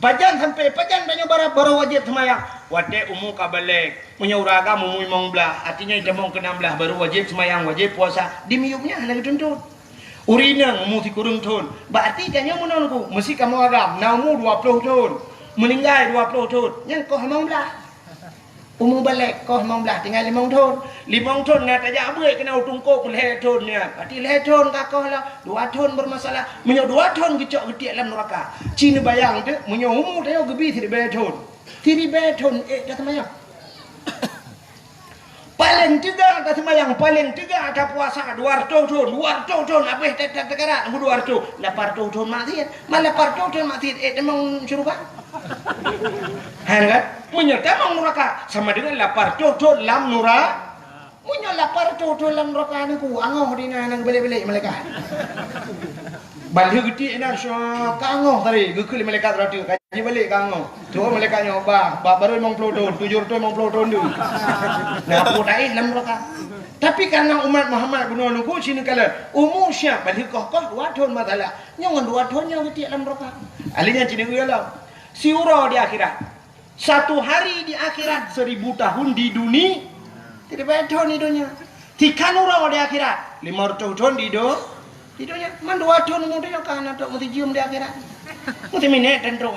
Pajan sampai pajan banyak baru wajib semayang. Wate umum kabalik. Punya uraga umum imong belah. Artinya jamong ke-16 baru wajib semayang, wajib puasa. Di miyumnya hana dituntut. Urinang umum tikurung tahun. Berarti tanya menonku, mesti kamu agam. Na umur 20 tahun. Meninggal 20 tahun. Yang kau imong belah. Umum balik kau imong belah tinggal 5 tahun. 5 tahun nak tajak abai kena utungkuk 10 tahun ni. Berarti 10 tahun kakau lah. 2 tahun bermasalah. Menyo 2 tahun gecok getik dalam neraka. Cina bayang tu, menyo umur dia gebi 3 tahun. 3 tahun dah semayang. Paling tiga dah semayang, paling tiga dah puasa 200 tahun. 200 tahun habis tak tegarak 200. 800 tahun maksiat. Malah 800 tahun maksiat memang syurga. Kan? Menyerta memang neraka sama dengan 800 tahun lam neraka. Munyo 800 tahun lam neraka ni ku angoh dina nang balik-balik malaikat. Balik getik nak syok kangoh tadi gekul malaikat radio kaji balik kangoh. Tu malaikat nyoba baru 50 tahun 750 tahun tu. Nah aku dai lam neraka. Tapi karena umat Muhammad bunuh nunggu sini kala umur syah balik kok 2 tahun masalah. Nyong 2 tahun yang getik lam neraka. Alinya cini uyalah. Siura di akhirat. 1 hari di akhirat 1000 tahun di dunia. Tidak tahun di dunia. 3 nurau di akhirat 500 tahun di dunia. Man 2 tahun mudah kan untuk mesti cium di akhirat. Mesti minat dan teruk.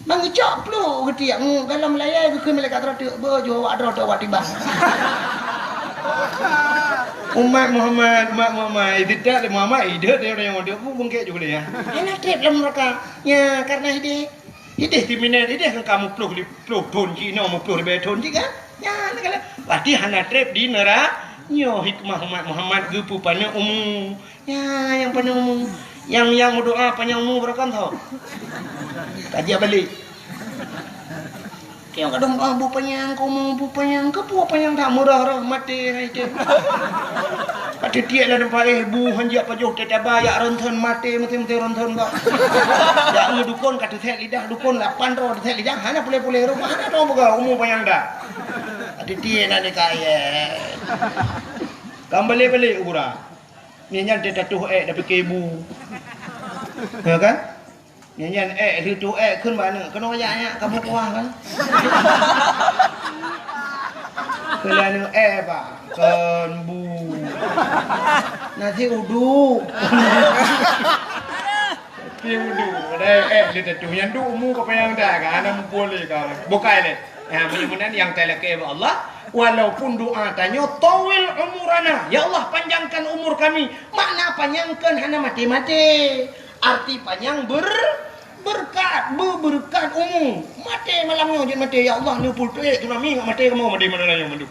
Mangicok plu getik kalau melayai ke malaikat rotok bojo awak rotok awak tiba. Umat Muhammad tidak Muhammad hidup dia yang dia pun bungkit juga dia. Ini trip dalam neraka. Ya karena hidup timinat hidup kamu peluk ton Cina mau peluk beton juga. Ya kalau berarti hana trip di neraka. Yo hikmah umat Muhammad gepu panjang umum. Ya yang panjang umum. Yang berdoa panjang umum berapa tahu? Kaji balik. Kaya kadang bu panyang kau mau bu panyang ke bu panyang tak murah mati hai dia. Kata tiak lah nampak bu hanjak pajuh teta bayak rentan mati mati rentan ba. Dak dukun kata tek lidah dukun 8 ro tek lidah hana boleh rumah hana tahu buka umur panyang dah. Kata tiak nak kaya. Kembali urang. Nyanyan teta tuh dah fikir bu. Ya kan? Nyanyian ituขึ้นมา1kena ayatnya kamu kuah kan kalian pak kan bu nanti udu ada dia tu yang du mu apa yang dah kan ana boleh kan bukai le menyunan yang telake Allah walaupun doa tanya tawil umurana ya Allah panjangkan umur kami makna panjangkan hana mati-mati arti panjang berkat umum mati malamnya je mati ya Allah ni pul tu nami mati kamu mati mana yang mandu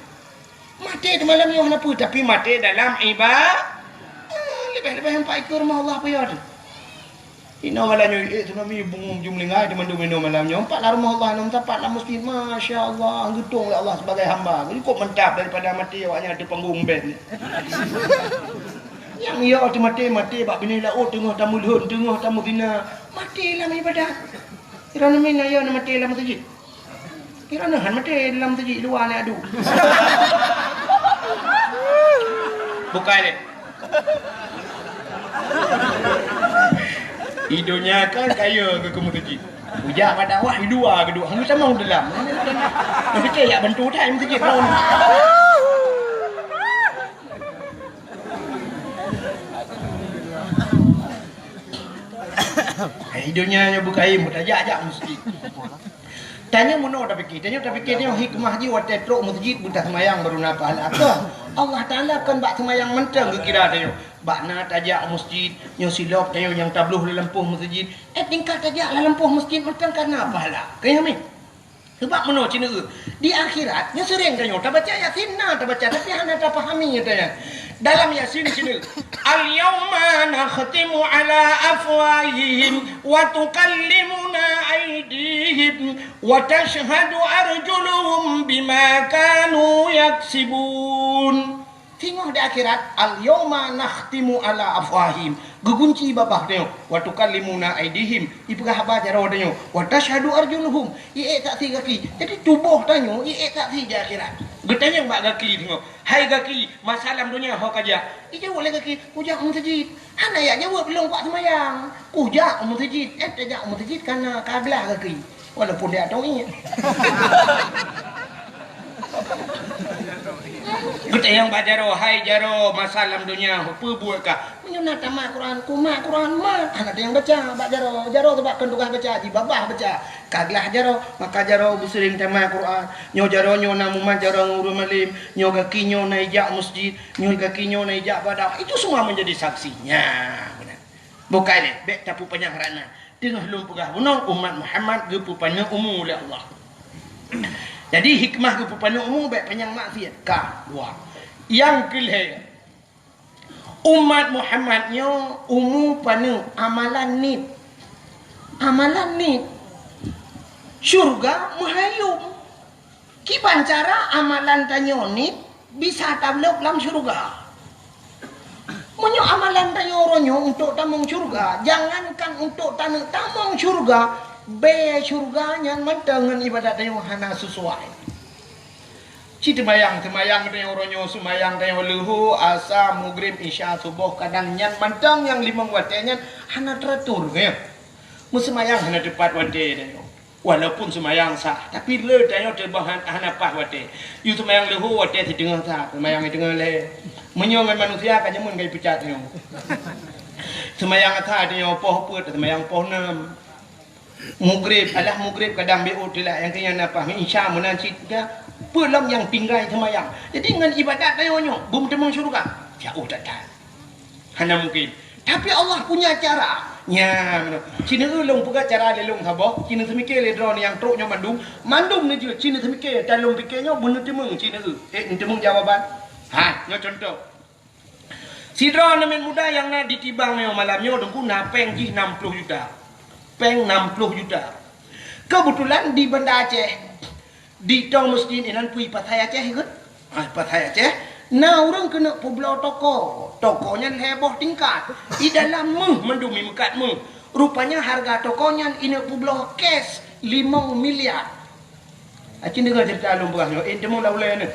mati di malamnya hana pu tapi mati dalam ibadah lebih hampai ke rumah Allah apa ya tu ina malamnya tu nami bungum jumlingai di mandu minum malamnya empat lah rumah Allah nam tempat lah masjid masya-Allah gedung oleh Allah sebagai hamba jadi kok mentap daripada mati awaknya ada panggung band yang ia mati bak bini laut tengah tamu luhur tengah tamu zina mati dalam ibadat kirana mina ya mati dalam masjid kirana han mati dalam masjid luar ni adu bukan ni hidupnya kan kaya ke masjid ujak pada awak hidua kedua hang sama dalam nak fikir ya bantu dah masjid kau hidupnya bukai mutajak masjid. Tanya muno dah fikir dia hikmah ji wat truk masjid buta semayang baru napa apa. Allah Taala kan bak semayang mentang ke kira dia. Bakna tajak masjid nyo silap tayo yang tabluh lempuh masjid. Tingkat tajak lempuh masjid mentang karena apa lah. Kaya mi. Sebab muno cina di akhirat nya sering kanyo tak baca Yasin tak baca tapi hana tak fahami katanya. Dalam Yasin sini al-yawma nakhtimu ala afwahihim wa tukallimuna aydihim wa tashhadu arjuluhum bima kanu yaksibun. Tengok di akhirat al-yawma nakhtimu ala afwahihim gegunci babah tengok wa tukallimuna aydihim ipegah baca ro tengok wa tashhadu arjuluhum ie tak ti kaki jadi tubuh tengok ie tak ti di akhirat getanya mbak kaki tengok hai kaki masalah dunia hok aja ije boleh kaki ujak masjid hana ya jawab belum kuat semayang ujak masjid tajak masjid karena kablah kaki walaupun dia tahu ingat kita yang baca roh, hai jaro masalah dunia, apa buat kah? Menyunat tamat Quran, kumat Quran mat. Anak yang baca, jaro sebab kendukan baca, di babah baca. Kaglah jaro, maka jaro bersering tamat Quran. Nyo jaro nyo namuman jaro nguru malim, nyo kaki nyo naijak masjid, nyo kaki nyo naijak badak. Itu semua menjadi saksinya. Benar. Bukan ni, bek tapu panjang rana. Tengah lum pegah bunong umat Muhammad gepu panjang umum oleh Allah. Jadi hikmah kepupanan umum baik panjang maksiat kah dua. Yang kelih umat Muhammadnya umum panu amalan ni syurga menghayum. Kiban cara amalan tanyo ni bisa tablok dalam syurga. Menyo amalan tanyo ronyo untuk tamung syurga, jangankan untuk tamung syurga. Be syurganya mentengan ibadat yang hana sesuai. Cita temayang tanya oronyo sumayang tanya luhu asa maghrib isya subuh kadang nyan mentang yang 5 waktu nyan hana teratur ya. Musemayang hana tepat waktu tanya. Walaupun semayang sah tapi le tanya terbahan hana pas waktu. Yu semayang luhu waktu di tengah sah, semayang di tengah le. Menyo manusia kan jamun gai pecat tanya. Semayang sah tanya poh put semayang poh 6. Maghrib kadang beut lah yang kena apa insya menanci dia pelam yang tinggal semayang jadi dengan ibadat tayonyo bum temang syurga jauh datang hana mungkin tapi Allah punya cara nya cina ulung puga cara lelung sabo cina semikir le drone yang truknya mandum ni je cina semikir dalung pikirnya bener temang cina temang jawaban nya contoh si drone men muda yang na ditibang malamnya dengku napeng ji 60 juta peng 60 juta. Kebetulan di Banda Aceh di tong masjid inan pui Pathai Aceh ikut. Pathai Aceh. Nah orang kena pulau toko. Tokonya heboh tingkat. Di dalam mendumi mekat rupanya harga tokonya ini pulau cash 5 miliar. Acing dengar cerita alung berasnya. Temu laulai ni.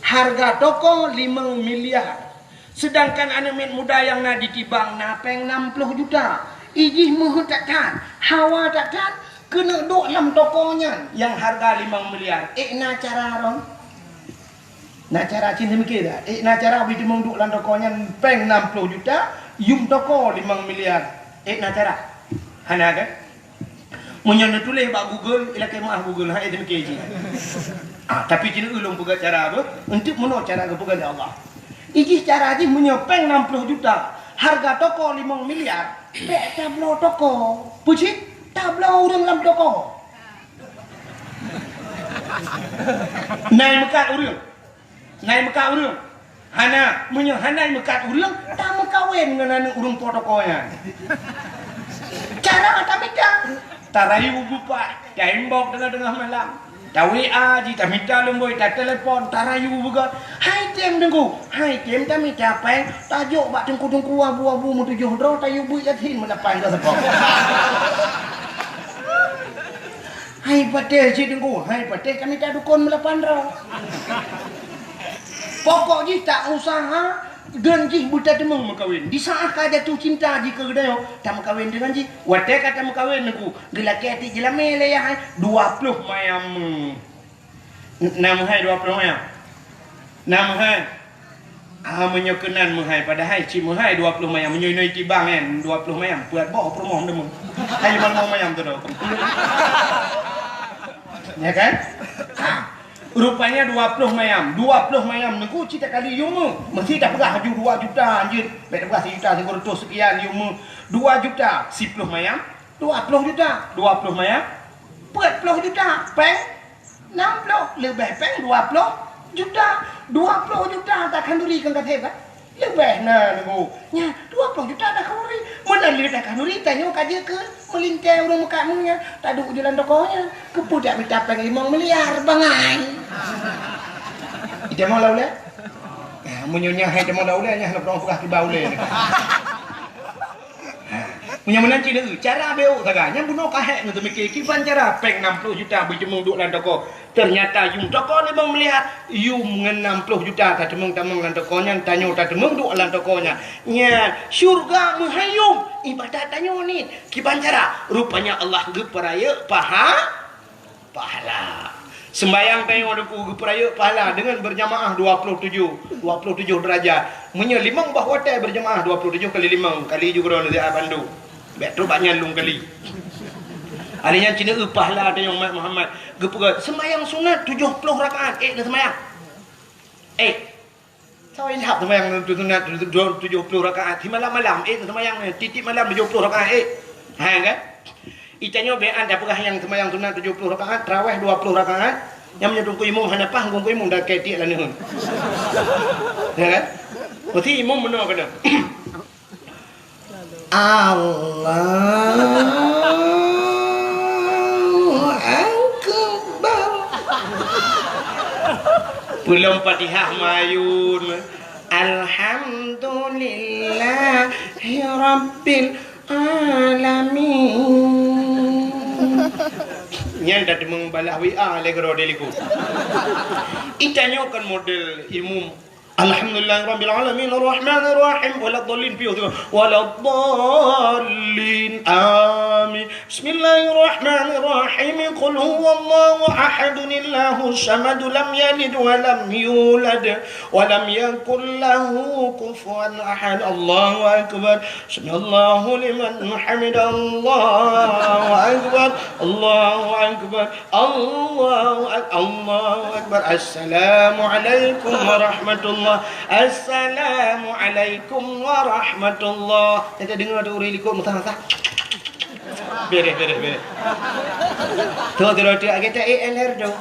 Harga toko 5 miliar. Sedangkan anak muda yang nak ditibang napeng 60 juta. Ijih muh takkan. Hawa takkan. Kena duk dalam tokonya. Yang harga 5 miliar. Nak cara orang. Nak cara cinta mikir tak? Nak cara abis dia duk dalam tokonya. Peng 60 juta. Yum toko 5 miliar. Nak cara. Hana kan? Munyo nak tulis bak Google, ila kemah Google ha itu mikir je. Tapi cina ulung puga cara apa? Untuk mana cara ke puga Allah. Iki cara je munyo peng 60 juta. Harga toko 5 miliar. Pek tablo toko. Pucik tablo urang dalam toko. Nai mekat urang. Nai mekat urang. Hana munyo hanai mekat urang, tak mekawin dengan urang tokonya. Cara tak minta. Tarayu bupa, tembok tengah malam. Tak WA ji, tak minta lemboi, tak telefon, tarayu buka. Hai tem tengku, hai tem tak minta apa? Tajuk bak tengku-tengku abu-abu mu 7 dro, tayu bui yatin melapan ke sepok. Hai patel ji tengku, hai patel kami tak dukun melapan dro. Pokok ji tak usaha. Dan ji buta temung makawin. Di saat ka jatuh cinta ji ke gedayo, tak makawin dengan ji. Watek kata makawin aku. Gelaki hati jelame le ya 20 mayam. Nama hai 20 mayam. Nama hai. Menyokenan menghai padahal ci menghai 20 mayam menyoi tibang kan 20 mayam buat bawa promoh demung. Hai mau mayam tu dah. Ya kan? Rupanya 20 mayam nengku cita kali yumu mesti dah pegah haju 2 juta anjir bet pegah 1 juta 300 sekian yumu 2 juta 10 mayam 20 juta 20 mayam 40 juta peng 60 lebih peng 20 juta 20 juta tak kanduri kan kata hebat lebih nah nengku nya 20 juta dah kanduri mana lebih dah kanduri tanya kaje ke melintai orang muka munya tak duduk jalan tokonya kepudak minta peng 5 miliar bangai. Ida mau lauleh? Munyonya hai demo lauleh nya nak orang pegah ki bauleh. Punya menanti dia cara beu taganya bunuh kahek untuk mikir kipan cara peng 60 juta berjemung duk dalam toko. Ternyata yum toko 5 miliar, yum 60 juta tak demung dalam tokonya, tanyo tak demung duk dalam tokonya. Nya syurga menghayum ibadat tanyo ni. Kipan cara rupanya Allah geperaya pahala. Sembayang tanyo deku geperaya pahala dengan berjamaah 27 derajat. Menye 5 bah hotel berjamaah 27 kali 5 kali juga orang dari Bandung. Betul banyak lung kali. Adanya Cina pahala ada yang Muhammad gepuga sembahyang sunat 70 rakaat. Dah sembahyang. Sao inhap sembahyang sunat 70 rakaat. Di malam-malam dah sembahyang titip malam 70 rakaat. Ha kan? Itanya bean dah pegah yang sembahyang sunat 70 rakaat, tarawih 20 rakaat. Yang menyedung ku imam hanapah ngong ku imam dah ketik lah ni. Ya kan? Berarti imam benar kena. Allahu Akbar. Belum Fatihah mayun. Alhamdulillahi Rabbil Alamin. Yang dah membalah WA legro deliku. Itanya kan model ilmu Alhamdulillah Rabbil Alamin Ar-Rahman Ar-Rahim Waladhalin Waladhalin Amin Bismillahirrahmanirrahim Qul huwallahu ahadun Allahu samad lam yalid wa lam yulad wa lam yakul lahu kufuwan ahad Allahu Akbar Subhanallahu liman hamida Allahu Akbar Allahu Akbar Allahu Akbar Assalamualaikum warahmatullahi Assalamualaikum warahmatullahi. Kita dengar ada orang ikut mutah-mutah. Beres. Tu terus kita LR do.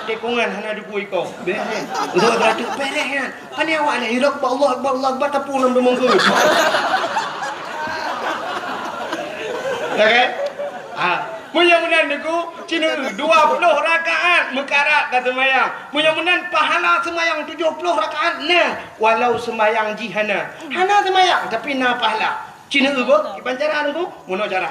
Tekungan hana duku iko. Beres. Tu terus beres kan. Pani awak ni hidup Allah Akbar tapun dalam mungkin. Okey? Mudah-mudahan niku Cina 20 rakaat mekarat kata semayang. Mudah-mudahan pahala semayang 70 rakaat nah walau semayang jihana. Hana semayang tapi na pahala. Cina apa? Kipancara niku mono cara.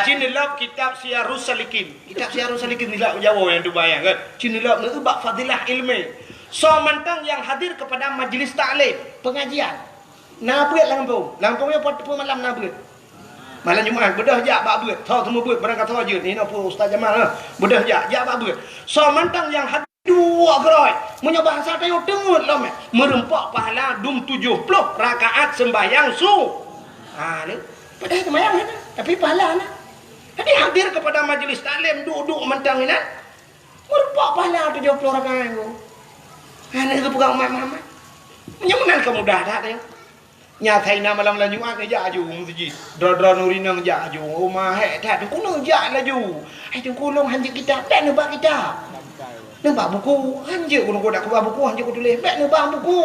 Cina lab kitab Syiarus Salikin. Kitab Syiarus Salikin ni lah Jawa yang tu bayang kan. Cina lab ni bab fadilah ilmi. So mentang yang hadir kepada majlis taklim, pengajian. Na beut Lampung. Lampungnya pot malam na beut. Malam Jumaat bedah jak bak beut. Tahu semua beut barang kata je. Ni nak pu Ustaz Jamal lah. Bedah jak bak beut. So mentang yang hadir dua gerai. Punya bahasa tayo tengut lah merempak pahala 70 rakaat sembahyang su. Ni. Padahal sembahyang kan. Tapi pahala nah. Jadi hadir kepada majlis taklim duduk mentang ni nah. Merempak pahala 70 rakaat tu. Ni ke pegang umat Muhammad. Menyemenan kemudah dah tayo. Nyatai na malam Jumaat ni jak aju masjid. Dra-dra nurinang jak aju. Rumah hek tak tu kuno jak laju. Ai tu kulung hanjik kita, tak nampak kita. Nampak buku, hanjik kuno dak kubah buku hanjik ku tulis, tak nampak buku.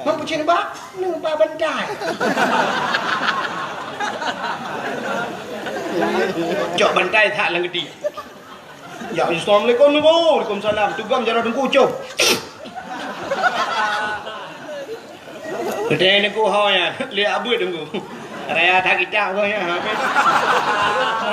Mampu cina ba? Nampak bantai. Cok bantai tak lang gede. Ya Assalamualaikum niku. Waalaikumsalam. Tugam jarak dengku cop. Kedai ni ku ya, lihat abu dengku. Raya tak kita ko ya.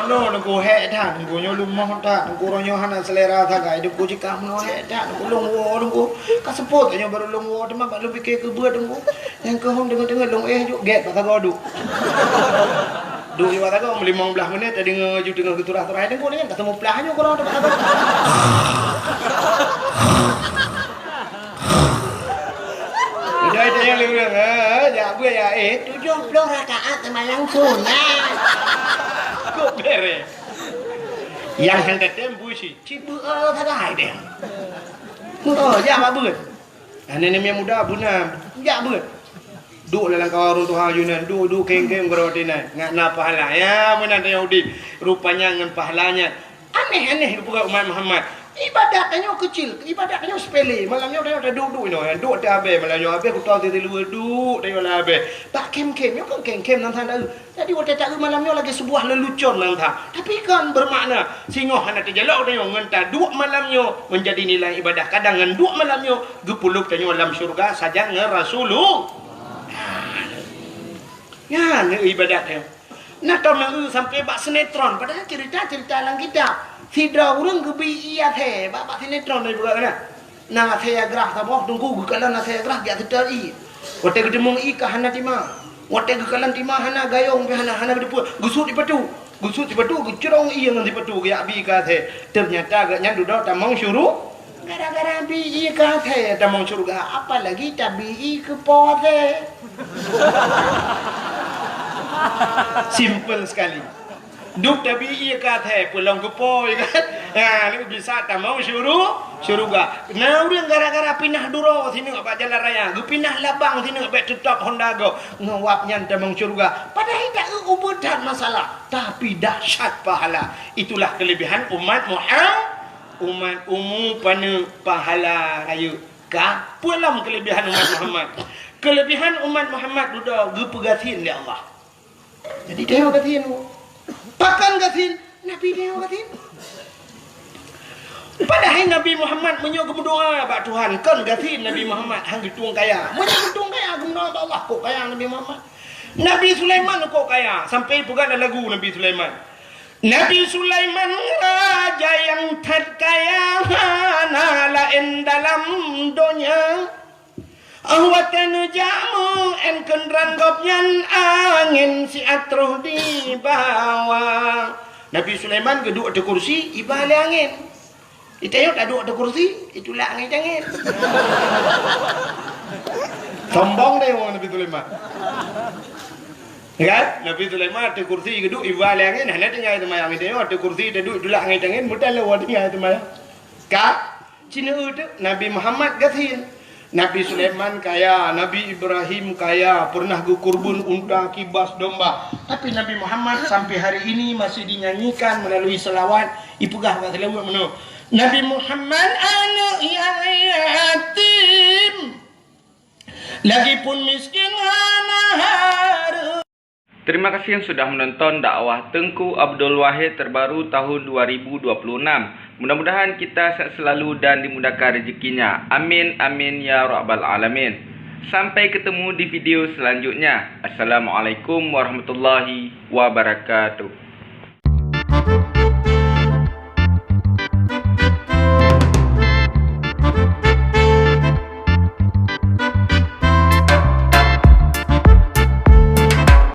Ono dengku hek tak, dengku nyolumah tak, dengku ronyo hana selera tak gai dengku jika meno hek tak, dengku longwo dengku. Kasepot nya baru longwo teman bak lu fikir ke beut dengku. Yang ke hom dengar-dengar long juk get patah goduk. Duk di mata kau 15 minit tadi ngaju dengan keturah-turah dengku ni ketemu pelahnya korang dapat apa. Dah tanya lurang ya gue ya 70 rakaat sembahyang sunat. Kok bere. Yang hendak tembu si cibu tagai deh. Ya apa beut. Nenek yang muda bunam. Ya beut. Duk dalam kawarun Tuhan Yunan, duk keng-keng berotinan. Ngak pahala ya menan Yahudi. Rupanya ngan pahalanya. Aneh-aneh bukan umat Muhammad. Ibadatnya kecil, ibadatnya sepele. Malamnya dia duduk ino, duduk dah habis. Malamnya habis aku tahu dia luar duduk dia lah habis. Tak kem-kem, yo kan kem-kem nang tanda. Jadi waktu tak malamnya lagi sebuah lelucon nang tha. Tapi kan bermakna singoh anak terjelok dia ngenta duk malamnya menjadi nilai ibadah. Kadang ngan duk malamnya gepuluk tanya dalam syurga saja ngan Rasulullah. Ya, ni ibadat dia. Nah, tahu sampai bak sinetron padahal cerita-cerita dalam kitab. Tidak orang kebi iya the, bapak sinetron ni juga kan. Nang saya gerah taboh tunggu gekalan saya gerah dia terteri. Wate gedemung i ka hana timah. Wate gekalan timah hana gayong pe hana bedepu. Gusut di patu. Gusut di patu gecerong i yang di patu ya bi ka the. Ternyata agaknya duduk tamang syuru. Gara-gara bi i ka the tamang syuru apa lagi tabi i ke po the. Simple sekali. Duk tapi ia kata pulang ke poi kan. Ni bisa tamau syuruga. Nah urang gara-gara pindah duro sini ngak jalan raya. Gu pindah labang sini ngak tetap Honda go. Ngawapnya tamau syuruga. Padahal tak ubutan masalah, tapi dahsyat pahala. Itulah kelebihan umat Muhammad. Umat umum pada pahala ayu. Ka pulang kelebihan umat Muhammad. Kelebihan umat Muhammad sudah gu pegatin oleh Allah. Jadi dia pegatin. Pakan gatin Nabi dia gatin. Padahal Nabi Muhammad menyuruh berdoa bak Tuhan kan gatin Nabi Muhammad hang tuang kaya. Menyuruh tuang kaya berdoa bak Allah kok kaya Nabi Muhammad. Nabi Sulaiman kok kaya sampai pegang lagu Nabi Sulaiman. Nabi Sulaiman raja yang terkaya lain dalam dunia. Awatan jamu en kendran gopyan angin si atruh di bawah. Nabi Sulaiman geduk ada kursi ibale angin. Ditayok ada kursi itulah angin. Sombong deh orang Nabi Sulaiman. Ya kan? Nabi Sulaiman ada kursi geduk ibale angin. Hanya tinggal itu mayang itu ada kursi duduk itulah angin. Mudah lewat tinggal itu mayang. Kak, Cina itu Nabi Muhammad gatin. Nabi Sulaiman kaya, Nabi Ibrahim kaya, pernah gukurbun unta, kibas, domba. Tapi Nabi Muhammad sampai hari ini masih dinyanyikan melalui selawat. Ipugah kata selawat mana? Nabi Muhammad anak yatim, lagi pun miskin anak haru. Terima kasih yang sudah menonton dakwah Tengku Abdul Wahid terbaru tahun 2026. Mudah-mudahan kita sehat selalu dan dimudahkan rezekinya. Amin, amin ya rabbal alamin. Sampai ketemu di video selanjutnya. Assalamualaikum warahmatullahi wabarakatuh.